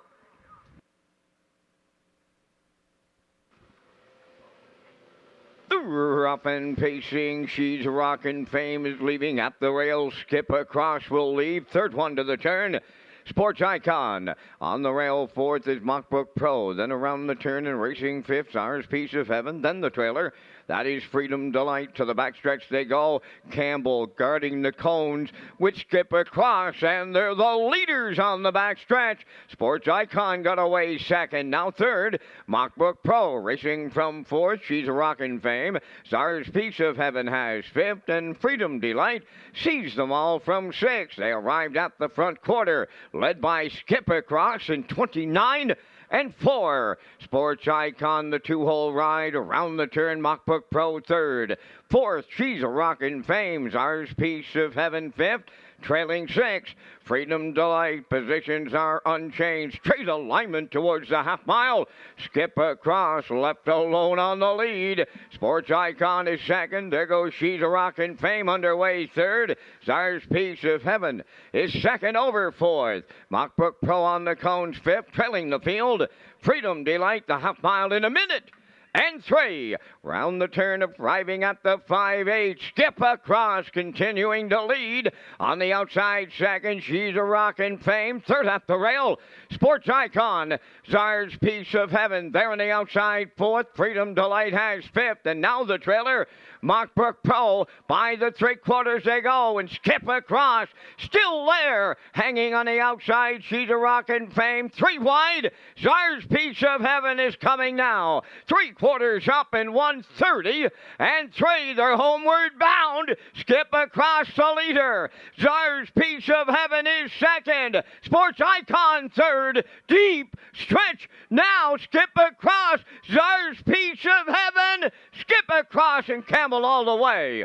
off and pacing. She's Rockin' Fame is leaving at the rail. Skip Across will leave. Third one to the turn. Sports Icon on the rail. Fourth is Mockbrook Pro. Then around the turn and racing fifth, Ours Piece of Heaven. Then the trailer. That is Freedom Delight. To the backstretch they go. Campbell guarding the cones with Skip Across, and they're the leaders on the backstretch. Sports Icon got away second. Now third, Mockbrook Pro racing from fourth. She's a Rockin' Fame. Ours Piece of Heaven has fifth, and Freedom Delight sees them all from sixth. They arrived at the front quarter, led by Skip Across in 29 and 4. Sports Icon, the two-hole ride around the turn. Mockbrook Pro third. Fourth, She's a Rockin' Fame. Ours Piece of Heaven fifth. Trailing six, Freedom Delight. Positions are unchanged. Straight alignment towards the half mile. Skip Across left alone on the lead. Sports Icon is second. There goes She's a Rockin' Fame underway third. Ours Piece of Heaven is second over fourth. Mockbrook Pro on the cones fifth. Trailing the field. Freedom Delight the half mile in a minute and 3. Round the turn, arriving at the 5-8. Skip Across continuing to lead. On the outside second, She's a Rockin' Fame. Third at the rail, Sports Icon. Ours Piece of Heaven there on the outside fourth. Freedom Delight has fifth. And now the trailer, Mockbrook Pro. By the three-quarters they go. And Skip Across still there. Hanging on the outside, She's a Rockin' Fame. 3 wide. Ours Piece of Heaven is coming now. 3/4 up in 1:30 and 3. They're homeward bound. Skip Across the leader. Ours Piece of Heaven is second. Sports Icon third. Deep stretch now. Skip Across. Ours Piece of Heaven. Skip Across and Campbell all the way.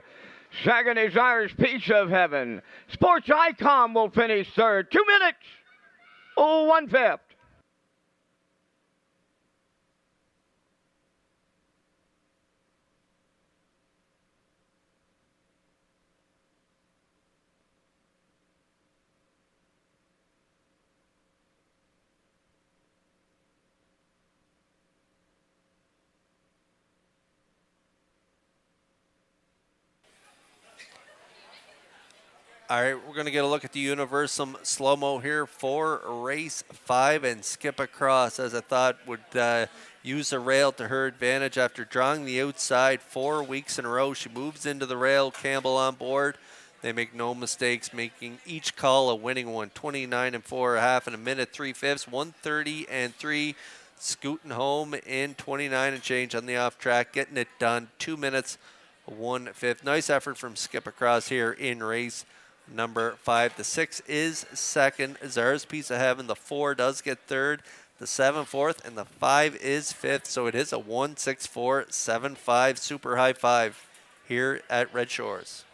Second is Ours Piece of Heaven. Sports Icon will finish third. 2 minutes. 1/5. All right, we're going to get a look at the Universum slow-mo here for race 5, and Skip Across, as I thought, would use the rail to her advantage after drawing the outside 4 weeks in a row. She moves into the rail, Campbell on board. They make no mistakes, making each call a winning one. 29 and 4, a half and a minute, 3/5, 1:30 and 3. Scooting home in 29 and change on the off track, getting it done. 2 minutes, 1/5. Nice effort from Skip Across here in race number 5. The 6 is second. Ours Piece of Heaven. The 4 does get third. The 7 fourth, and the 5 is fifth. So it is a 1:64.75 super high 5 here at Red Shores.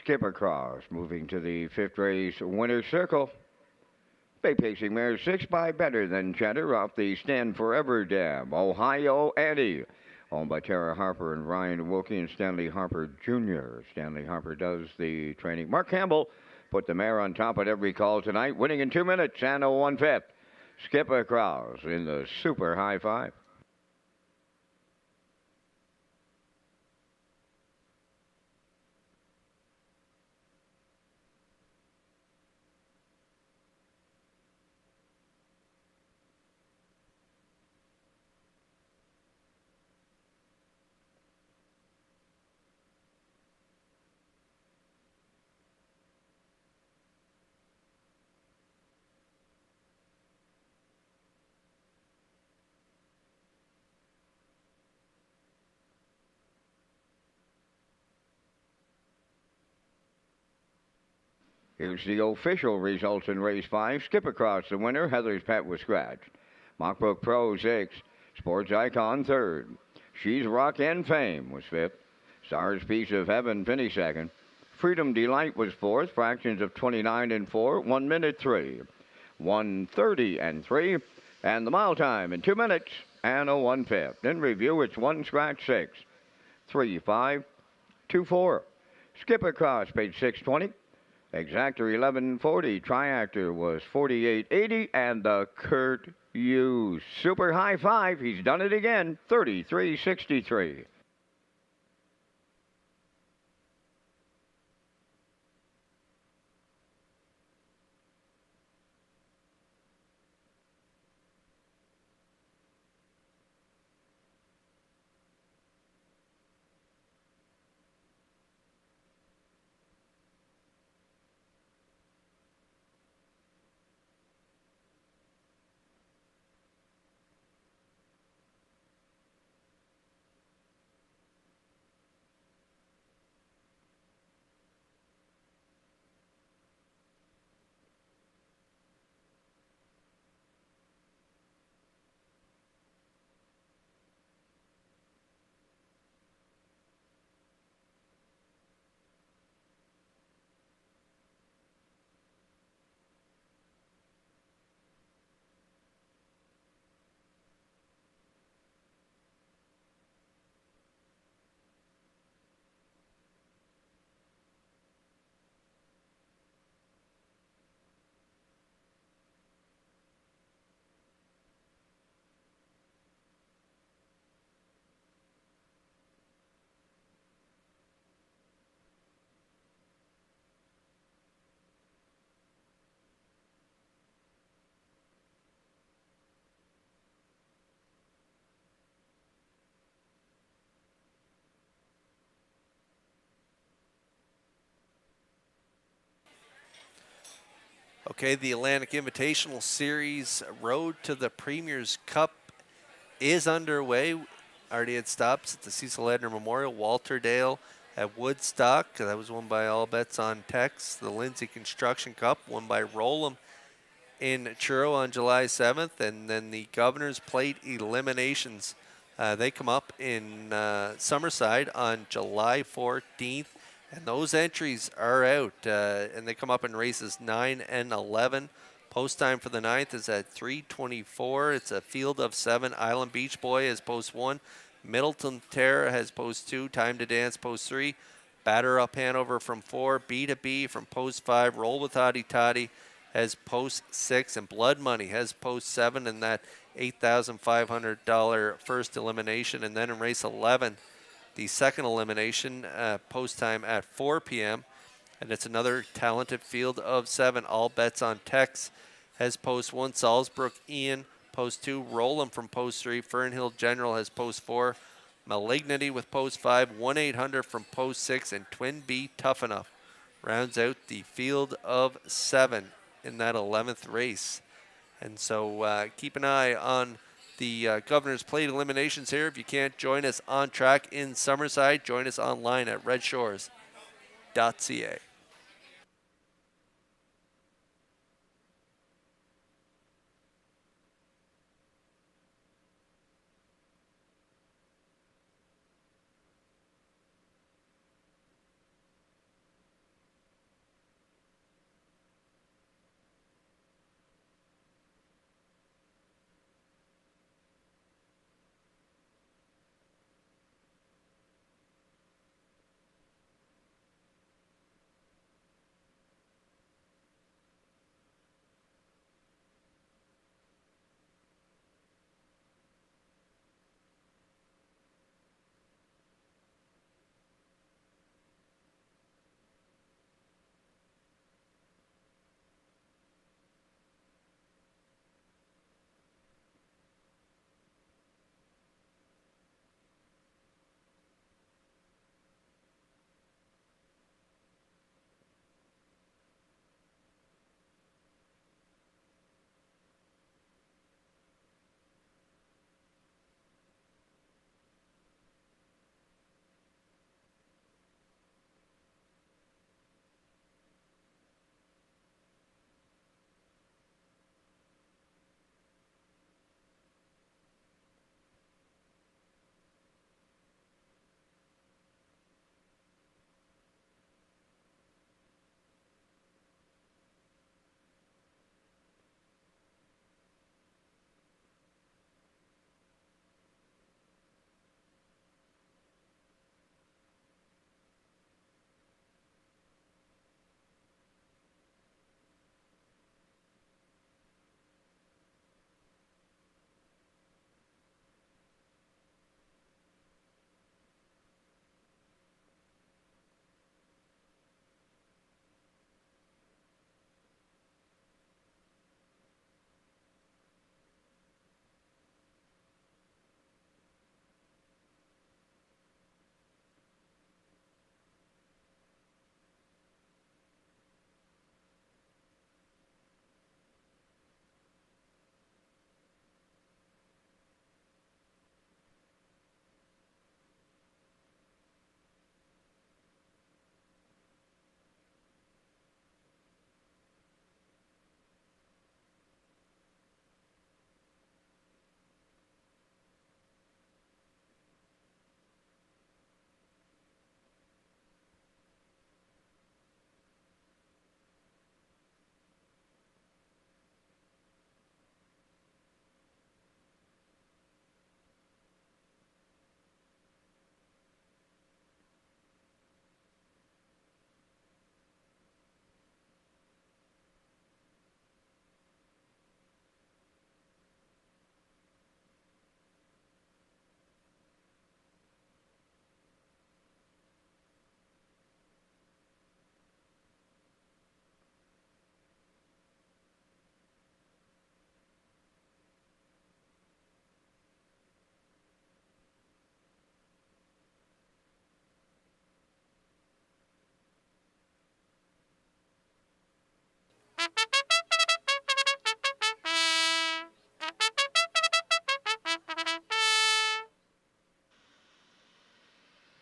Skip Across moving to the 5th race winner's circle. Bay Pacing Mare 6 by Better Than Cheddar off the Stand Forever Dam. Ohio Annie, owned by Tara Harper and Ryan Wilkie and Stanley Harper Jr. Stanley Harper does the training. Mark Campbell put the mare on top at every call tonight, winning in 2 minutes and a 1/5. Skip Across in the super high 5. Here's the official results in race 5. Skip Across, the winner. Heather's Pet was scratched. Mockbrook Pro 6. Sports Icon 3rd. She's Rock and Fame was 5th. Stars Piece of Heaven finished 2nd. Freedom Delight was 4th. Fractions of 29 and 4. 1 minute 3. 1:30 and 3. And the mile time in 2 minutes and a 1/5. In review, it's 1 scratch 6. 3 5 2 4. Skip Across, page 620. Exactor 1140. Triactor was 4880. And the Kurt Hughes Super High Five. He's done it again. 3363. Okay, the Atlantic Invitational Series Road to the Premier's Cup is underway. Already had stops at the Cecil Edner Memorial, Walterdale at Woodstock. That was won by All Bets on Tex. The Lindsay Construction Cup won by Rollum in Truro on July 7th. And then the Governor's Plate Eliminations. They come up in Summerside on July 14th. And those entries are out, and they come up in races 9 and 11. Post time for the 9th is at 3:24. It's a field of 7. Island Beach Boy has post 1. Middleton Terra has post 2. Time to Dance post 3. Batter Up Hanover from 4. B2B from post 5. Roll with Hottie Toddy has post 6. And Blood Money has post 7 in that $8,500 first elimination. And then in race 11, the second elimination, post time at 4 p.m. And it's another talented field of 7. All Bets on Tex has post 1. Salzbrook Ian, post 2. Rollum from post 3. Fernhill General has post 4. Malignity with post 5. 1-800 from post 6. And Twin B Tough Enough rounds out the field of 7 in that 11th race. And so keep an eye on the Governor's Plate eliminations here. If you can't join us on track in Summerside, join us online at Redshores.ca.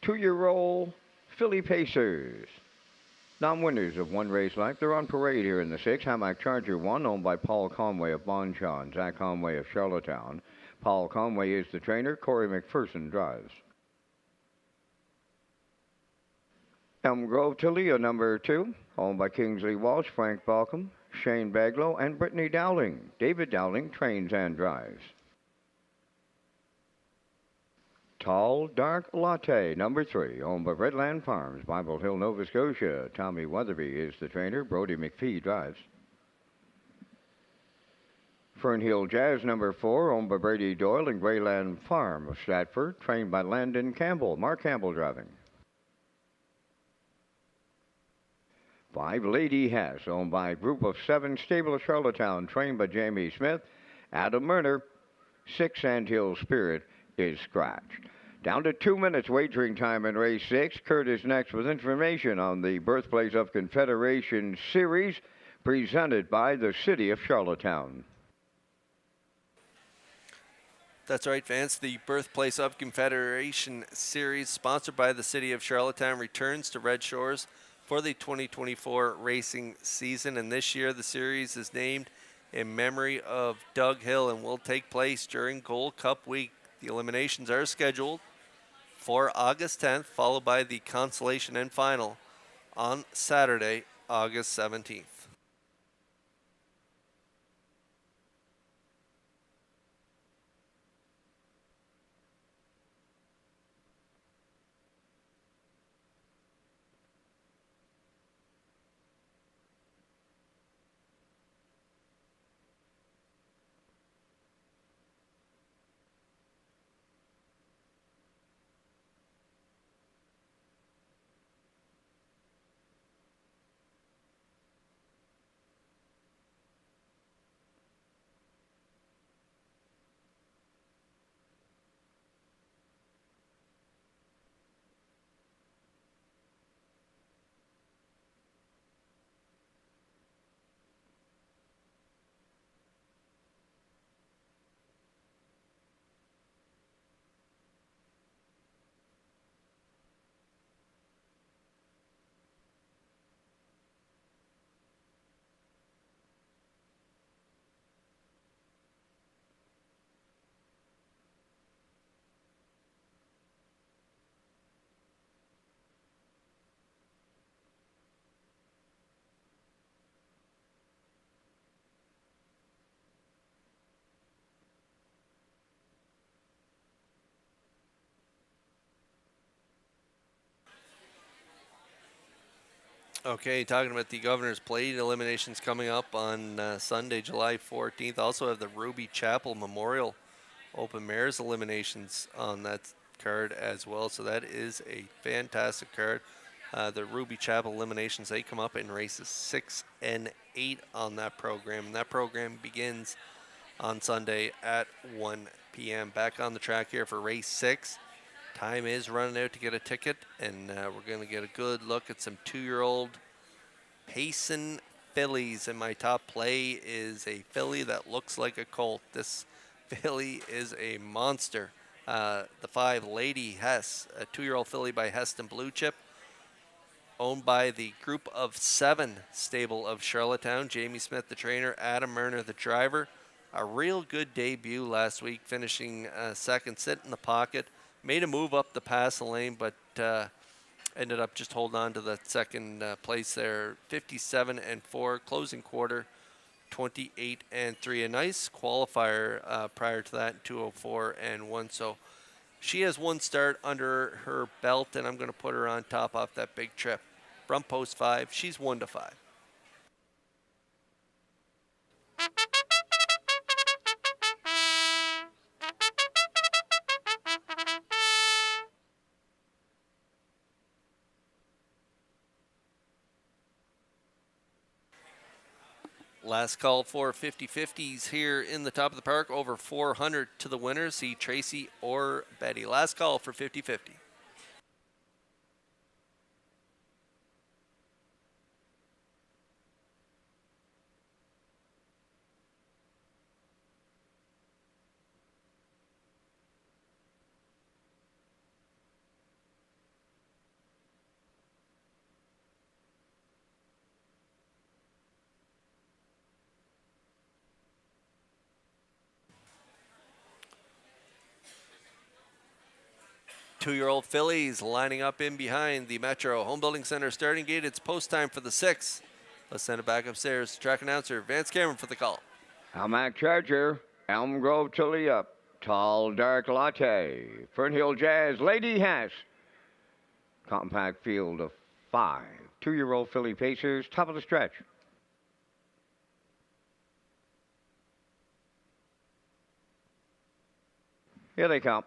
2-year-old filly pacers. Non-winners of one race length. They're on parade here in the 6. Hammock Charger 1, owned by Paul Conway of Bonchon, Zach Conway of Charlottetown. Paul Conway is the trainer. Corey McPherson drives. Elm Grove Talia number 2, owned by Kingsley Walsh, Frank Balcom, Shane Baglow, and Brittany Dowling. David Dowling trains and drives. Tall Dark Latte number 3, owned by Redland Farms, Bible Hill, Nova Scotia. Tommy Weatherby is the trainer. Brody McPhee drives. Fernhill Jazz number 4, owned by Brady Doyle and Greyland Farm of Stratford, trained by Landon Campbell. Mark Campbell driving. 5 Lady Hess, owned by a group of 7, Stable of Charlottetown, trained by Jamie Smith. Adam Murner. 6 Sandhill Spirit is scratched. Down to 2 minutes wagering time in race 6. Kurt is next with information on the Birthplace of Confederation Series presented by the City of Charlottetown. That's right, Vance. The Birthplace of Confederation Series, sponsored by the City of Charlottetown, returns to Red Shores for the 2024 racing season. And this year, the series is named in memory of Doug Hill and will take place during Gold Cup week. The eliminations are scheduled for August 10th, followed by the consolation and final on Saturday, August 17th. Okay, talking about the Governor's Plate eliminations coming up on Sunday, July 14th. Also have the Ruby Chapel Memorial Open Mares eliminations on that card as well. So that is a fantastic card. The Ruby Chapel eliminations, they come up in races 6 and 8 on that program. And that program begins on Sunday at 1 p.m. Back on the track here for race 6. Time is running out to get a ticket, and we're going to get a good look at some 2-year-old Payson fillies. And my top play is a filly that looks like a colt. This filly is a monster. The 5 Lady Hess, a 2-year-old filly by Heston Blue Chip, owned by the Group of 7 Stable of Charlottetown. Jamie Smith, the trainer, Adam Murner, the driver. A real good debut last week, finishing second, sit in the pocket. Made a move up the pass lane, but ended up just holding on to the second place there. 57-4, closing quarter, 28-3. A nice qualifier prior to that, 204-1. So she has one start under her belt, and I'm going to put her on top off that big trip. From post 5, she's 1-5. Last call for 50-50s here in the top of the park. Over 400 to the winner. See Tracy or Betty. Last call for 50-50. 2-year-old fillies lining up in behind the Metro Home Building Center starting gate. It's post time for the 6th. Let's send it back upstairs. Track announcer Vance Cameron for the call. Hamac Charger, Elm Grove Tulia, Tall Dark Latte, Fernhill Jazz, Lady Hess. Compact field of 5. 2-year-old filly pacers, top of the stretch. Here they come.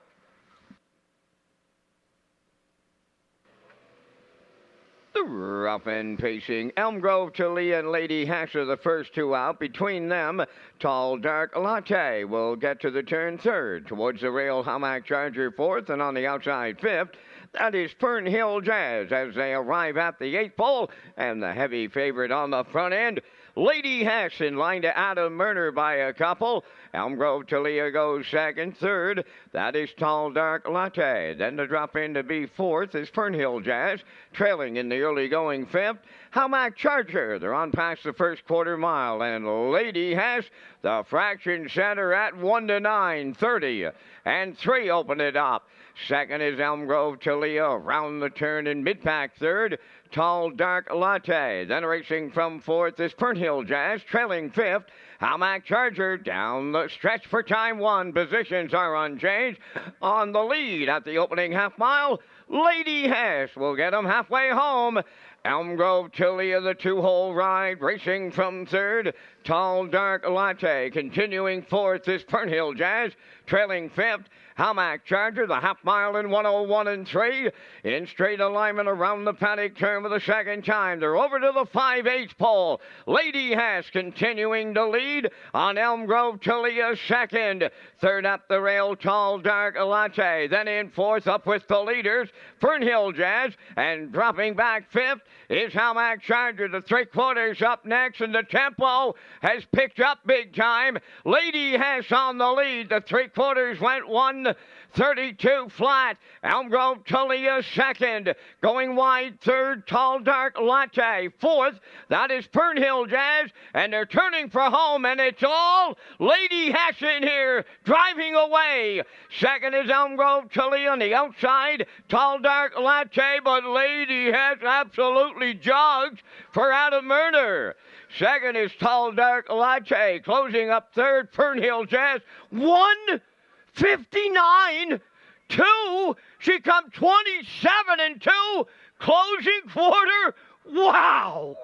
The rough end pacing. Elm Grove, Talia, and Lady Hess are the first two out. Between them, Tall Dark Latte will get to the turn third. Towards the rail, Hamac Charger fourth, and on the outside fifth. That is Fernhill Jazz as they arrive at the 8th pole, and the heavy favorite on the front end. Lady Hess in line to Adam Murner by a couple. Elm Grove Talia goes second. Third, that is Tall Dark Latte. Then to drop in to be fourth is Fernhill Jazz. Trailing in the early going fifth, Hamac Charger. They're on past the first quarter mile. And Lady Hess, the fraction center at 1 to 9:30. And 3 open it up. Second is Elm Grove Talia around the turn in mid-pack third. Tall Dark Latte. Then racing from fourth is Fernhill Jazz, trailing fifth. Hamac Charger down the stretch for time 1. Positions are unchanged. On the lead at the opening half mile, Lady Hess will get them halfway home. Elm Grove Talia, the 2-hole ride, racing from third. Tall Dark Latte continuing fourth is Fernhill Jazz, trailing fifth. Hamac Charger, the half mile in 101 and 3. In straight alignment around the paddock turn for the second time. They're over to the 5/8 pole. Lady Hess continuing to lead on Elm Grove Talia second. Third up the rail, Tall Dark Latte. Then in fourth up with the leaders, Fernhill Jazz. And dropping back fifth is Hamac Charger. The 3/4 up next, and the tempo has picked up big time. Lady Hess on the lead. The 3/4 went 1:32 flat. Elm Grove Talia second. Going wide third, Tall Dark Latte. Fourth, that is Fernhill Jazz. And they're turning for home, and it's all Lady Hess in here, driving away. Second is Elm Grove Talia on the outside. Tall Dark Latte, but Lady Hess absolutely jogs for Adam Murner. Second is Tall Dark Latte. Closing up third, Fernhill Jazz. 1:59.2. She come 27 and 2. Closing quarter. Wow.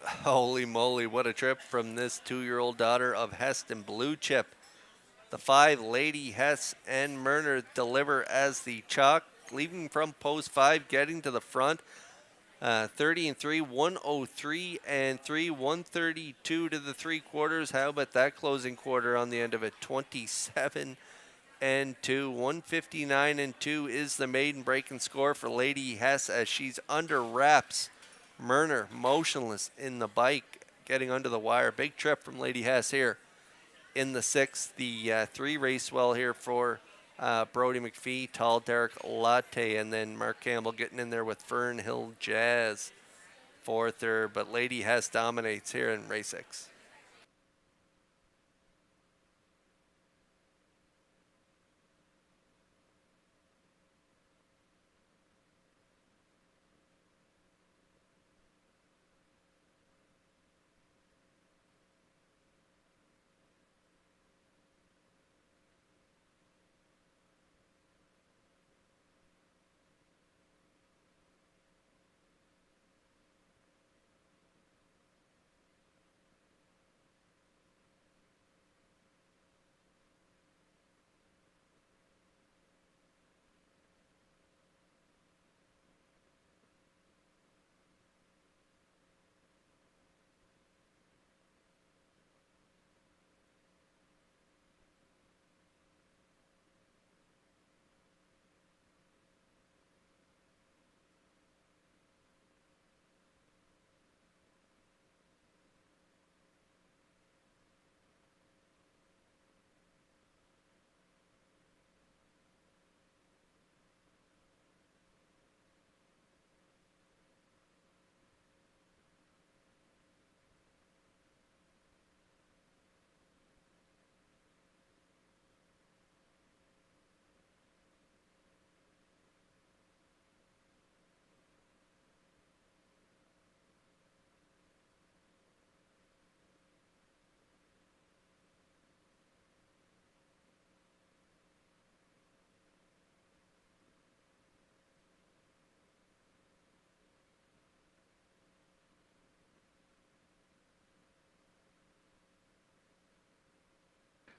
Holy moly, what a trip from this 2-year-old daughter of Heston, Blue Chip. The 5, Lady Hess and Murner, deliver as the chalk, leaving from post 5, getting to the front. 30 and 3, 103 and 3, 132 to the 3/4. How about that closing quarter on the end of it? 27 and 2, 159 and 2 is the maiden breaking score for Lady Hess as she's under wraps. Murner motionless in the bike, getting under the wire. Big trip from Lady Hess here in the 6th. The 3 race well here for Brody McPhee, Tall Dark Latte, and then Mark Campbell getting in there with Fernhill Jazz for third. But Lady Hess dominates here in race 6.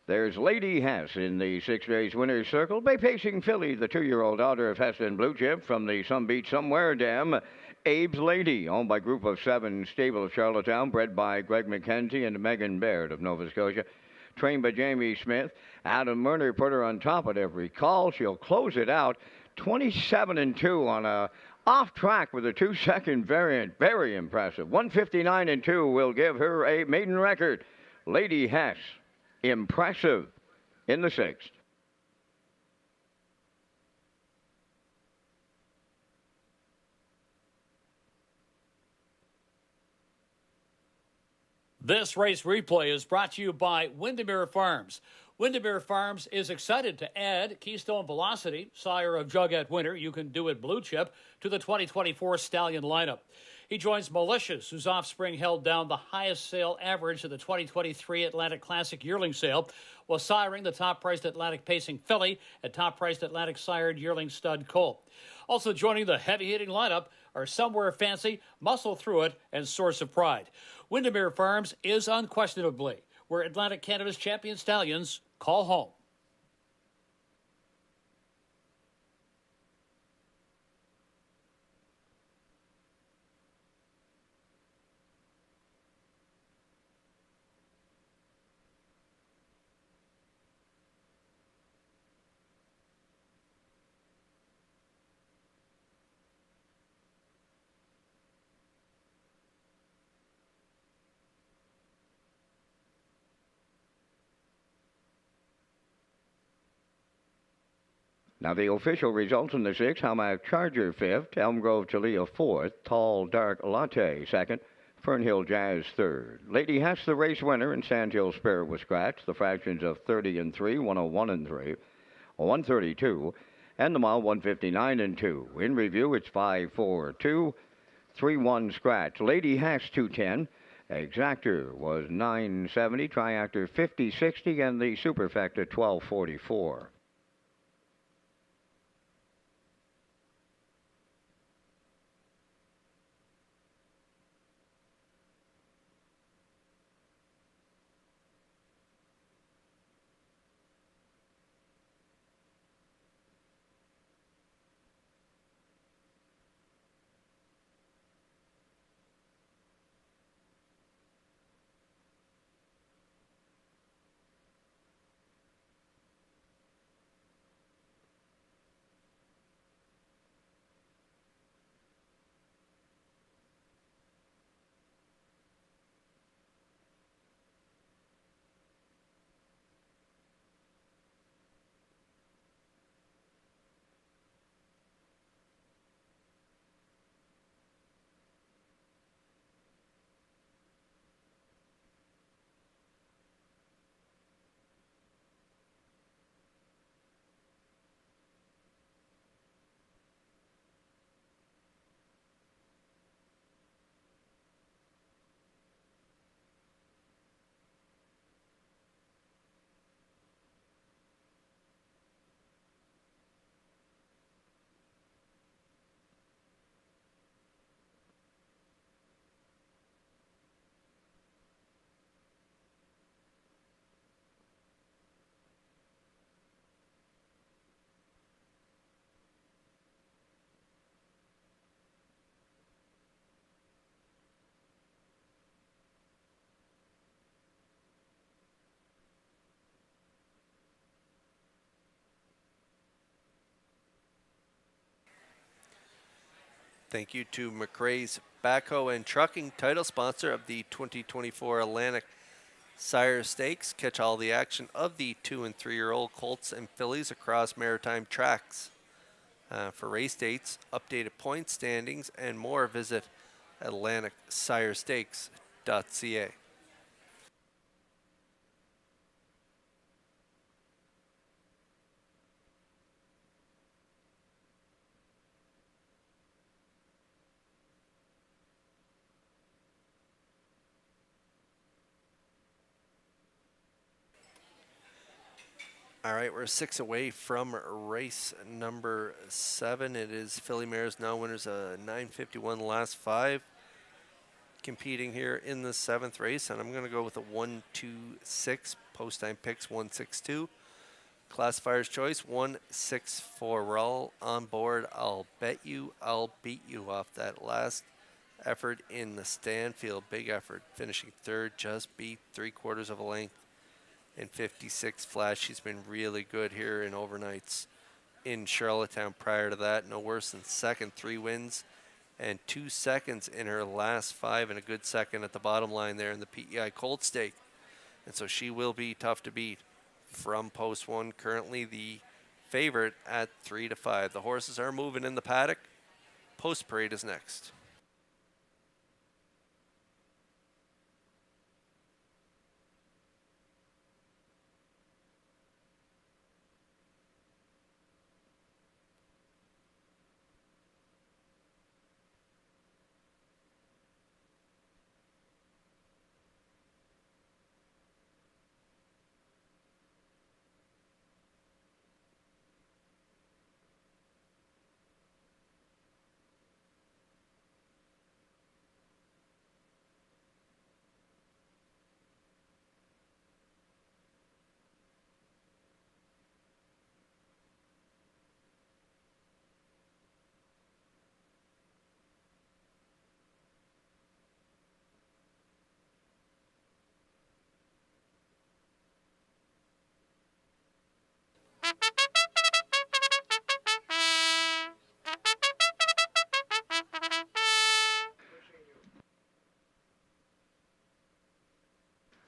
There's Lady Hess in the 6 days winner's circle by pacing filly, the 2-year-old daughter of Hess and Blue Chip from the Some Beach Somewhere dam. Abe's Lady, owned by Group of 7 Stable of Charlottetown, bred by Greg McKenzie and Megan Baird of Nova Scotia. Trained by Jamie Smith. Adam Murner put her on top at every call. She'll close it out 27-2 on a off track with a 2-second variant. Very impressive. 159-2 will give her a maiden record. Lady Hess, impressive in the 6th. This race replay is brought to you by Windermere Farms. Windermere Farms is excited to add Keystone Velocity, sire of Jugette Winter. You can do it Blue Chip, to the 2024 Stallion lineup. He joins Malicious, whose offspring held down the highest sale average of the 2023 Atlantic Classic yearling sale, while siring the top-priced Atlantic Pacing filly and top-priced Atlantic sired yearling stud colt. Also joining the heavy-hitting lineup are Somewhere Fancy, Muscle Through It, and Source of Pride. Windermere Farms is unquestionably where Atlantic Canada's champion stallions call home. Now the official results in the 6th: Hamac Charger 5th, Elm Grove Talia 4th, Tall Dark Latte 2nd, Fernhill Jazz 3rd. Lady Hess the race winner, and Sandhill Spirit was scratched. The fractions of 30-3, 101-3, 132, and the mile 159-2. In review, it's 5-4-2, 3-1 scratch. Lady Hess 210. Exactor was 970, Triactor 50-60, and the Superfecta 1244. Thank you to McRae's Backhoe and Trucking, title sponsor of the 2024 Atlantic Sire Stakes. Catch all the action of the 2- and 3-year-old colts and fillies across maritime tracks. For race dates, updated point standings, and more, visit AtlanticSireStakes.ca. All right, we're 6 away from race number 7. It is Filly Mares now winners, 9:51 the last 5. competing here in the 7th race, and I'm going to go with a 1-2-6. Post time picks 1-6-2. Classifier's choice 1-6-4. We're all on board. I'll bet you, I'll beat you off that last effort in the Stanfield. Big effort, finishing 3rd, just beat 3/4 of a length in 56 flat. She's been really good here in overnights in Charlottetown. Prior to that, no worse than 2nd, 3 wins and 2 seconds in her last 5, and a good second at the bottom line there in the PEI Colt Stake. And so she will be tough to beat from post 1, currently the favorite at 3-5. The horses are moving in the paddock. Post parade is next.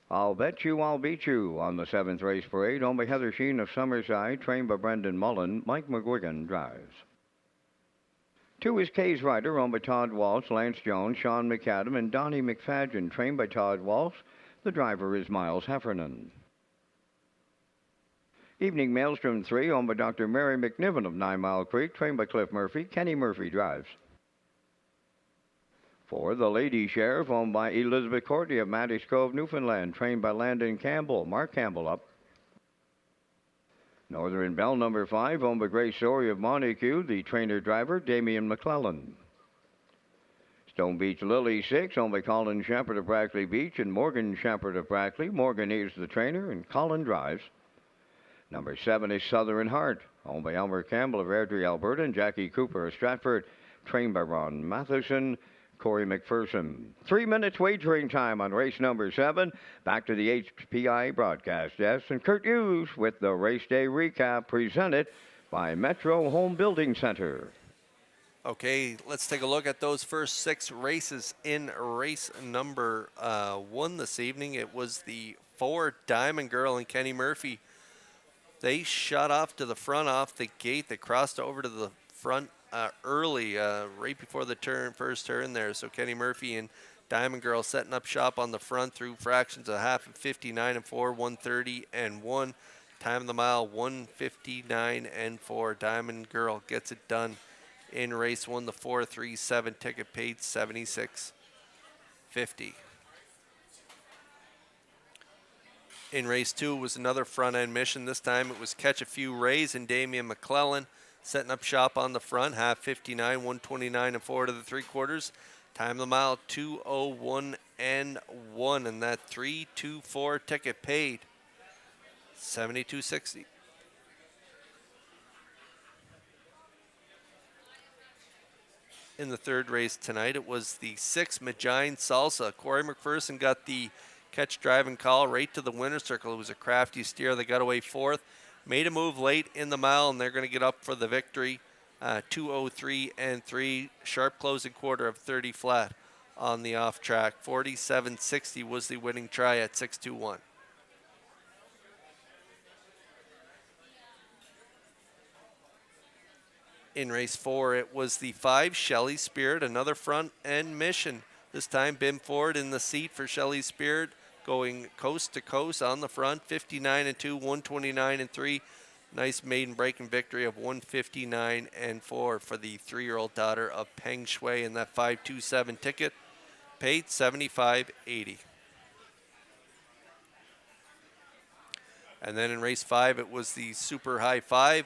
I'll bet you I'll beat you on the 7th race parade. Owned by Heather Sheen of Summerside, trained by Brendan Mullen. Mike McGuigan drives. 2 is Kay's Rider, owned by Todd Walsh, Lance Jones, Sean McAdam, and Donnie McFadgen, trained by Todd Walsh. The driver is Miles Heffernan. Evening Maelstrom 3, owned by Dr. Mary McNiven of 9 Mile Creek, trained by Cliff Murphy. Kenny Murphy drives. 4, the Lady Sheriff, owned by Elizabeth Courtney of Matty's Cove, Newfoundland, trained by Landon Campbell. Mark Campbell up. Northern Bell number 5, owned by Grace Story of Montague, the trainer-driver, Damian McClellan. Stone Beach Lily 6, owned by Colin Shepherd of Brackley Beach and Morgan Shepherd of Brackley. Morgan is the trainer, and Colin drives. Number 7 is Southern Heart, owned by Elmer Campbell of Airdrie, Alberta, and Jackie Cooper of Stratford, trained by Ron Matheson. Corey McPherson. 3 minutes wagering time on race number 7. Back to the HPI broadcast desk, and Kurt Hughes with the race day recap presented by Metro Home Building Center. Okay, let's take a look at those first 6 races in race number 1 this evening. It was the 4 Diamond Girl and Kenny Murphy. They shot off to the front off the gate. They crossed over to the front early, right before the first turn there. So Kenny Murphy and Diamond Girl setting up shop on the front through fractions of half of 59 and 4, 130 and 1. Time of the mile 159 and 4. Diamond Girl gets it done in race 1. The 4-3-7 ticket paid $76.50. In race 2 was another front end mission. This time it was Catch a Few Rays and Damian McClellan setting up shop on the front, half 59, 129 and 4 to the 3/4. Time of the mile 2:01 and 1, and that 3-2-4 ticket paid $72.60. In the 3rd race tonight, it was the 6 Magine Salsa. Corey McPherson got the catch, drive, and call right to the winner's circle. It was a crafty steer. They got away 4th. Made a move late in the mile, and they're going to get up for the victory. 2:03 and 3, sharp closing quarter of 30 flat on the off track. 47.60 was the winning try at 6:21. In race 4, it was the 5 Shelley Spirit, another front end mission. This time, Bim Ford in the seat for Shelley Spirit, going coast to coast on the front, 59 and 2, 129 and 3. Nice maiden breaking victory of 159 and 4 for the 3-year-old daughter of Peng Shui, and that 527 ticket paid $75.80. And then in race 5, it was the Super High 5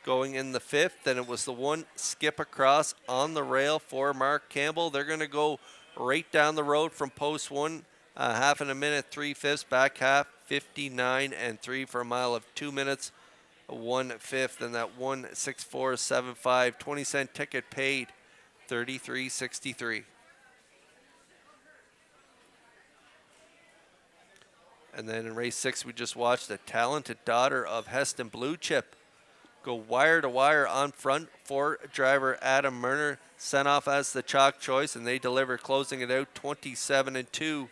going in the 5th, and it was the 1 Skip Across on the rail for Mark Campbell. They're going to go right down the road from post one. Half in a minute, 3/5. Back half, 59 and 3 for a mile of 2 minutes, 1/5. And that 1:64.75, 20-cent ticket paid, 33.63. And then in race 6, we just watched a talented daughter of Heston Blue Chip go wire to wire on front for driver Adam Murner, sent off as the chalk choice, and they deliver, closing it out 27 and 2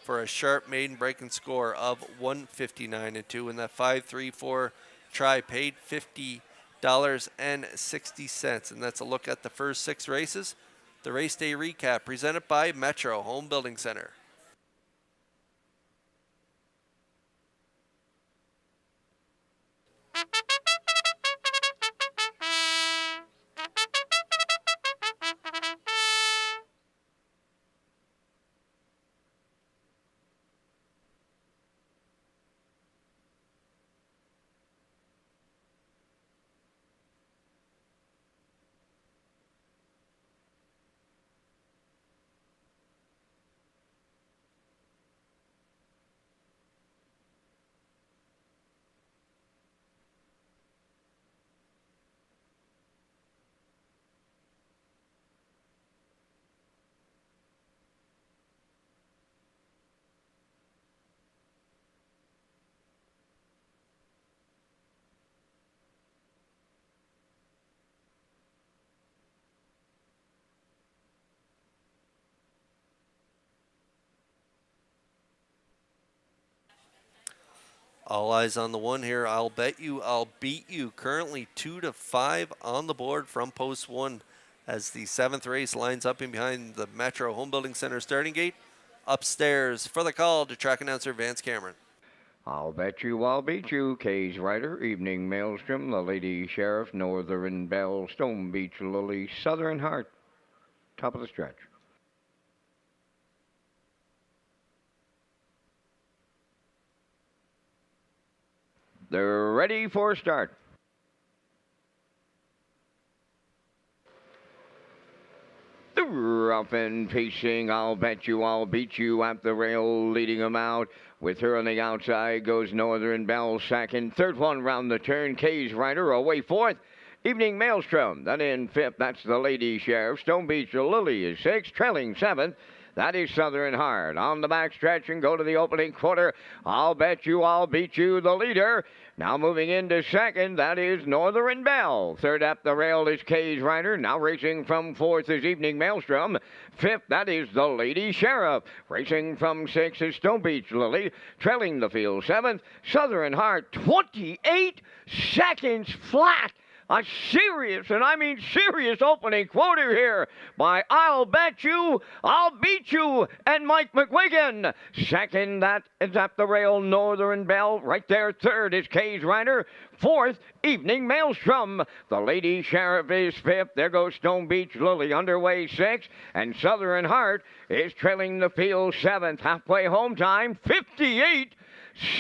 for a sharp maiden breaking score of 159 and 2. And that 5-3-4 try paid $50.60. And that's a look at the first 6 races. The race day recap presented by Metro Home Building Center. All eyes on the one here. I'll bet you, I'll beat you. Currently 2-5 on the board from post 1 as the 7th race lines up in behind the Metro Home Building Center starting gate. Upstairs for the call to track announcer Vance Cameron. I'll bet you, I'll beat you. Kay's Rider, Evening Maelstrom, The Lady Sheriff, Northern Belle, Stone Beach Lily, Southern Heart. Top of the stretch. They're ready for start. The rough and pacing, I'll bet you, I'll beat you at the rail, leading them out. With her on the outside goes Northern Belle second. Third one round the turn, Kay's Rider away fourth. Evening Maelstrom, then in fifth, that's the Lady Sheriff. Stone Beach Lily is sixth, trailing seventh. That is Southern Heart. On the back stretch and go to the opening quarter. I'll bet you, I'll beat you, the leader. Now moving into second, that is Northern Belle. Third up the rail is Kay's Rider. Now racing from fourth is Evening Maelstrom. Fifth, that is the Lady Sheriff. Racing from sixth is Stone Beach Lily. Trailing the field seventh, Southern Heart. 28 seconds flat. A serious, and I mean serious, opening quarter here by I'll Bet You, I'll Beat You, and Mike McGuigan. Second, that is at the rail, Northern Belle. Right there, third is Kay's Rider. Fourth, Evening Maelstrom. The Lady Sheriff is fifth. There goes Stone Beach Lily underway sixth. And Southern Heart is trailing the field seventh. Halfway home time, 58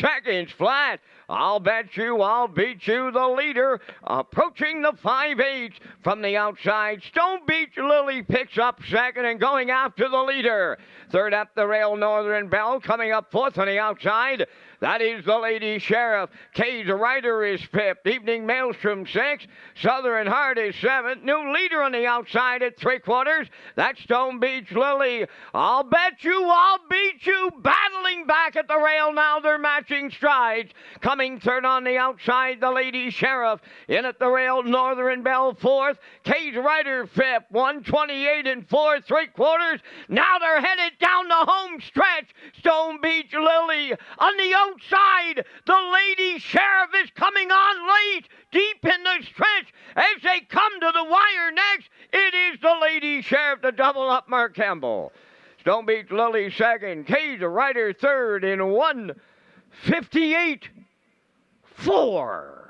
seconds flat. I'll bet you, I'll beat you, the leader, approaching the 5-8 from the outside. Stone Beach Lily picks up second and going after the leader. Third up the rail, Northern Belle, coming up fourth on the outside. That is the Lady Sheriff. Kay's Rider is fifth. Evening Maelstrom sixth. Southern Heart is seventh. New leader on the outside at three-quarters. That's Stone Beach Lily. I'll bet you, I'll beat you. Battling back at the rail now. They're matching strides. Coming third on the outside, the Lady Sheriff. In at the rail, Northern Belle fourth. Kay's Rider fifth. 128 and 4 3/4. Now they're headed down the home stretch. Stone Beach Lily on the outside. The Lady Sheriff is coming on late, deep in the stretch. As they come to the wire next, it is the Lady Sheriff to double up Mark Campbell. Stone Beach Lily second. Kay's Rider third in 1:58.4.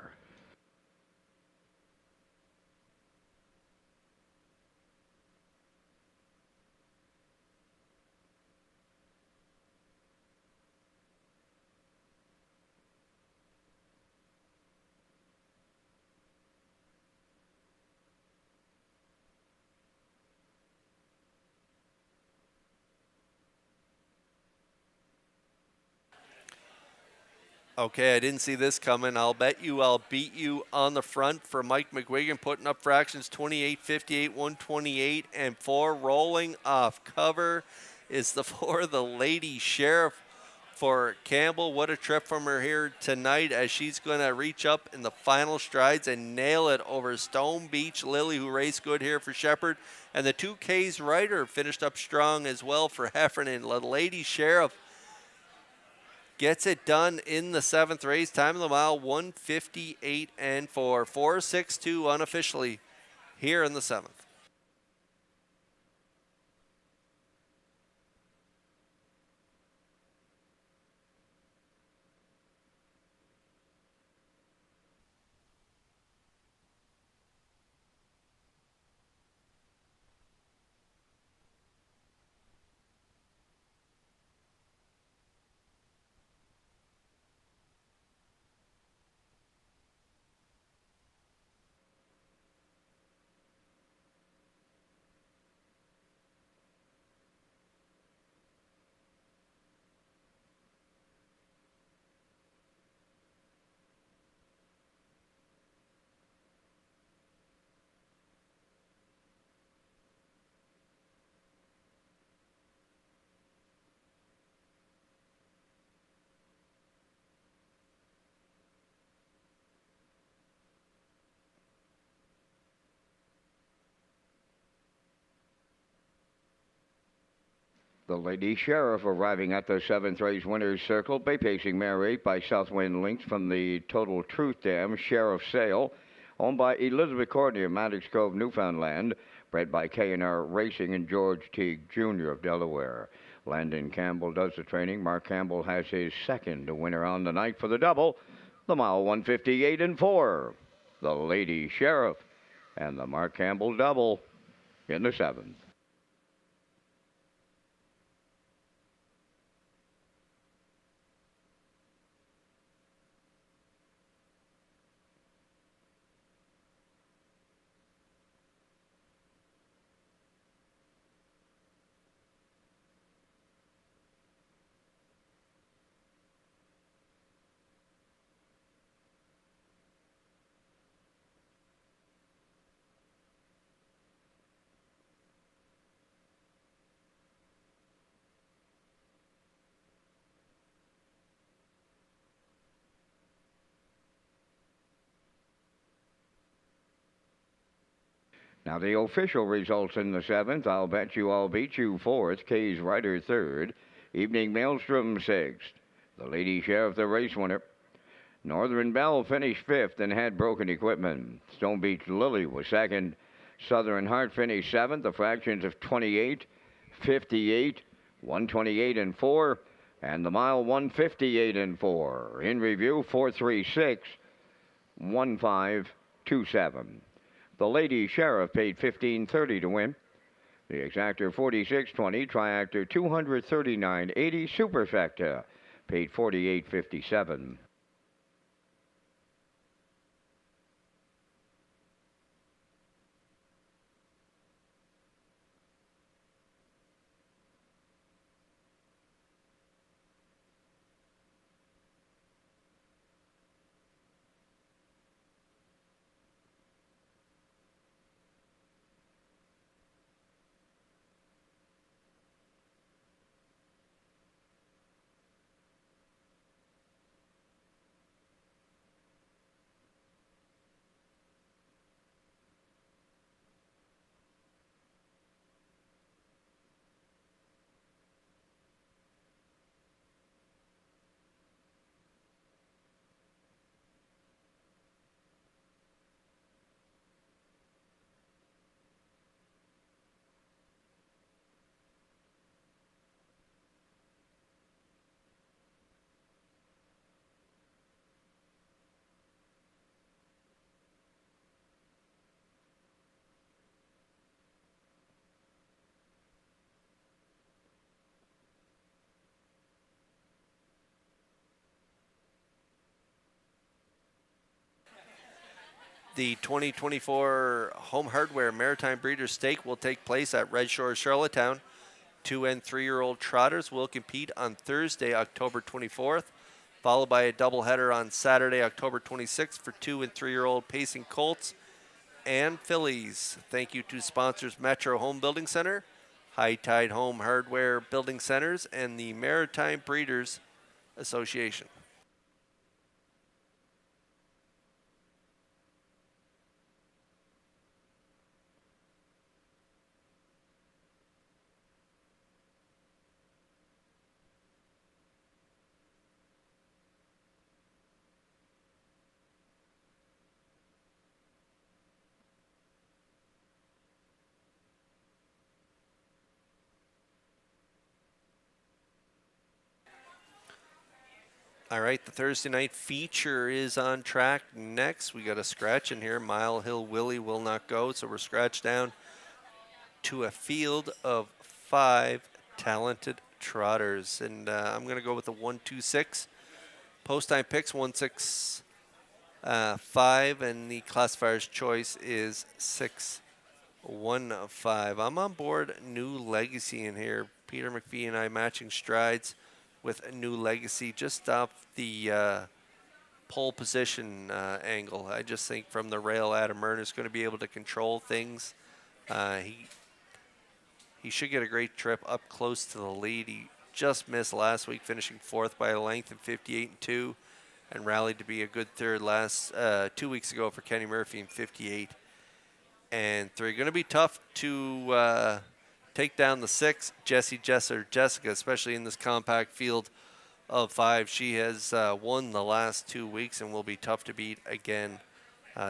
Okay, I didn't see this coming. I'll bet you I'll beat you on the front for Mike McGuigan, putting up fractions 28, 58, 128, and 4. Rolling off cover is the 4, the Lady Sheriff for Campbell. What a trip from her here tonight as she's going to reach up in the final strides and nail it over Stone Beach Lily, who raced good here for Shepherd. And the 2K's rider finished up strong as well for Heffernan. The Lady Sheriff gets it done in the 7th race. Time of the mile, 1:58 and 4. 4:62 unofficially here in the 7th. The Lady Sheriff arriving at the 7th race winner's circle. Bay pacing mare 8 by Southwind Links from the Total Truth Dam. Sheriff Sale, owned by Elizabeth Courtney of Maddox Cove, Newfoundland. Bred by K&R Racing and George Teague Jr. of Delaware. Landon Campbell does the training. Mark Campbell has his second winner on the night for the double. The mile 1:58 and 4. The Lady Sheriff and the Mark Campbell double in the 7th. Now the official results in the 7th. I'll bet you I'll beat you 4th. K's Rider 3rd. Evening Maelstrom 6th. The Lady Sheriff the race winner. Northern Belle finished 5th and had broken equipment. Stone Beach Lily was 2nd. Southern Heart finished 7th. The fractions of 28, 58, 128 and 4. And the mile 1:58 and 4. In review, 4:36, 1:527. The Lady Sheriff paid $15.30 to win. The Exactor $46.20, Triactor $239.80, Superfecta paid $48.57. The 2024 Home Hardware Maritime Breeders' Stake will take place at Red Shores, Charlottetown. 2- and 3-year-old trotters will compete on Thursday, October 24th. followed by a doubleheader on Saturday, October 26th for 2- and 3-year-old pacing colts and fillies. Thank you to sponsors Metro Home Building Center, High Tide Home Hardware Building Centers, and the Maritime Breeders Association. All right, the Thursday night feature is on track next. We got a scratch in here. Mile Hill Willie will not go, so we're scratched down to a field of 5 talented trotters. And I'm going to go with the 1-2-6. Post time picks 1-6-5, and the classifier's choice is 6-1-5. I'm on board New Legacy in here. Peter McPhee and I matching strides with a New Legacy just off the pole position angle. I just think from the rail, Adam Myrna is going to be able to control things. He should get a great trip up close to the lead. He just missed last week, finishing 4th by a length in 58-2, and rallied to be a good third 2 weeks ago for Kenny Murphy in 58-3. Going to be tough to take down the 6, Jessica, especially in this compact field of 5. She has won the last 2 weeks and will be tough to beat again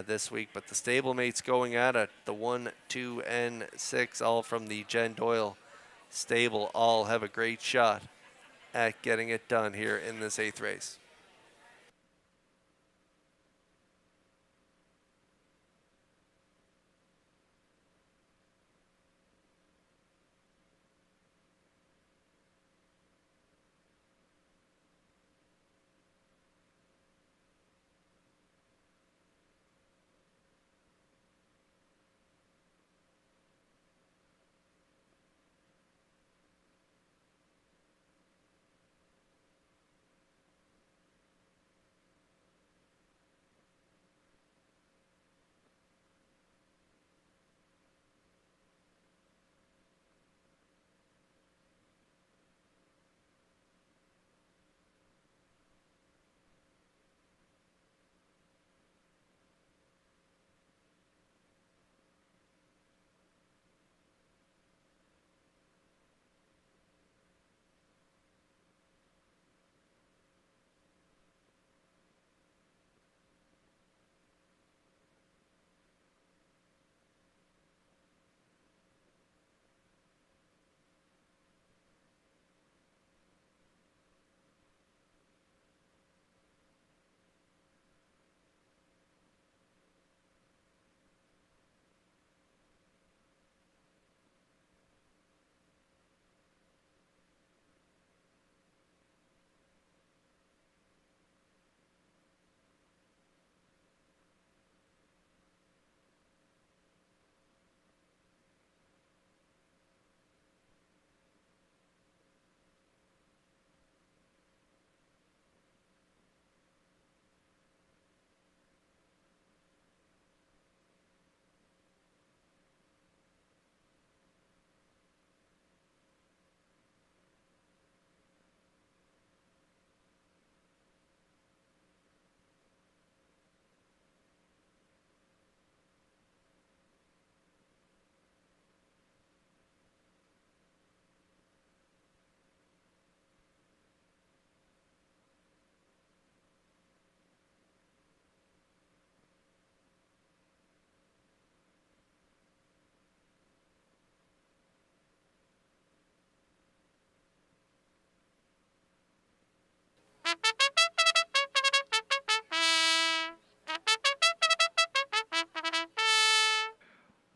this week. But the stablemates going at it, the 1, 2, and 6, all from the Jen Doyle stable, all have a great shot at getting it done here in this 8th race.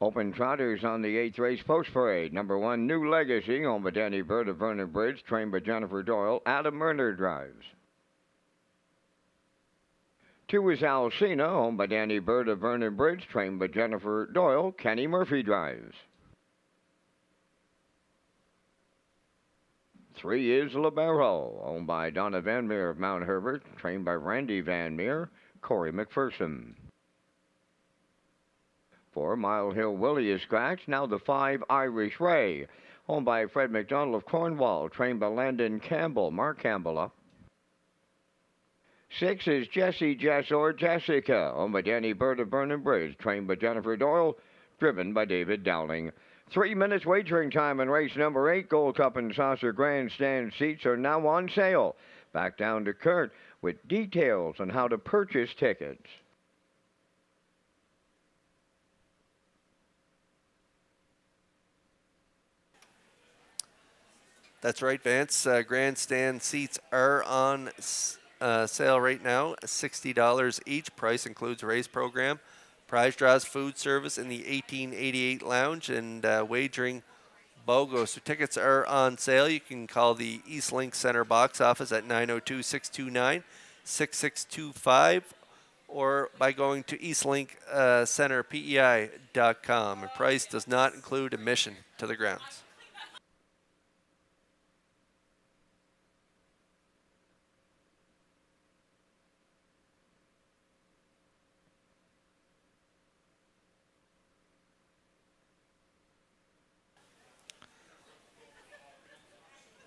Open trotters on the 8th race post parade. Number 1, New Legacy, owned by Danny Bird of Vernon Bridge, trained by Jennifer Doyle. Adam Murner drives. 2 is Alcina, owned by Danny Bird of Vernon Bridge, trained by Jennifer Doyle. Kenny Murphy drives. 3 is Libero, owned by Donna Van Meer of Mount Herbert, trained by Randy Van Meer, Corey McPherson. 4, Mile Hill Willie is scratched. Now the 5, Irish Ray, owned by Fred McDonald of Cornwall, trained by Landon Campbell, Mark Campbell up. 6 is Jessie Jess or Jessica, owned by Danny Bird of Vernon Bridge, trained by Jennifer Doyle, driven by David Dowling. 3 minutes wagering time in race number 8. Gold Cup and Saucer Grandstand seats are now on sale. Back down to Kurt with details on how to purchase tickets. That's right, Vance. Grandstand seats are on sale right now, $60 each. Price includes race program, prize draws, food service in the 1888 lounge, and wagering BOGO. So tickets are on sale. You can call the Eastlink Center box office at 902-629-6625 or by going to eastlinkcenterpei.com. And price does not include admission to the grounds.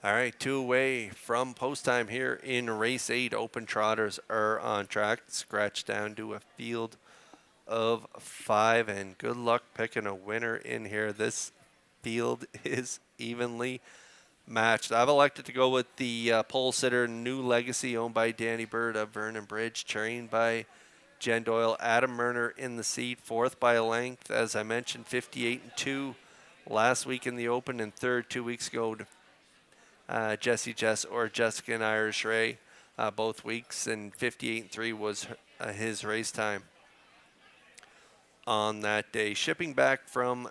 All right, 2 away from post time here in race 8. Open Trotters are on track. Scratch down to a field of 5, and good luck picking a winner in here. This field is evenly matched. I've elected to go with the pole sitter New Legacy, owned by Danny Bird of Vernon Bridge, trained by Jen Doyle. Adam Murner in the seat, 4th by a length. As I mentioned, 58-2 last week in the Open, and 3rd 2 weeks ago to Jessie Jess or Jessica and Irish Ray both weeks, and 58-3 was his race time on that day. Shipping back from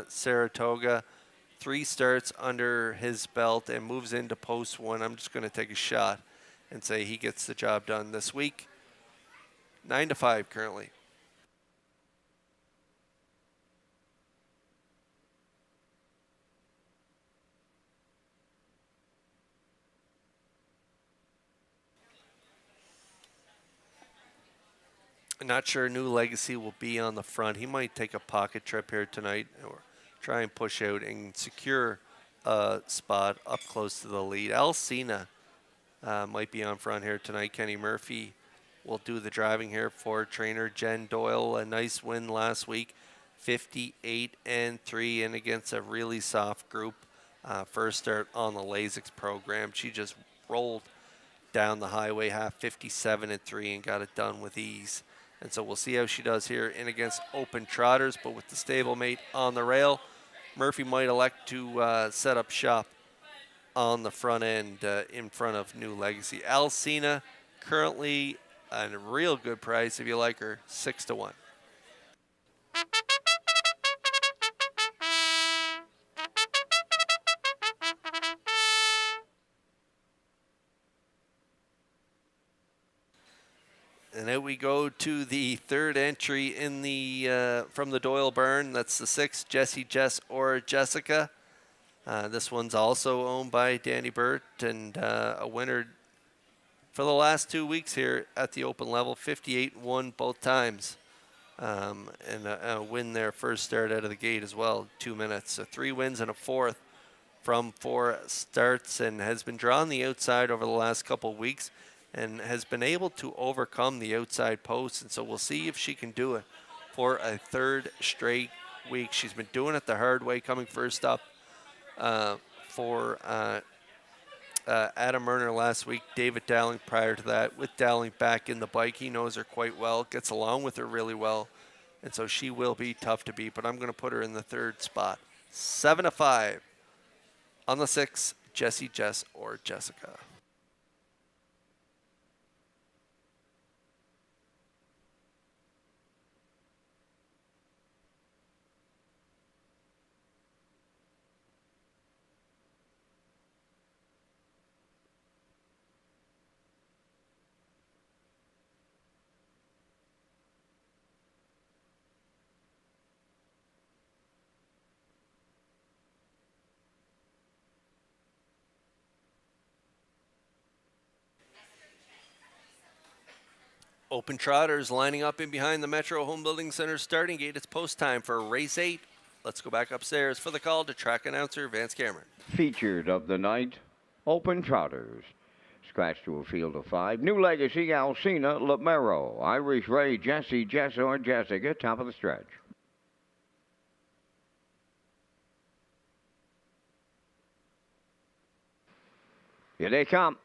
Saratoga, 3 starts under his belt and moves into post 1. I'm just going to take a shot and say he gets the job done this week. 9-5 currently. Not sure New Legacy will be on the front. He might take a pocket trip here tonight or try and push out and secure a spot up close to the lead. Alcina might be on front here tonight. Kenny Murphy will do the driving here for trainer Jen Doyle. A nice win last week, 58-3, and against a really soft group. First start on the Lasix program. She just rolled down the highway, half 57-3, and got it done with ease. And so we'll see how she does here in against Open Trotters, but with the stablemate on the rail, Murphy might elect to set up shop on the front end in front of New Legacy. Alcina currently a real good price if you like her, 6-1. And out we go to the 3rd entry in the from the Doyle Burn. That's the 6, Jessie Jess or Jessica. This one's also owned by Danny Burt, and a winner for the last 2 weeks here at the open level, 58-1 both times. And a win there first start out of the gate as well, 2 minutes. So 3 wins and a 4th from 4 starts, and has been drawn the outside over the last couple of weeks and has been able to overcome the outside post. And so we'll see if she can do it for a 3rd straight week. She's been doing it the hard way, coming first up for Adam Murner last week, David Dowling prior to that. With Dowling back in the bike, he knows her quite well, gets along with her really well, and so she will be tough to beat, but I'm going to put her in the 3rd spot. 7-5 on the 6, Jessie Jess or Jessica. Open Trotters lining up in behind the Metro Home Building Center starting gate. It's post time for race 8. Let's go back upstairs for the call to track announcer Vance Cameron. Featured of the night, Open Trotters. Scratch to a field of 5. New Legacy, Alcina, Libero. Irish Ray, Jesse, Jess, or Jessica, top of the stretch. Here they come.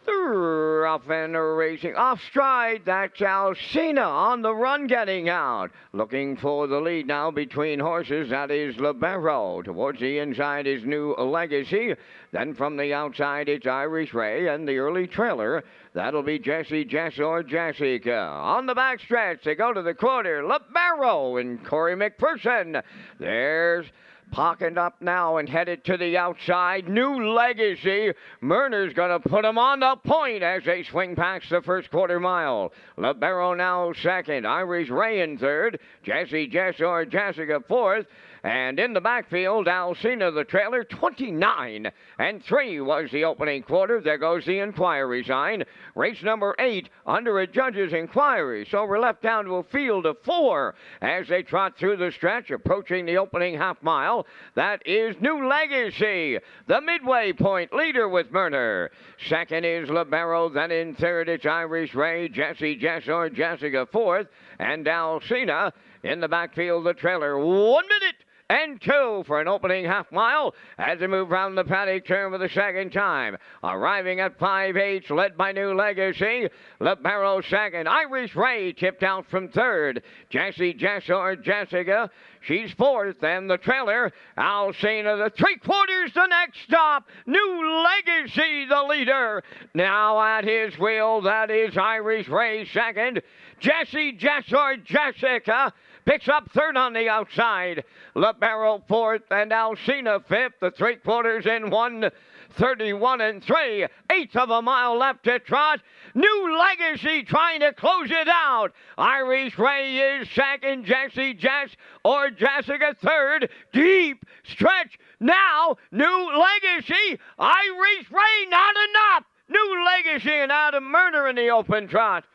Rough and racing off stride. That's Alcina on the run getting out. Looking for the lead now between horses. That is Libero. Towards the inside is New Legacy. Then from the outside it's Irish Ray and the early trailer. That'll be Jesse, Jess, or Jessica. On the back stretch, they go to the quarter. Libero and Corey McPherson. There's pocketed up now and headed to the outside. New Legacy. Murner's going to put him on the point as they swing past the first quarter mile. Libero now second. Irish Ray in third. Jesse, Jess, or Jessica fourth. And in the backfield, Alcina, the trailer, 29-3 was the opening quarter. There goes the inquiry sign. Race number 8 under a judge's inquiry. So we're left down to a field of 4 as they trot through the stretch, approaching the opening half mile. That is New Legacy, the midway point leader with Murner. Second is Libero. Then in third, it's Irish Ray, Jesse, Jess, or Jessica fourth. And Alcina in the backfield, the trailer. 1 minute and 2 for an opening half mile as they move round the paddock turn for the second time. Arriving at 5/8, led by New Legacy. Libero second. Irish Ray tipped out from third. Jesse, Jess, or Jessica, she's fourth. And the trailer, Alcina, the 3/4, the next stop. New Legacy, the leader. Now at his wheel, that is Irish Ray second. Jesse, Jess, or Jessica picks up third on the outside. Libero fourth and Alcina fifth. The 3/4 in 1:31-3. Eighth of a mile left to trot. New Legacy trying to close it out. Irish Ray is second. Jesse, Jess, or Jessica third. Deep stretch now. New Legacy. Irish Ray not enough. New Legacy and Adam Murner in the open trot.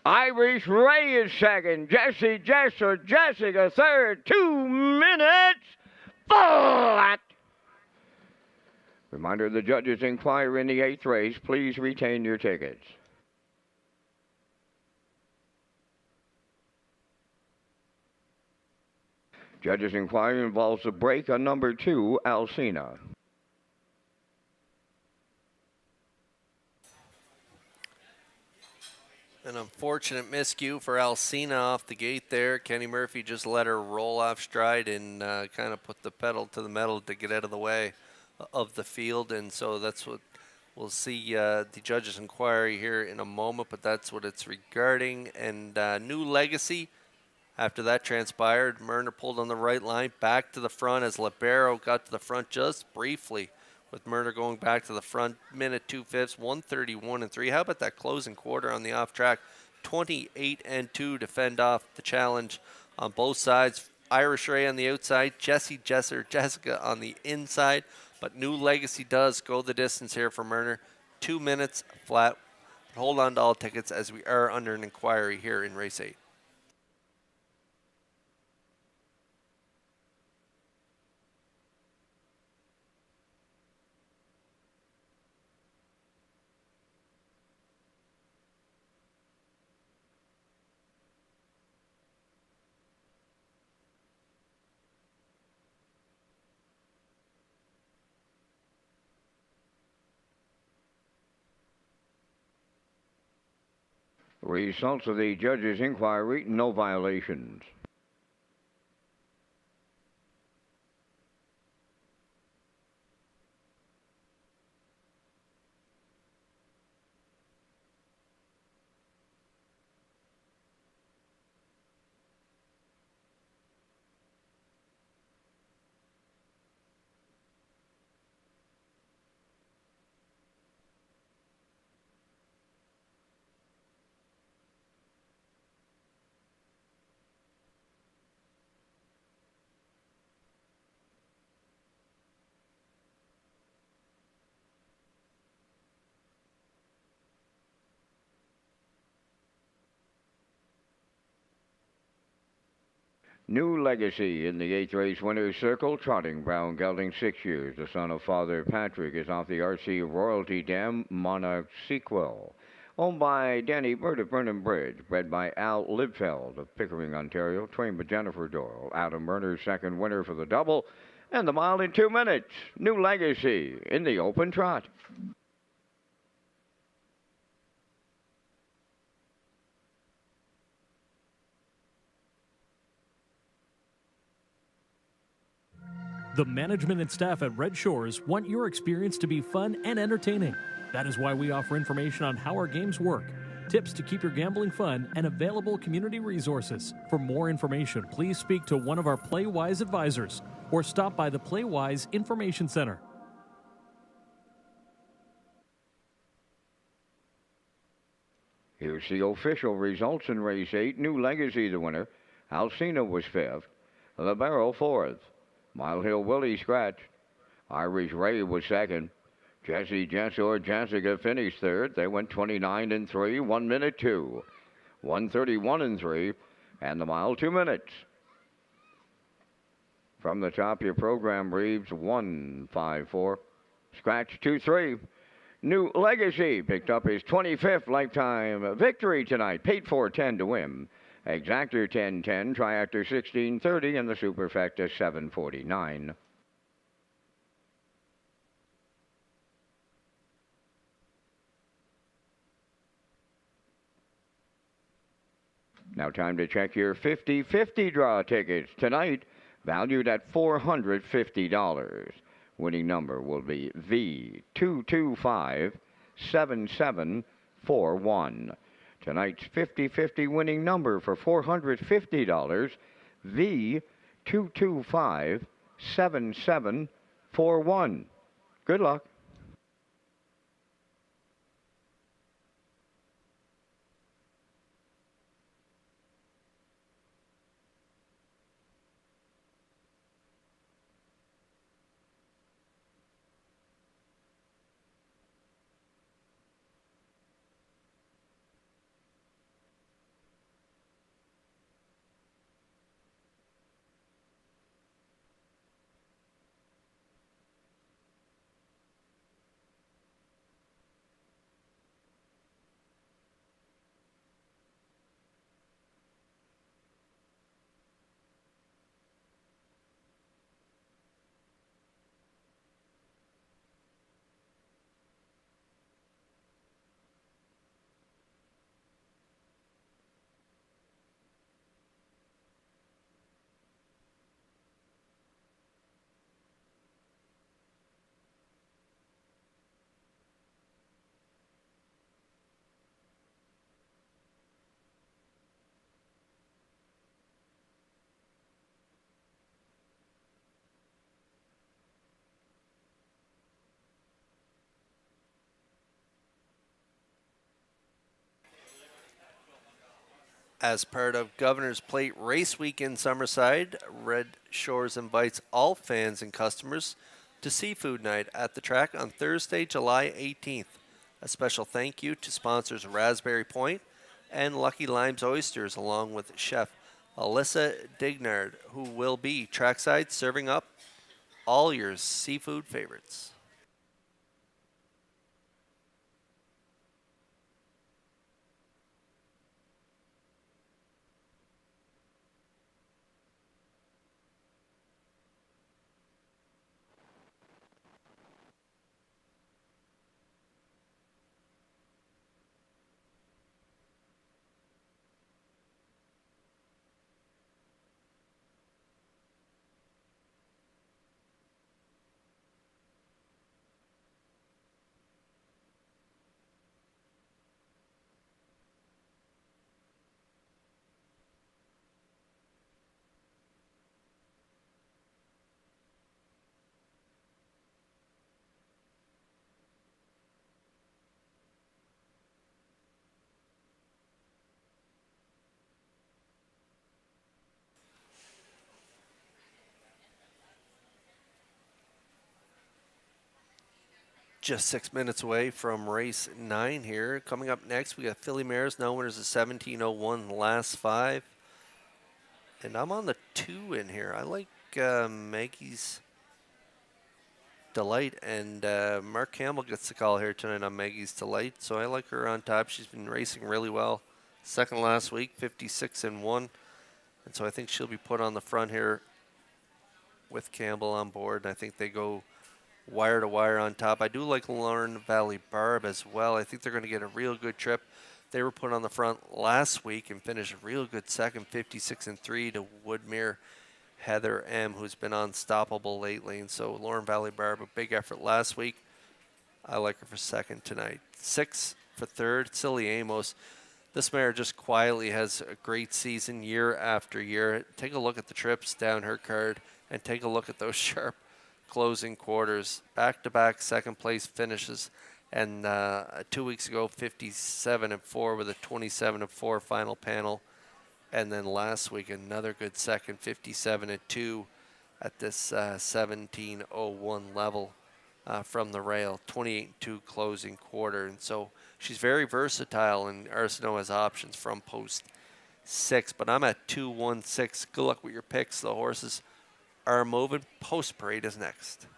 Irish Ray is second. Jesse, Jess, or Jessica third. 2 minutes flat. Reminder, the judges inquire in the 8th race. Please retain your tickets. Judges inquiry involves a break on number 2, Alcina. An unfortunate miscue for Alcina off the gate there. Kenny Murphy just let her roll off stride and kind of put the pedal to the metal to get out of the way of the field. And so that's what we'll see the judges' inquiry here in a moment, but that's what it's regarding. And New Legacy, after that transpired, Murner pulled on the right line, back to the front as Libero got to the front just briefly, with Murner going back to the front. Minute 2/5, 1:31-3. How about that closing quarter on the off track? 28-2 to fend off the challenge on both sides. Irish Ray on the outside, Jesse, Jesser, Jessica on the inside. But New Legacy does go the distance here for Murner. 2 minutes flat. Hold on to all tickets as we are under an inquiry here in race 8. Results of the judge's inquiry, no violations. New Legacy in the 8th race winner's circle, trotting brown gelding 6 years. The son of Father Patrick is off the RC Royalty Dam Monarch sequel. Owned by Danny Bird of Burnham Bridge, bred by Al Libfeld of Pickering, Ontario, trained by Jennifer Doyle. Adam Murner's second winner for the double, and the mile in 2 minutes. New Legacy in the open trot. The management and staff at Red Shores want your experience to be fun and entertaining. That is why we offer information on how our games work, tips to keep your gambling fun, and available community resources. For more information, please speak to one of our PlayWise advisors or stop by the PlayWise Information Center. Here's the official results in race 8. New Legacy the winner. Alcina was 5th. The Barrel 4th. Mile Hill Willie scratched. Irish Ray was 2nd. Jesse Jessor Jessica finished 3rd. They went 29 and 3, 1 minute 2. 131 and 3, and the mile 2 minutes. From the top, your program reads 154. Scratch 2-3. New Legacy picked up his 25th lifetime victory tonight. Paid for 10 to win. Exactor 10-10, Triactor 16-30, and the Superfecta 7-49. Now time to check your 50-50 draw tickets. Tonight, valued at $450. Winning number will be V2257741. Tonight's 50-50 winning number for $450, V2257741. Good luck. As part of Governor's Plate Race Week in Summerside, Red Shores invites all fans and customers to Seafood Night at the track on Thursday, July 18th. A special thank you to sponsors Raspberry Point and Lucky Limes Oysters, along with Chef Alyssa Dignard, who will be trackside serving up all your seafood favorites. Just 6 minutes away from race 9 here. Coming up next, we got Philly Mares, now winners of 1701 last 5. And I'm on the 2 in here. I like Maggie's Delight, and Mark Campbell gets the call here tonight on Maggie's Delight, so I like her on top. She's been racing really well. Second last week, 56-1, and so I think she'll be put on the front here with Campbell on board. And I think they go wire to wire on top. I do like Lauren Valley Barb as well. I think they're going to get a real good trip. They were put on the front last week and finished a real good second, 56-3 to Woodmere Heather M., who's been unstoppable lately. And so Lauren Valley Barb, a big effort last week. I like her for second tonight. 6 for third, Silly Amos. This mare just quietly has a great season year after year. Take a look at the trips down her card and take a look at those sharp closing quarters. Back-to-back second place finishes. And 2 weeks ago, 57-4 with a 27-4 final panel. And then last week, another good second, 57-2 at this 17:01 level from the rail, 28-2 closing quarter. And so she's very versatile, and Arsenault has options from post 6. But I'm at 2-1-6. Good luck with your picks. The horses are moving. Post parade is next.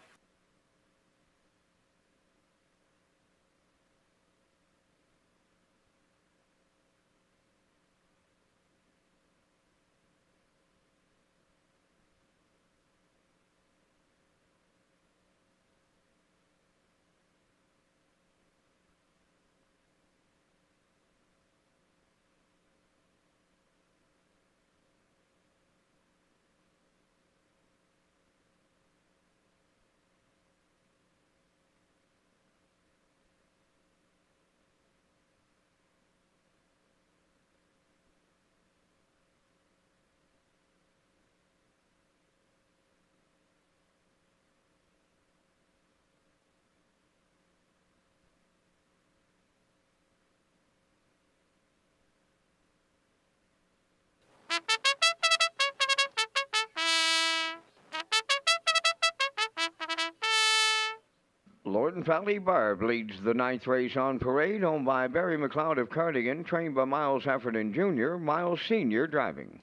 Lord and Valley Barb leads the 9th race on parade, owned by Barry McLeod of Cardigan, trained by Miles Heffernan Jr., Miles Sr. driving.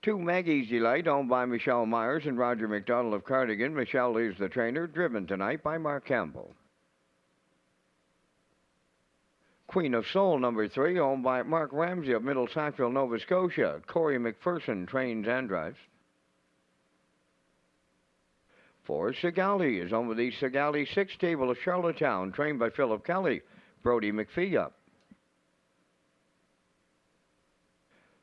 2 Maggie's Delight, owned by Michelle Myers and Roger McDonald of Cardigan. Michelle is the trainer, driven tonight by Mark Campbell. Queen of Soul, number 3, owned by Mark Ramsey of Middle Sackville, Nova Scotia. Corey McPherson trains and drives. 4 Sigali is owned by the Sigali 6 stable of Charlottetown, trained by Philip Kelly. Brody McPhee up.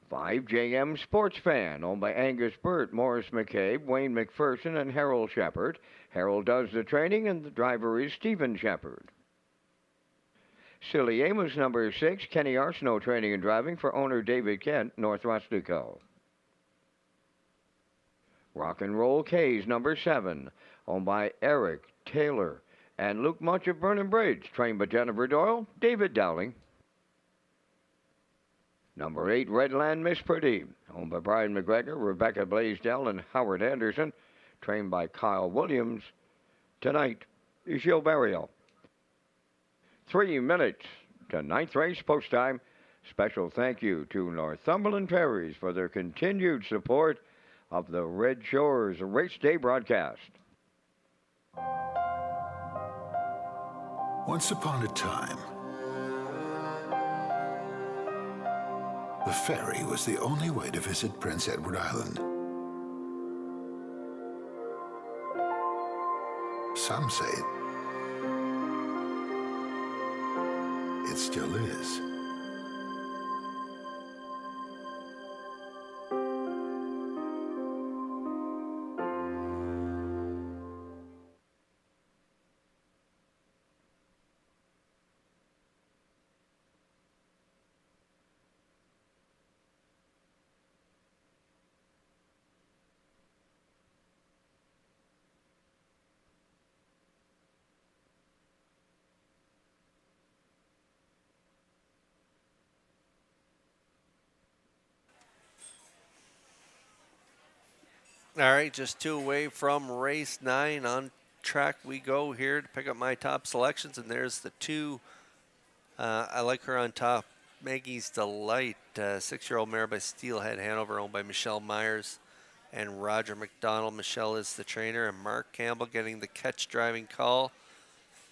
5 JM Sports Fan, owned by Angus Burt, Morris McCabe, Wayne McPherson, and Harold Shepard. Harold does the training, and the driver is Stephen Shepard. Silly Amos, number 6, Kenny Arsenault training and driving for owner David Kent, North Rustico. Rock and Roll K's, number 7, owned by Eric Taylor and Luke Munch of Burnham Bridge, trained by Jennifer Doyle, David Dowling. Number 8, Redland Miss Pretty, owned by Brian McGregor, Rebecca Blaisdell, and Howard Anderson, trained by Kyle Williams. Tonight is Gilles Barrio. 3 minutes to 9th race post time. Special thank you to Northumberland Prairies for their continued support of the Red Shores Race Day broadcast. Once upon a time, the ferry was the only way to visit Prince Edward Island. Some say it still is. All right, just 2 away from race 9. On track we go here to pick up my top selections, and there's the 2. I like her on top. Maggie's Delight, 6-year-old mare by Steelhead Hanover, owned by Michelle Myers and Roger McDonald. Michelle is the trainer, and Mark Campbell getting the catch driving call.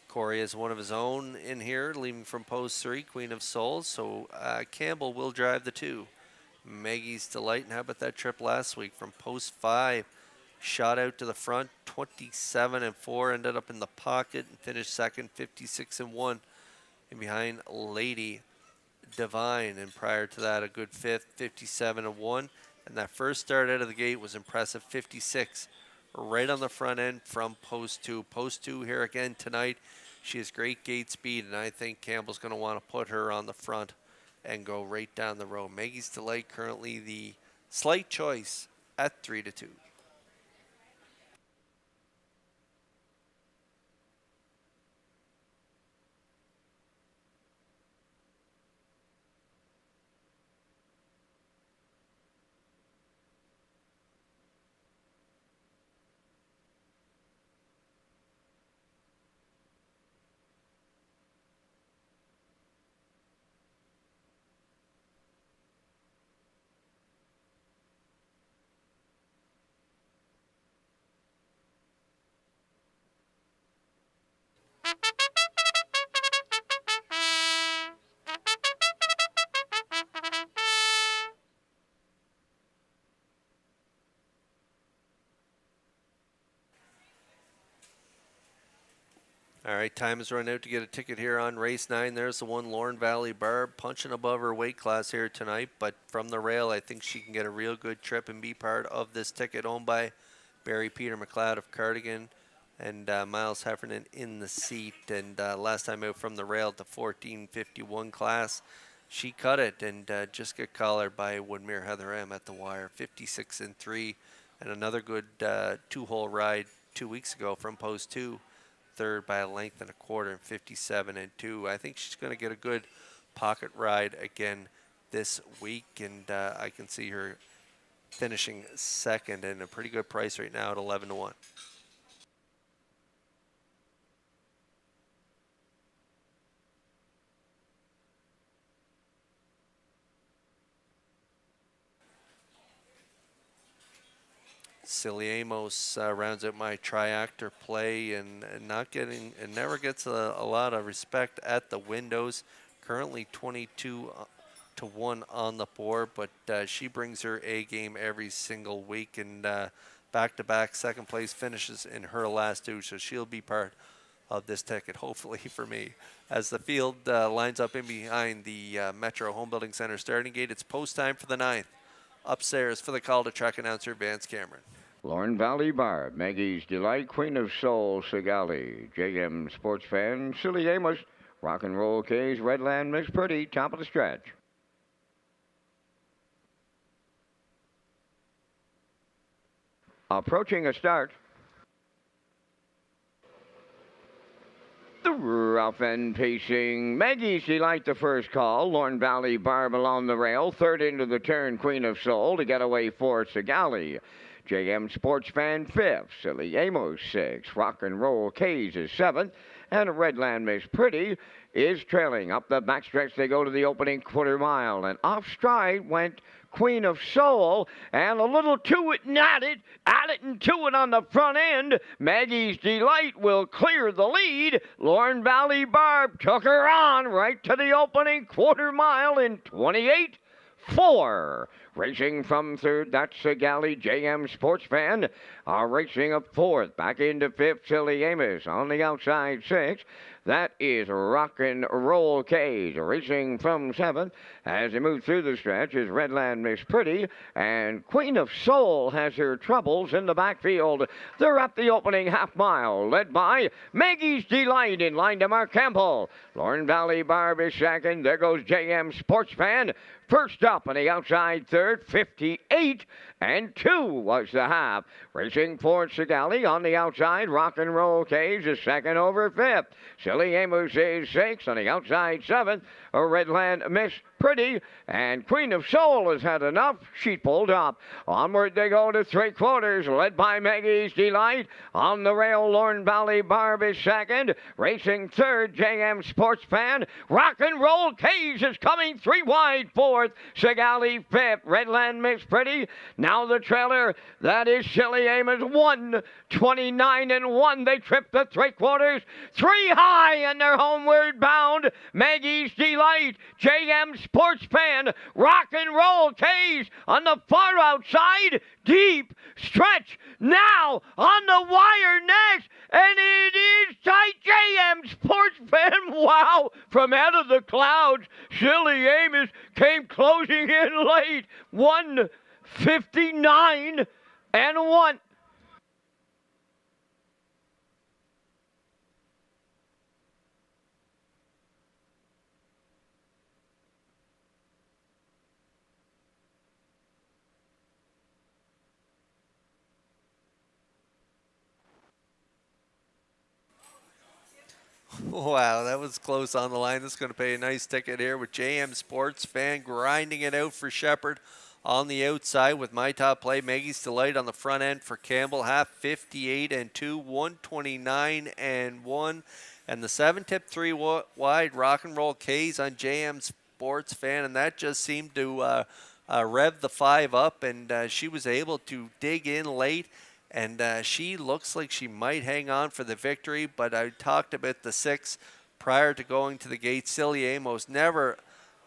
Corey has one of his own in here, leaving from post 3, Queen of Souls. So Campbell will drive the 2. Maggie's Delight, and how about that trip last week from post 5? Shot out to the front, 27-4, ended up in the pocket and finished second, 56-1. And behind Lady Divine, and prior to that, a good 5th, 57-1. And that first start out of the gate was impressive, 56, right on the front end from post 2. Post 2 here again tonight. She has great gate speed, and I think Campbell's going to want to put her on the front and go right down the road. Maggie's Delight currently the slight choice at 3-2. All right, time is running out to get a ticket here on race 9. There's the one, Lorne Valley Barb, punching above her weight class here tonight. But from the rail, I think she can get a real good trip and be part of this ticket, owned by Barry Peter McLeod of Cardigan and Miles Heffernan in the seat. And last time out from the rail, the 14:51 class, she cut it and just got collared by Woodmere Heather M at the wire, 56-3. And another good 2-hole ride 2 weeks ago from post 2. Third by a length and a quarter, and 57-2. I think she's going to get a good pocket ride again this week, and I can see her finishing second, and a pretty good price right now at 11-1. Silly Amos rounds out my triactor play, and never gets a lot of respect at the windows. Currently 22-1 on the board, but she brings her A game every single week, and back-to-back second place finishes in her last 2, so she'll be part of this ticket, hopefully for me. As the field lines up in behind the Metro Home Building Center starting gate, it's post time for the 9th. Upstairs for the call to track announcer Vance Cameron. Lorne Valley Barb, Maggie's Delight, Queen of Soul, Sigali, JM Sports Fan, Silly Amos, Rock and Roll K's, Redland Miss Pretty, top of the stretch. Approaching a start. The rough and pacing Maggie's Delight, the first call. Lorne Valley Barb along the rail. Third into the turn, Queen of Soul to get away for Sigali. JM Sports Fan 5th, Silly Amos 6th, Rock and Roll K's is 7th, and Redland Miss Pretty is trailing. Up the backstretch they go to the opening quarter mile, and off stride went Queen of Soul, and a little to it and at it and to it on the front end. Maggie's Delight will clear the lead. Lorne Valley Barb took her on right to the opening quarter mile in 28-4. Racing from third, that's Sigali, JM Sports Fan. Racing up fourth, back into fifth, Silly Amos. On the outside, sixth. That is Rock and Roll K's. Racing from seventh, as they move through the stretch, is Redland Miss Pretty. And Queen of Soul has her troubles in the backfield. They're at the opening half mile, led by Maggie's Delight in line to Mark Campbell. Lorne Valley Barb is second. There goes JM Sports Fan. First up on the outside third, 58-2 was the half. Racing for Sigali on the outside, Rock and Roll K's is second over fifth. Silly Amos is sixth on the outside seventh. Redland Miss Pretty, and Queen of Soul has had enough. She pulled up. Onward they go to 3/4, led by Maggie's Delight. On the rail, Lorne Valley Barb is second. Racing third, JM Sports Fan. Rock and Roll Cage is coming 3 wide fourth. Sigali fifth. Redland Miss Pretty. Now the trailer, that is Silly Amos 1:29 they trip the 3/4. 3 high and they're homeward bound. Maggie's Delight, JM Sports Fan, Rock and Roll Cage on the far outside. Deep stretch now on the wire next, and it is tight. JM Sports Fan, wow, from out of the clouds. Silly Amos came closing in late. 1:59 and 1. Wow, that was close on the line. This is going to pay a nice ticket here with JM Sports Fan grinding it out for Shepherd on the outside with my top play. Maggie's Delight on the front end for Campbell. Half 58 and 2, 129 and 1. And the 7 tip 3 wide Rock and Roll K's on JM Sports Fan. And that just seemed to rev the 5 up. And she was able to dig in late. And she looks like she might hang on for the victory, but I talked about the 6 prior to going to the gate. Silly Amos, never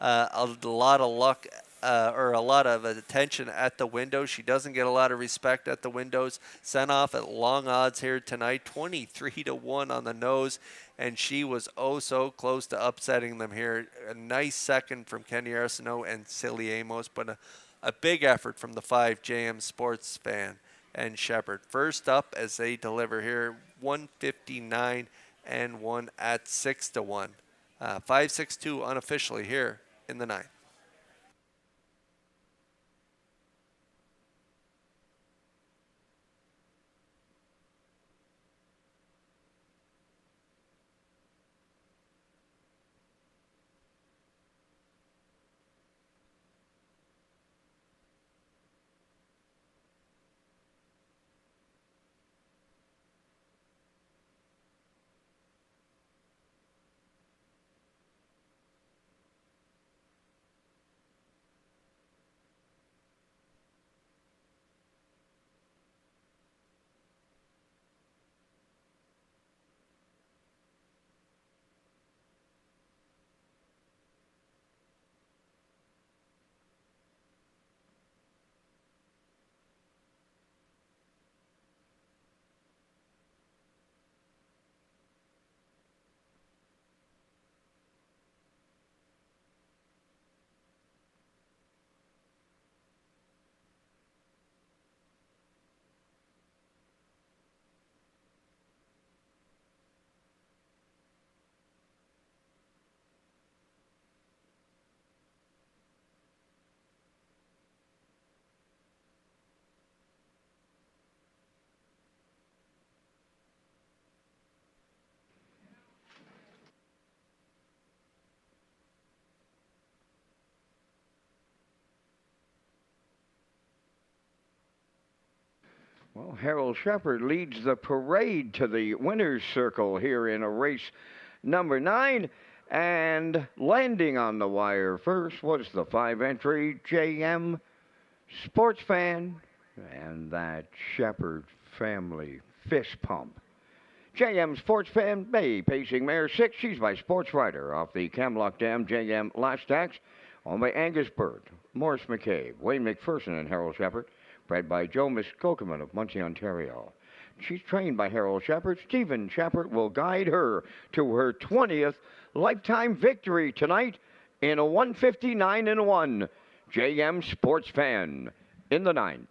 a lot of luck or a lot of attention at the window. She doesn't get a lot of respect at the windows. Sent off at long odds here tonight, 23-1 on the nose, and she was oh so close to upsetting them here. A nice second from Kenny Arsenault and Silly Amos, but a big effort from the 5 JM Sports Fan and Shepherd. First up as they deliver here, 159 and 1 at 6-1. 5-6-2 unofficially here in the 9th. Well, Harold Shepherd leads the parade to the winner's circle here in a race number 9. And landing on the wire first was the 5 entry JM Sports Fan and that Shepherd family fist pump. JM Sports Fan Bay pacing mare 6. She's by Sports Rider off the Camlock Dam JM Last Tax. Owned by Angus Bird, Morris McCabe, Wayne McPherson, and Harold Shepherd. Bred by Joe Muskokeman of Muncie, Ontario. She's trained by Harold Shepherd. Stephen Shepherd will guide her to her 20th lifetime victory tonight in a 159 and 1. JM Sports Fan in the 9th.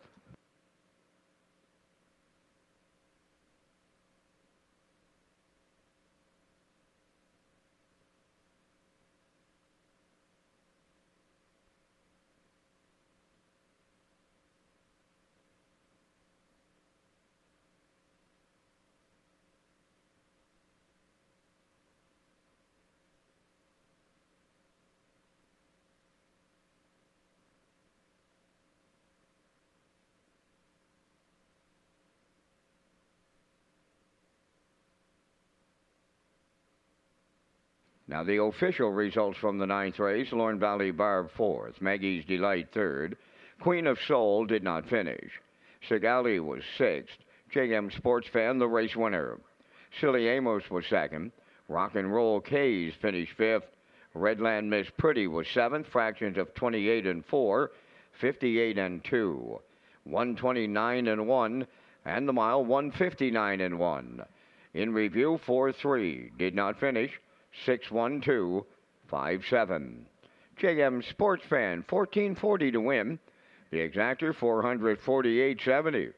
Now the official results from the ninth race: Lorne Valley Barb fourth, Maggie's Delight third, Queen of Soul did not finish. Sigali was sixth, JM Sports Fan the race winner. Silly Amos was second, Rock and Roll K's finished fifth, Redland Miss Pretty was seventh, fractions of 28 and 4, 58 and 2, 129 and 1, and the mile 159 and 1. In review, 4-3 did not finish, 6-1-2, 5-7. JM Sports Fan 1440 to win. The exactor 448.70.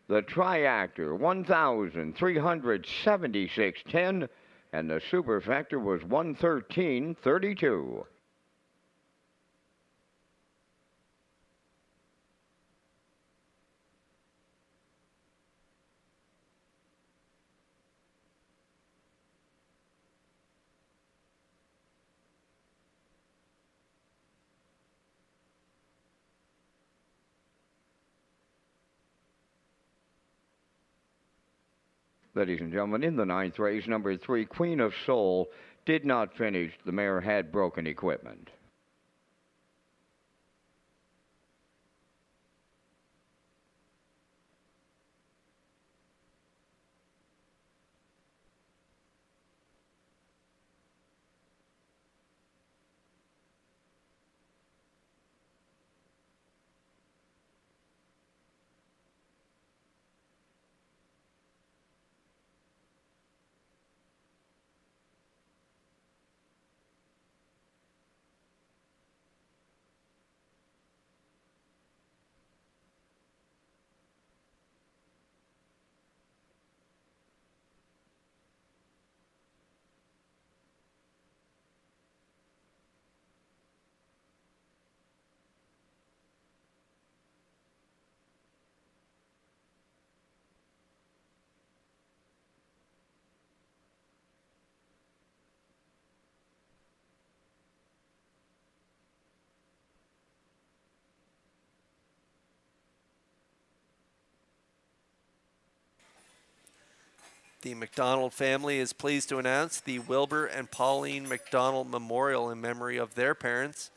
The triactor 1,376.10, and the superfactor was 113.32. Ladies and gentlemen, in the ninth race, number 3, Queen of Soul, did not finish. The mare had broken equipment. The McDonald family is pleased to announce the Wilbur and Pauline McDonald Memorial in memory of their parents.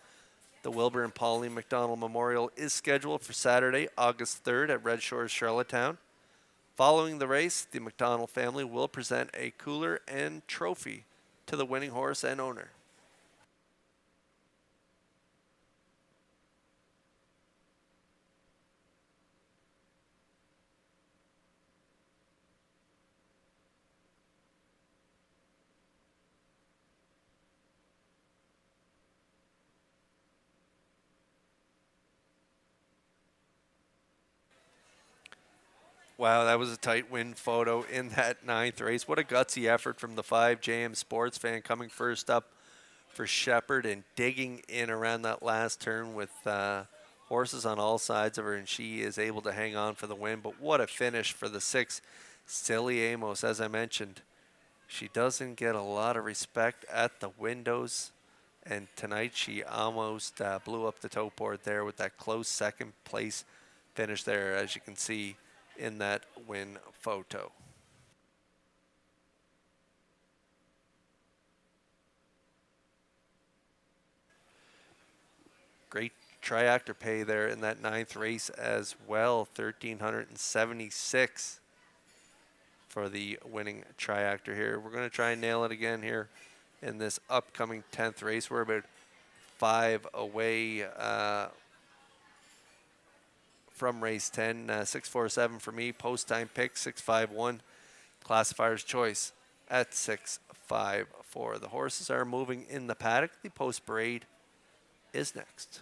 The Wilbur and Pauline McDonald Memorial is scheduled for Saturday, August 3rd at Redshores, Charlottetown. Following the race, the McDonald family will present a cooler and trophy to the winning horse and owner. Wow, that was a tight win photo in that ninth race. What a gutsy effort from the 5 JM Sports Fan, coming first up for Shepherd and digging in around that last turn with horses on all sides of her, and she is able to hang on for the win. But what a finish for the 6, Silly Amos. As I mentioned, she doesn't get a lot of respect at the windows, and tonight she almost blew up the tote board there with that close second place finish there, as you can see in that win photo. Great triactor pay there in that ninth race as well, 1,376 for the winning triactor here. We're going to try and nail it again here in this upcoming 10th race. We're about 5 away from race 10. 647 for me. Post time pick 651. Classifier's choice at 654. The horses are moving in the paddock. The post parade is next.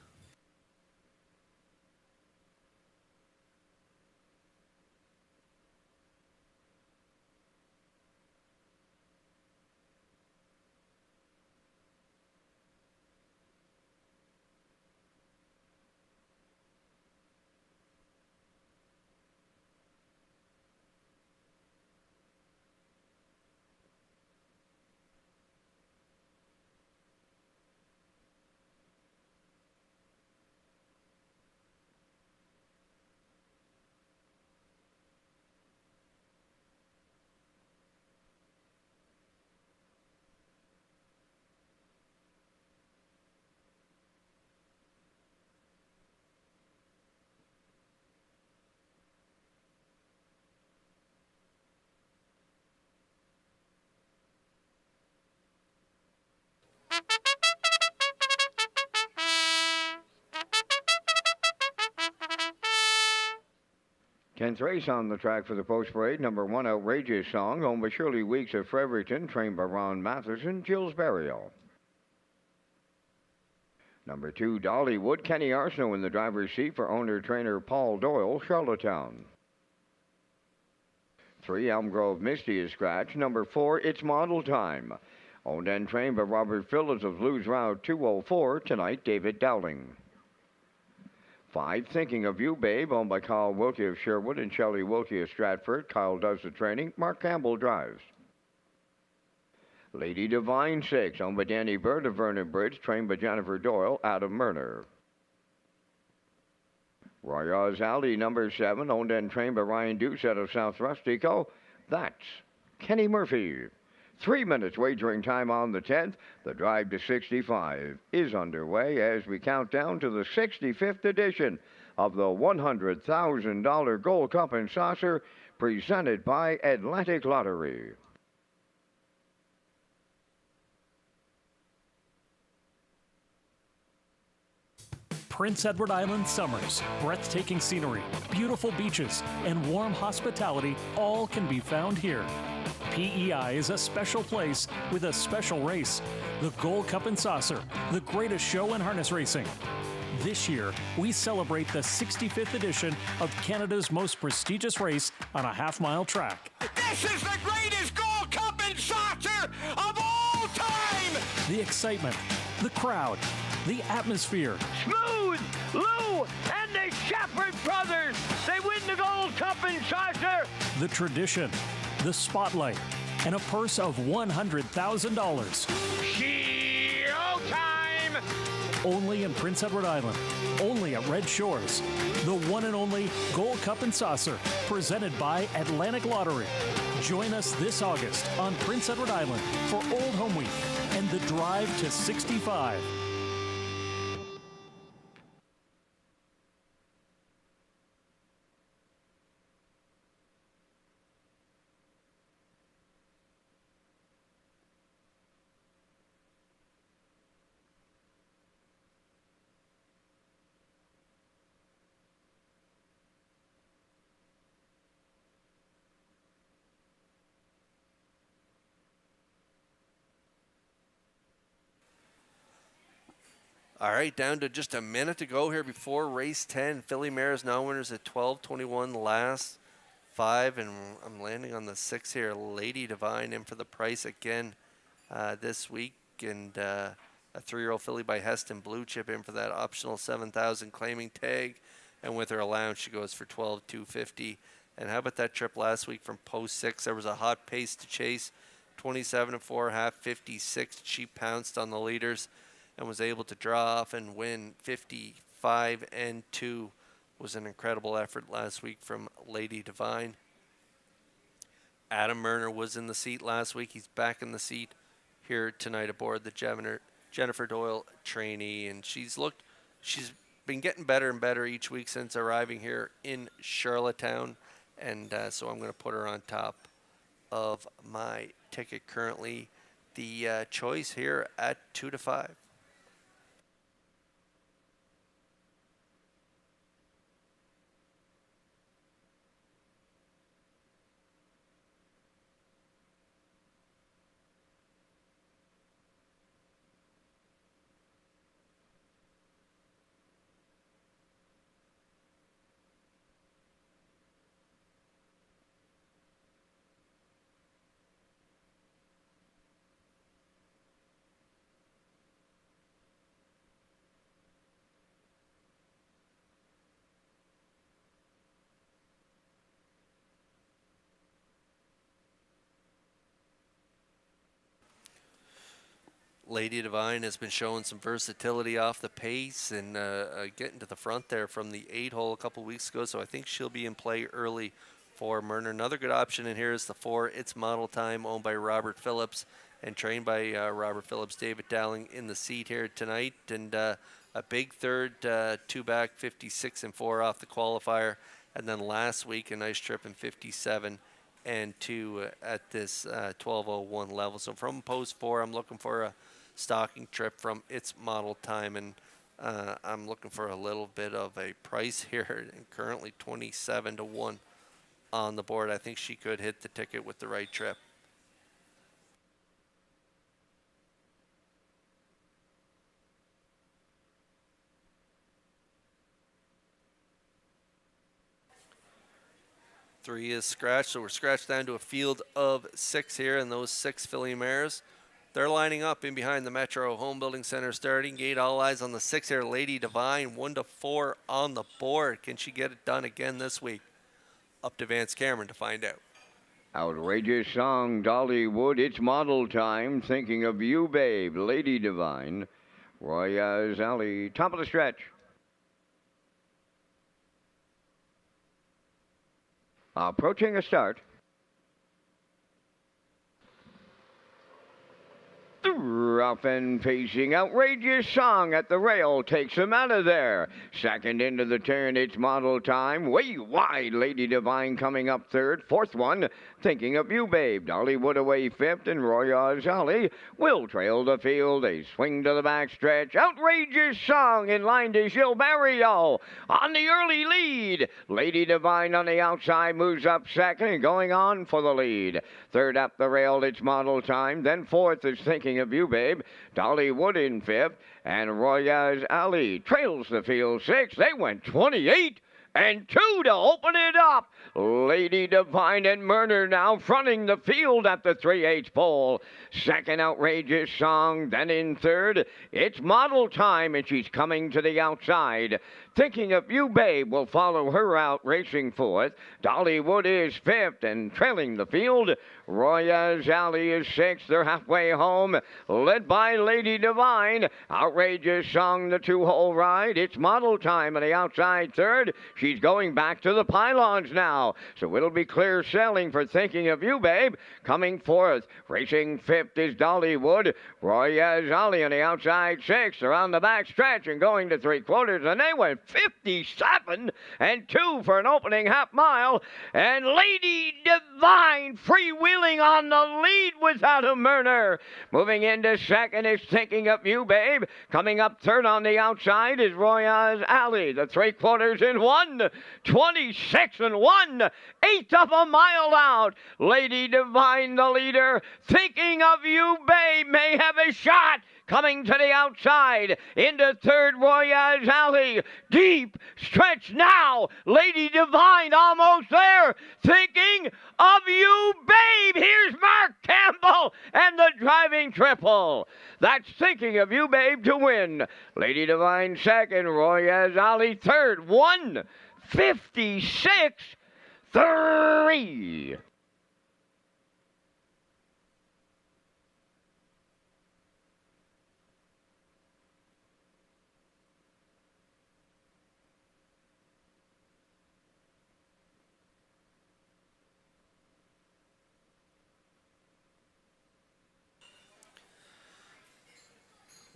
10th race on the track for the post parade. Number 1, Outrageous Song, owned by Shirley Weeks of Fredericton, trained by Ron Matheson, Jill's Burial. Number 2, Dollywood, Kenny Arsenault in the driver's seat for owner-trainer Paul Doyle, Charlottetown. 3, Elm Grove Misty is scratched. Number 4, It's Model Time, owned and trained by Robert Phillips of Blues Route 204, tonight David Dowling. 5, Thinking of You, Babe, owned by Kyle Wilkie of Sherwood and Shelley Wilkie of Stratford. Kyle does the training. Mark Campbell drives. Lady Divine 6, owned by Danny Bird of Vernon Bridge, trained by Jennifer Doyle, Adam Murner. Royals Alley, number 7, owned and trained by Ryan Doucette of South Rustico. That's Kenny Murphy. 3 minutes wagering time on the 10th. The drive to 65 is underway as we count down to the 65th edition of the $100,000 Gold Cup and Saucer presented by Atlantic Lottery. Prince Edward Island summers, breathtaking scenery, beautiful beaches, and warm hospitality all can be found here. PEI is a special place with a special race, the Gold Cup and Saucer, the greatest show in harness racing. This year, we celebrate the 65th edition of Canada's most prestigious race on a half-mile track. This is the greatest Gold Cup and Saucer of all time! The excitement, the crowd, the atmosphere. Smooth, Lou, and the Shepherd brothers. They win the Gold Cup and Saucer. The tradition, the spotlight, and a purse of $100,000. Showtime! Only in Prince Edward Island, only at Red Shores. The one and only Gold Cup and Saucer, presented by Atlantic Lottery. Join us this August on Prince Edward Island for Old Home Week and the Drive to 65. All right, down to just a minute to go here before race 10. Filly Mares now winners at 12:21 last 5, and I'm landing on the 6 here. Lady Divine in for the price again this week, and a 3-year-old filly by Heston Blue Chip in for that optional 7,000 claiming tag, and with her allowance she goes for 12,250. And how about that trip last week from post 6? There was a hot pace to chase, 27 4.5, 56. She pounced on the leaders and was able to draw off and win 55-2. Was an incredible effort last week from Lady Divine. Adam Murner was in the seat last week. He's back in the seat here tonight aboard the Jennifer Doyle trainee, and she's been getting better and better each week since arriving here in Charlottetown, and so I'm going to put her on top of my ticket currently. The choice here at 2-5. Lady Divine has been showing some versatility off the pace and getting to the front there from the 8-hole a couple weeks ago, so I think she'll be in play early for Murner. Another good option in here is the 4, It's Model Time, owned by Robert Phillips and trained by Robert Phillips. David Dowling in the seat here tonight, and a big third, 2 back, 56 4 off the qualifier, and then last week a nice trip in 57 2 at this 12:01 level. So from post 4, I'm looking for a stalking trip from Its Model Time, and I'm looking for a little bit of a price here, and currently 27 to 1 on the board. I think she could hit the ticket with the right trip. Three is scratched, so we're scratched down to a field of 6 here, and those 6 filly mares, they're lining up in behind the Metro Home Building Center starting gate. All eyes on the 6 here, Lady Divine, 1 to 4 on the board. Can she get it done again this week? Up to Vance Cameron to find out. Outrageous song, Dollywood. It's model time. Thinking of you, babe. Lady Divine. Roya's Alley. Top of the stretch. Approaching a start. Rough and pacing, outrageous song at the rail takes him out of there. Second into the turn, it's model time. Way wide, Lady Divine coming up third. Fourth one, Thinking of You, Babe. Dollywood away fifth, and Roya's Alley will trail the field. They swing to the back stretch. Outrageous song in line to Gilberto on the early lead. Lady Divine on the outside moves up second and going on for the lead. Third up the rail, it's model time. Then fourth is Thinking of You, Babe. Dollywood in fifth, and Roya's Alley trails the field sixth. They went 28 and 2 to open it up. Lady Divine and Murner now fronting the field at the 3/8 pole. Second, Outrageous Song. Then in third, it's Model Time, and she's coming to the outside. Thinking of You, Babe will follow her out, racing fourth. Dollywood is fifth and trailing the field. Roya's Alley is sixth. They're halfway home, led by Lady Divine. Outrageous Song, the 2-hole ride. It's Model Time on the outside third. She's going back to the pylons now, so it'll be clear sailing for Thinking of You, Babe. Coming fourth, racing fifth is Dollywood. Roya's Alley on the outside sixth. They're on the back stretch and going to 3/4, and they went 57 and 2 for an opening half mile. And Lady Divine freewheeling on the lead without a Murner. Moving into second is Thinking of You, Babe. Coming up third on the outside is Roya's Alley. The 3/4 in 1, 26 and 1, eighth of a mile out. Lady Divine the leader. Thinking of You, Babe may have a shot. Coming to the outside, into third, Roya's Alley. Deep stretch now. Lady Divine almost there. Thinking of You, Babe. Here's Mark Campbell and the driving triple. That's Thinking of You, Babe to win. Lady Divine second, Roya's Alley third. 1:56.3.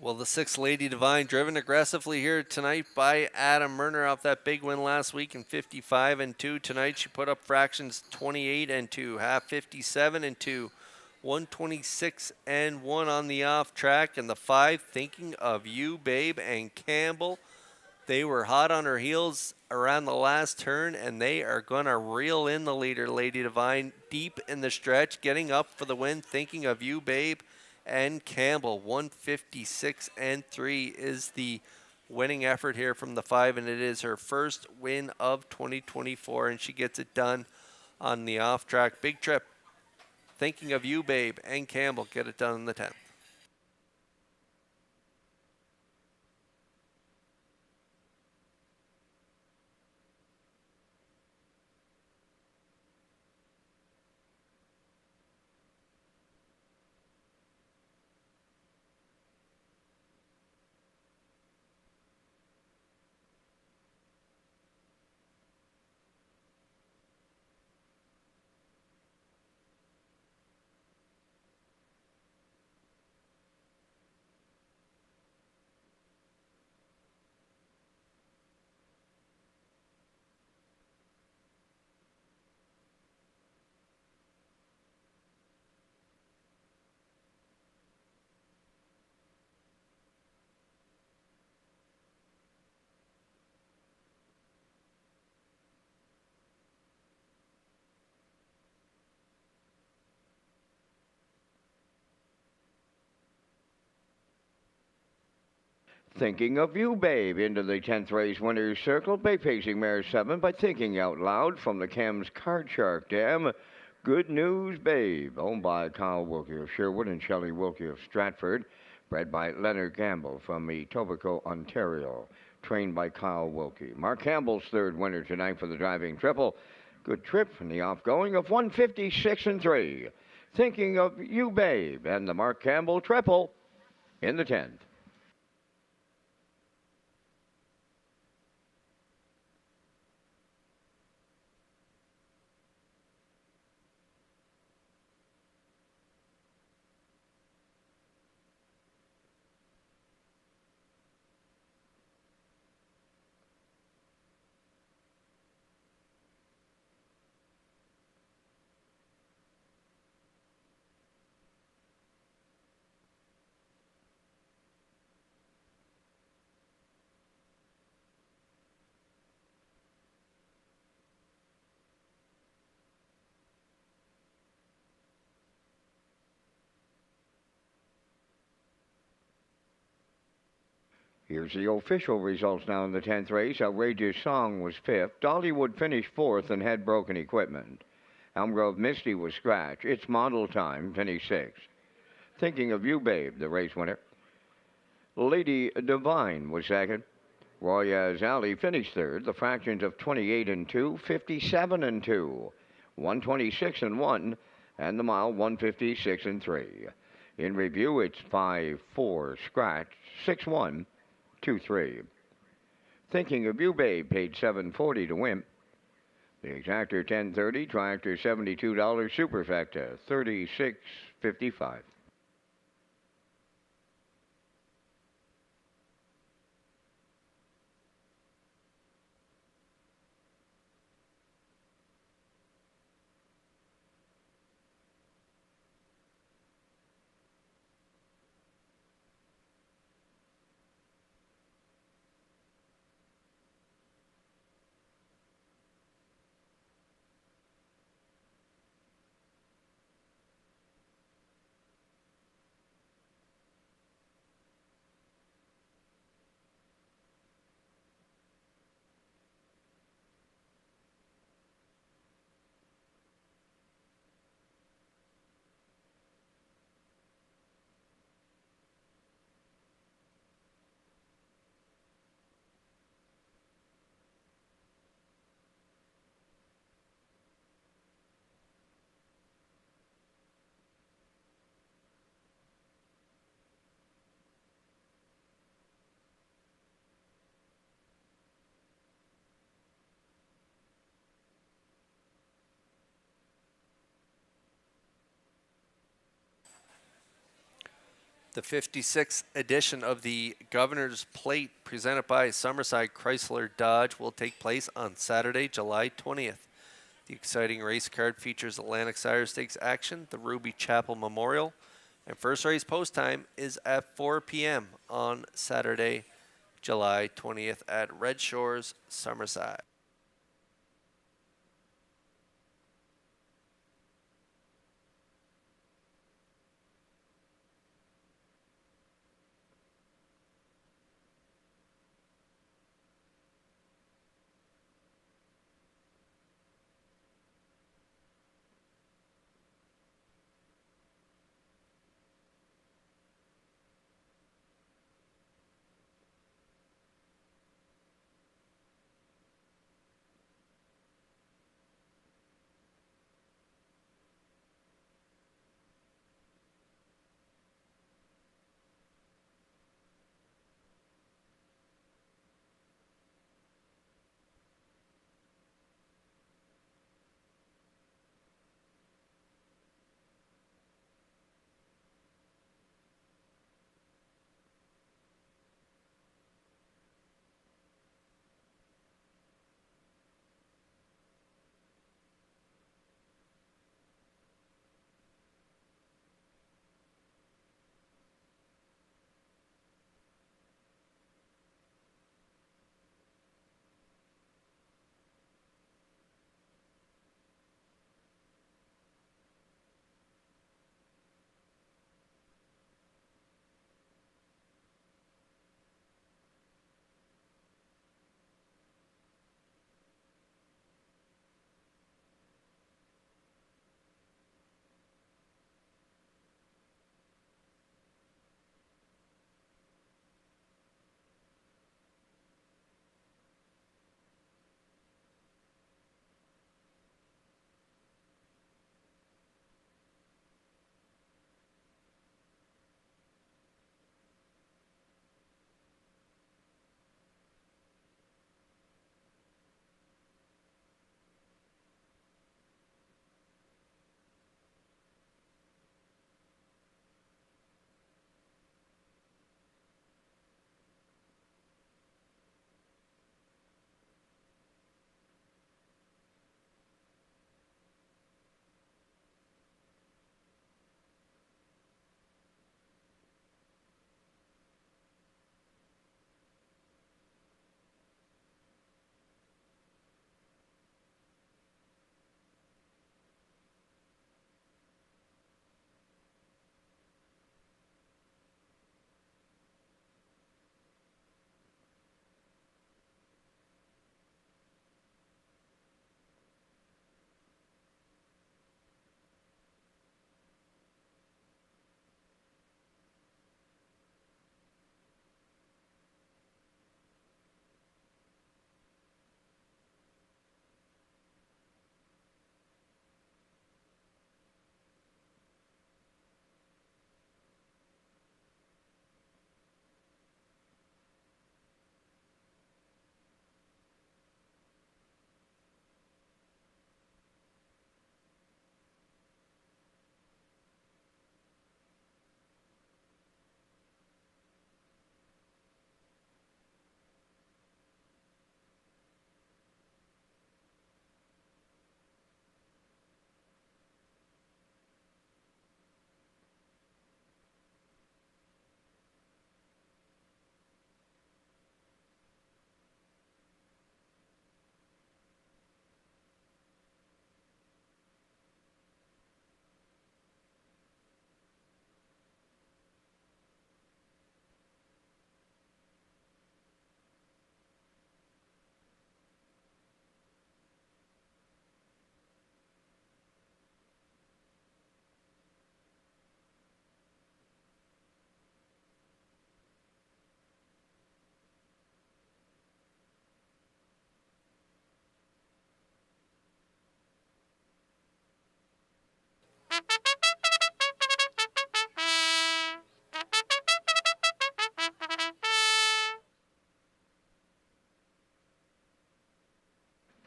Well, the 6 Lady Divine driven aggressively here tonight by Adam Murner off that big win last week in 55 and 2. Tonight she put up fractions 28 and 2, half 57 and 2, 126 and 1 on the off track. And the 5 Thinking of You, Babe, and Campbell, they were hot on her heels around the last turn, and they are going to reel in the leader, Lady Divine, deep in the stretch, getting up for the win. Thinking of You, Babe, and Campbell. 156 and 3 is the winning effort here from the 5, and it is her first win of 2024, and she gets it done on the off track. Big trip. Thinking of You, Babe, and Campbell get it done in the 10th. Thinking of You, Babe, into the 10th race winner's circle. Bay pacing mare 7 by Thinking Out Loud from the Cambs Card Shark Dam. Good News, Babe, owned by Kyle Wilkie of Sherwood and Shelley Wilkie of Stratford. Bred by Leonard Gamble from Etobicoke, Ontario. Trained by Kyle Wilkie. Mark Campbell's third winner tonight for the driving triple. Good trip from the offgoing of 156 and 3. Thinking of You, Babe, and the Mark Campbell triple in the 10th. Here's the official results now in the 10th race. Outrageous Song was 5th. Dollywood finished 4th and had broken equipment. Elm Grove Misty was scratched. Its Model Time finished 6th. Thinking of You, Babe, the race winner. Lady Divine was 2nd. Royaz Alley finished 3rd. The fractions of 28 and 2, 57 and 2, 126 and 1, and the mile 156 and 3. In review, it's 5-4 scratch, 6-1. 2-3. Thinking of You, Babe, paid $7.40 to win. The exactor $10.30, tractor $72, superfecta $36.55. The 56th edition of the Governor's Plate presented by Summerside Chrysler Dodge will take place on Saturday, July 20th. The exciting race card features Atlantic Sire Stakes action, the Ruby Chapel Memorial, and first race post time is at 4 p.m. on Saturday, July 20th at Red Shores, Summerside.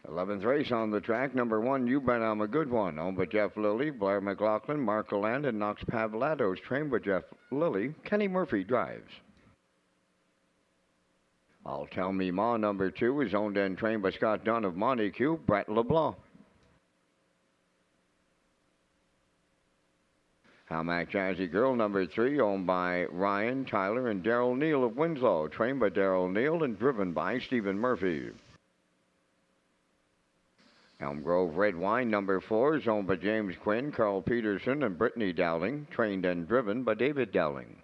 11th race on the track. Number 1, You Bet I'm a Good One. Owned by Jeff Lilly, Blair McLaughlin, Mark Land, and Knox Pavlatos. Trained by Jeff Lilly. Kenny Murphy drives. I'll Tell Me Ma, number 2, is owned and trained by Scott Dunn of Montague, Brett LeBlanc. Hamac Jazzy Girl, number 3, owned by Ryan, Tyler, and Daryl Neal of Winslow. Trained by Daryl Neal and driven by Stephen Murphy. Elm Grove Red Wine, number 4, is owned by James Quinn, Carl Peterson, and Brittany Dowling. Trained and driven by David Dowling.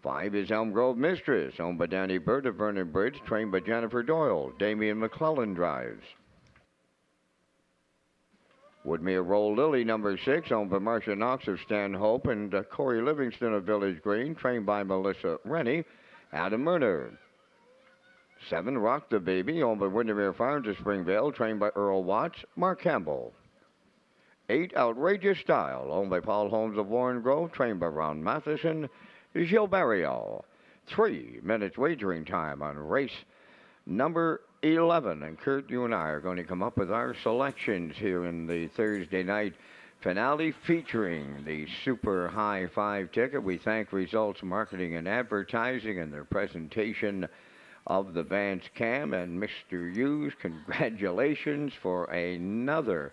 5 is Elm Grove Mistress, owned by Danny Bird of Vernon Bridge, trained by Jennifer Doyle. Damian McClellan drives. Woodmere Roll Lily, number 6, owned by Marcia Knox of Stanhope and Corey Livingston of Village Green, trained by Melissa Rennie. Adam Murner. 7, Rock the Baby, owned by Windermere Farms of Springvale, trained by Earl Watts. Mark Campbell. 8, Outrageous Style, owned by Paul Holmes of Warren Grove, trained by Ron Matheson. Gilles Barrio. 3 minutes wagering time on race number 11. And Kurt, you and I are going to come up with our selections here in the Thursday night finale featuring the Super High 5 ticket. We thank Results Marketing and Advertising and their presentation of the Vance Cam. And Mr. Hughes, congratulations for another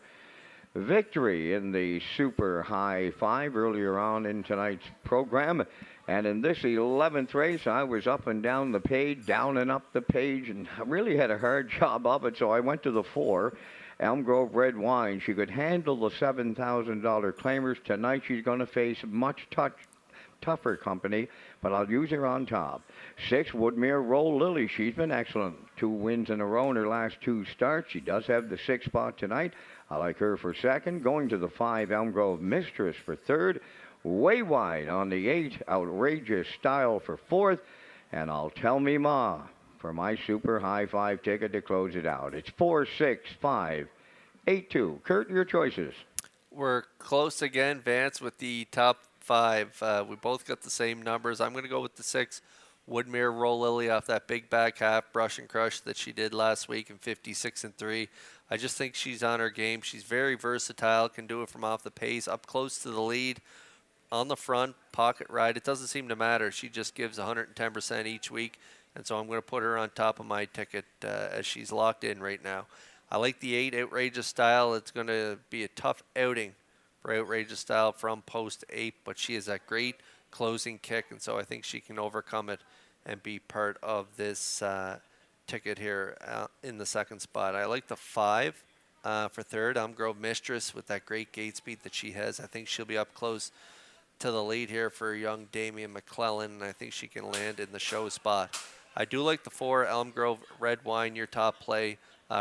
victory in the Super High 5 earlier on in tonight's program. And in this 11th race, I was up and down the page, down and up the page, and I really had a hard job of it, so I went to the 4, Elm Grove Red Wine. She could handle the $7,000 claimers. Tonight she's going to face much tougher company, but I'll use her on top. 6, Woodmere Roll Lily. She's been excellent. 2 wins in a row in her last 2 starts. She does have the 6th spot tonight. I like her for 2nd. Going to the 5, Elm Grove Mistress for 3rd. Way wide on the 8, Outrageous Style for 4th. And I'll Tell Me Ma for my Super High 5 ticket to close it out. It's 4, 6, 5, 8, 2. Kurt, your choices. We're close again, Vance, with the top 5. We both got the same numbers. I'm going to go with the 6, Woodmere Roll Lily, off that big back half brush and crush that she did last week in 56-3. I just think she's on her game. She's very versatile, can do it from off the pace, up close to the lead, on the front, pocket ride. It doesn't seem to matter. She just gives 110% each week, and so I'm going to put her on top of my ticket as she's locked in right now. I like the 8, Outrageous Style. It's going to be a tough outing for Outrageous Style from post 8, but she has that great closing kick, and so I think she can overcome it and be part of this ticket here in the 2nd spot. I like the 5 for 3rd, Elm Grove Mistress, with that great gate speed that she has. I think she'll be up close to the lead here for young Damian McClellan, and I think she can land in the show spot. I do like the 4, Elm Grove Red Wine, your top play,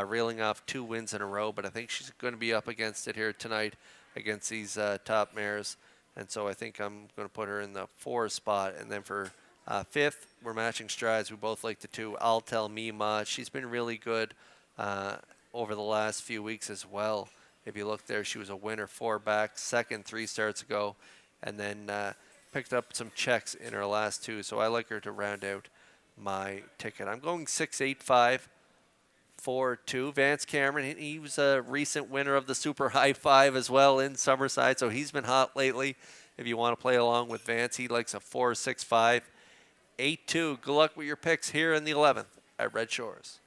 reeling off 2 wins in a row, but I think she's going to be up against it here tonight against these top mares, and so I think I'm going to put her in the 4 spot. And then for 5th, we're matching strides. We both like the 2, I'll Tell Me Ma. She's been really good over the last few weeks as well. If you look there, she was a winner 4 back, 2nd 3 starts ago, and then picked up some checks in her last 2. So I like her to round out my ticket. I'm going 6, 8, 5, 4, 2. Vance Cameron, he was a recent winner of the Super High 5 as well in Summerside, so he's been hot lately. If you want to play along with Vance, he likes a 4, 6, 5, 8, 2. Good luck with your picks here in the 11th at Red Shores.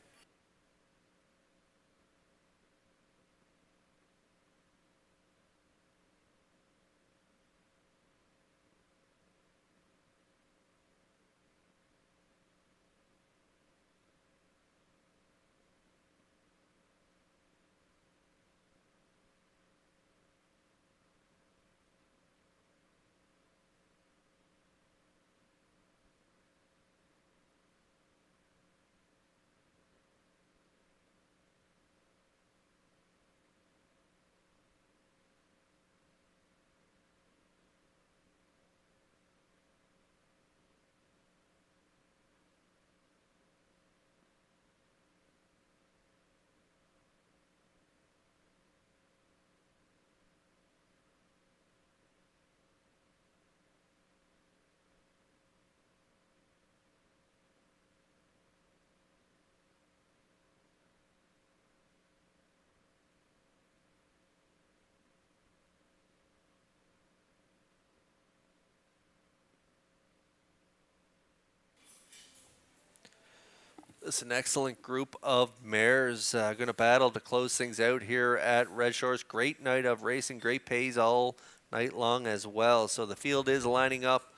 It's an excellent group of mares going to battle to close things out here at Red Shores. Great night of racing, great pace all night long as well. So the field is lining up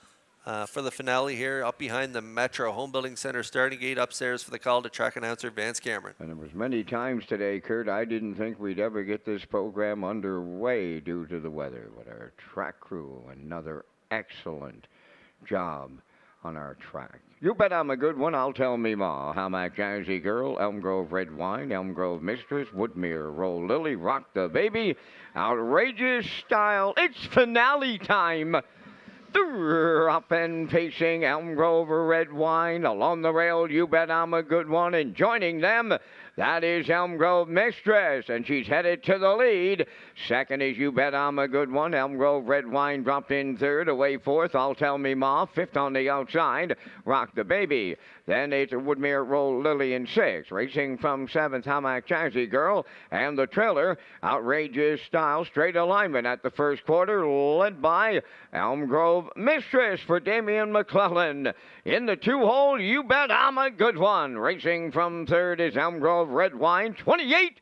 for the finale here up behind the Metro Home Building Center starting gate upstairs for the call to track announcer Vance Cameron. And there was many times today, Kurt, I didn't think we'd ever get this program underway due to the weather. But our track crew, another excellent job on our track. You bet I'm a good one, I'll tell me ma. Hamac Jazzy Girl, Elm Grove Red Wine, Elm Grove Mistress, Woodmere Roll Lily, Rock the Baby, Outrageous Style. It's finale time. Up and pacing Elm Grove Red Wine. Along the rail, You Bet I'm a Good One. And joining them, that is Elm Grove Mistress, and she's headed to the lead. Second is You Bet I'm a Good One. Elm Grove Red Wine dropped in third. Away fourth, I'll Tell Me Ma. Fifth on the outside, Rock the Baby. Then it's Woodmere Roll Lily in sixth. Racing from seventh, Hamac Jazzy Girl. And the trailer, Outrageous Style. Straight alignment at the first quarter, led by Elm Grove Mistress for Damian McClellan. In the two-hole, You Bet I'm a Good One. Racing from third is Elm Grove Red Wine, 28-3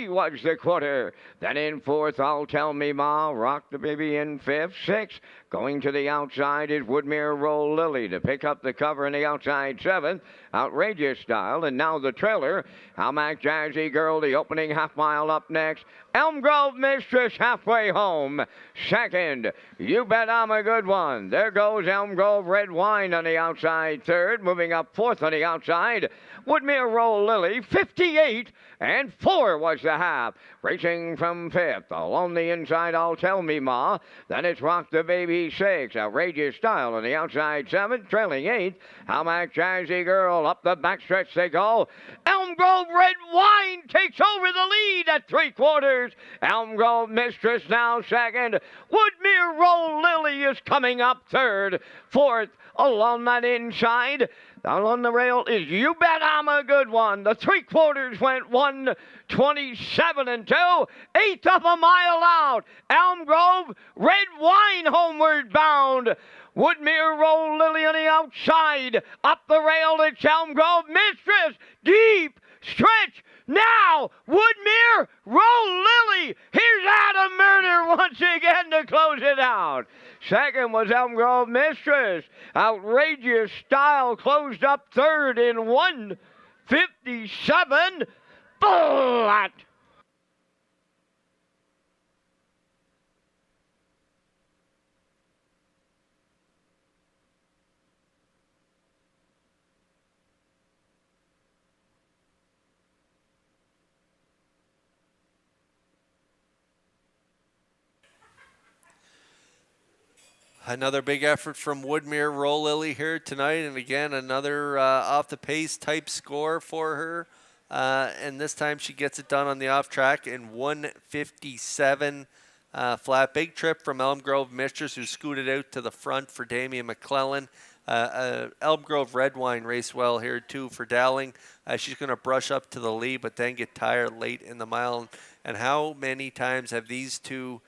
was the quarter. Then in fourth, I'll Tell Me Ma. Rock the Baby in fifth. Sixth, going to the outside is Woodmere Roll Lily to pick up the cover in the outside seventh. Outrageous Style. And now the trailer, Hamac Jazzy Girl, the opening half mile up next. Elm Grove Mistress halfway home. Second, You Bet I'm a Good One. There goes Elm Grove Red Wine on the outside third. Moving up fourth on the outside, Woodmere Roll Lily, 58-4 was the half. Racing from fifth. Along the inside, I'll Tell Me Ma. Then it's Rock the Baby six. Outrageous Style on the outside seventh. Trailing eighth, Hamac Jazzy Girl. Up the backstretch they go. Elm Grove Red Wine takes over the lead at three quarters. Elm Grove Mistress now second. Woodmere Roll Lily is coming up third. Fourth, along that inside, on the rail is You Bet I'm a Good One. The three quarters went 1:27-2. Eighth of a mile out. Elm Grove Red Wine homeward bound. Woodmere Roll Lily on the outside. Up the rail, it's Elm Grove Mistress. Deep stretch. Now, Woodmere Roll Lily. Here's Adam Murder once again to close it out. Second was Elm Grove Mistress. Outrageous Style closed up third in 1:57 flat. Another big effort from Woodmere Roll Lily here tonight, and again another off the pace type score for her. And this time she gets it done on the off track in 1:57 flat. Big trip from Elm Grove Mistress, who scooted out to the front for Damian McClellan. Elm Grove Red Wine raced well here too for Dowling. She's going to brush up to the lead, but then get tired late in the mile. And how many times have these two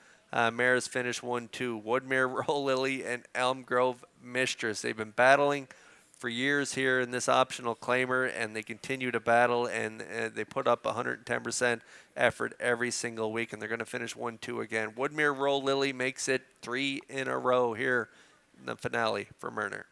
mares finished 1-2? Woodmere Roll Lily and Elm Grove Mistress. They've been battling for years here in this optional claimer, and they continue to battle, and they put up 110% effort every single week, and they're going to finish 1-2 again. Woodmere Roll Lily makes it 3 in a row here in the finale for Murner.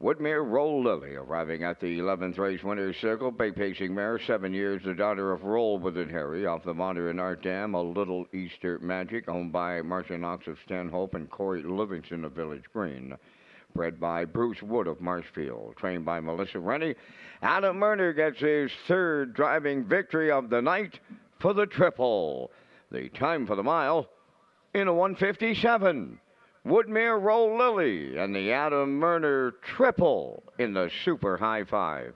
Woodmere Roll Lily arriving at the 11th race winner's circle. Bay pacing mare, 7 years, the daughter of Roll with it, Harry, off the modern Art Dam, a Little Easter Magic, owned by Marcia Knox of Stanhope and Corey Livingston of Village Green. bred by Bruce Wood of Marshfield, trained by Melissa Rennie. Adam Murner gets his third driving victory of the night for the triple. The time for the mile in a 1:57. Woodmere Roll Lily and the Adam Murner triple in the Super High Five.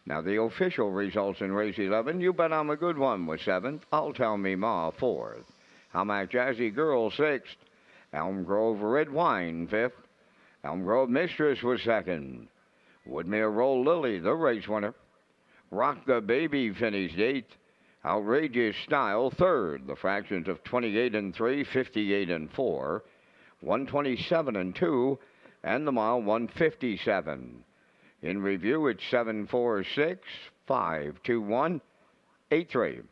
Now, the official results in race 11, You Bet I'm a Good One was 7th. I'll Tell Me Ma 4th. Hamac Jazzy Girl 6th. Elm Grove Red Wine 5th. Elm Grove Mistress was 2nd. Woodmere Roll Lily, the race winner. Rock the Baby finished 8th. Outrageous Style 3rd. The fractions of 28 and 3, 58 and 4, 127 and 2, and the mile 157. In review, it's 7-4-6, 5-2-1, 8-3.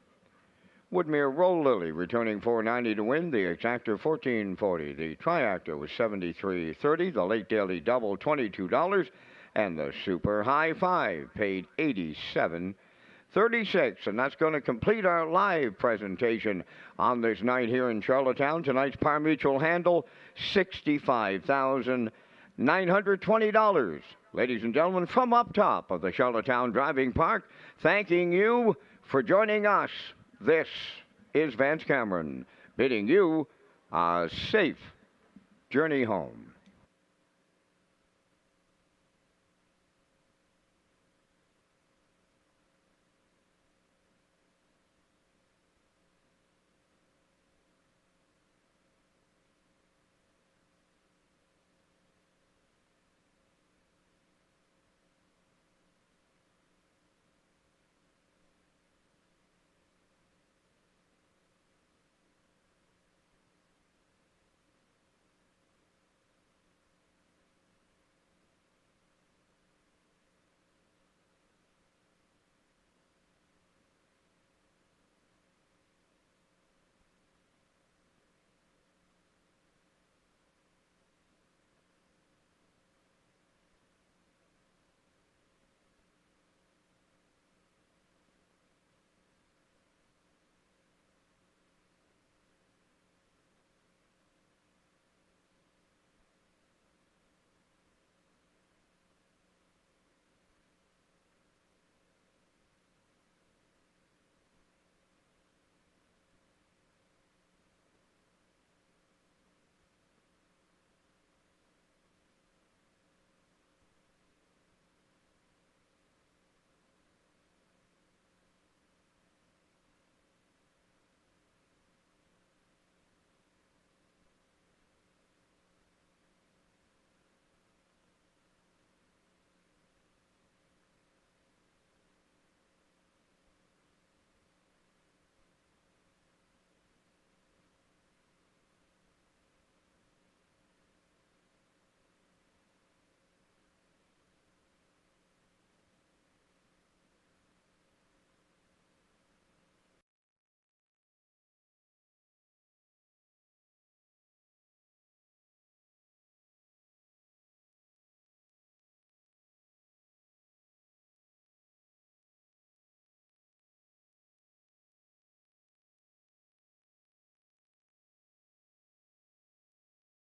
Woodmere Roll Lily returning $4.90 to win. The exactor $14.40. The triactor was $73.30. The late daily double $22, and the super high five paid $87.36. And that's going to complete our live presentation on this night here in Charlottetown. Tonight's par mutual handle $65,920. Ladies and gentlemen, from up top of the Charlottetown Driving Park, thanking you for joining us. This is Vance Cameron bidding you a safe journey home.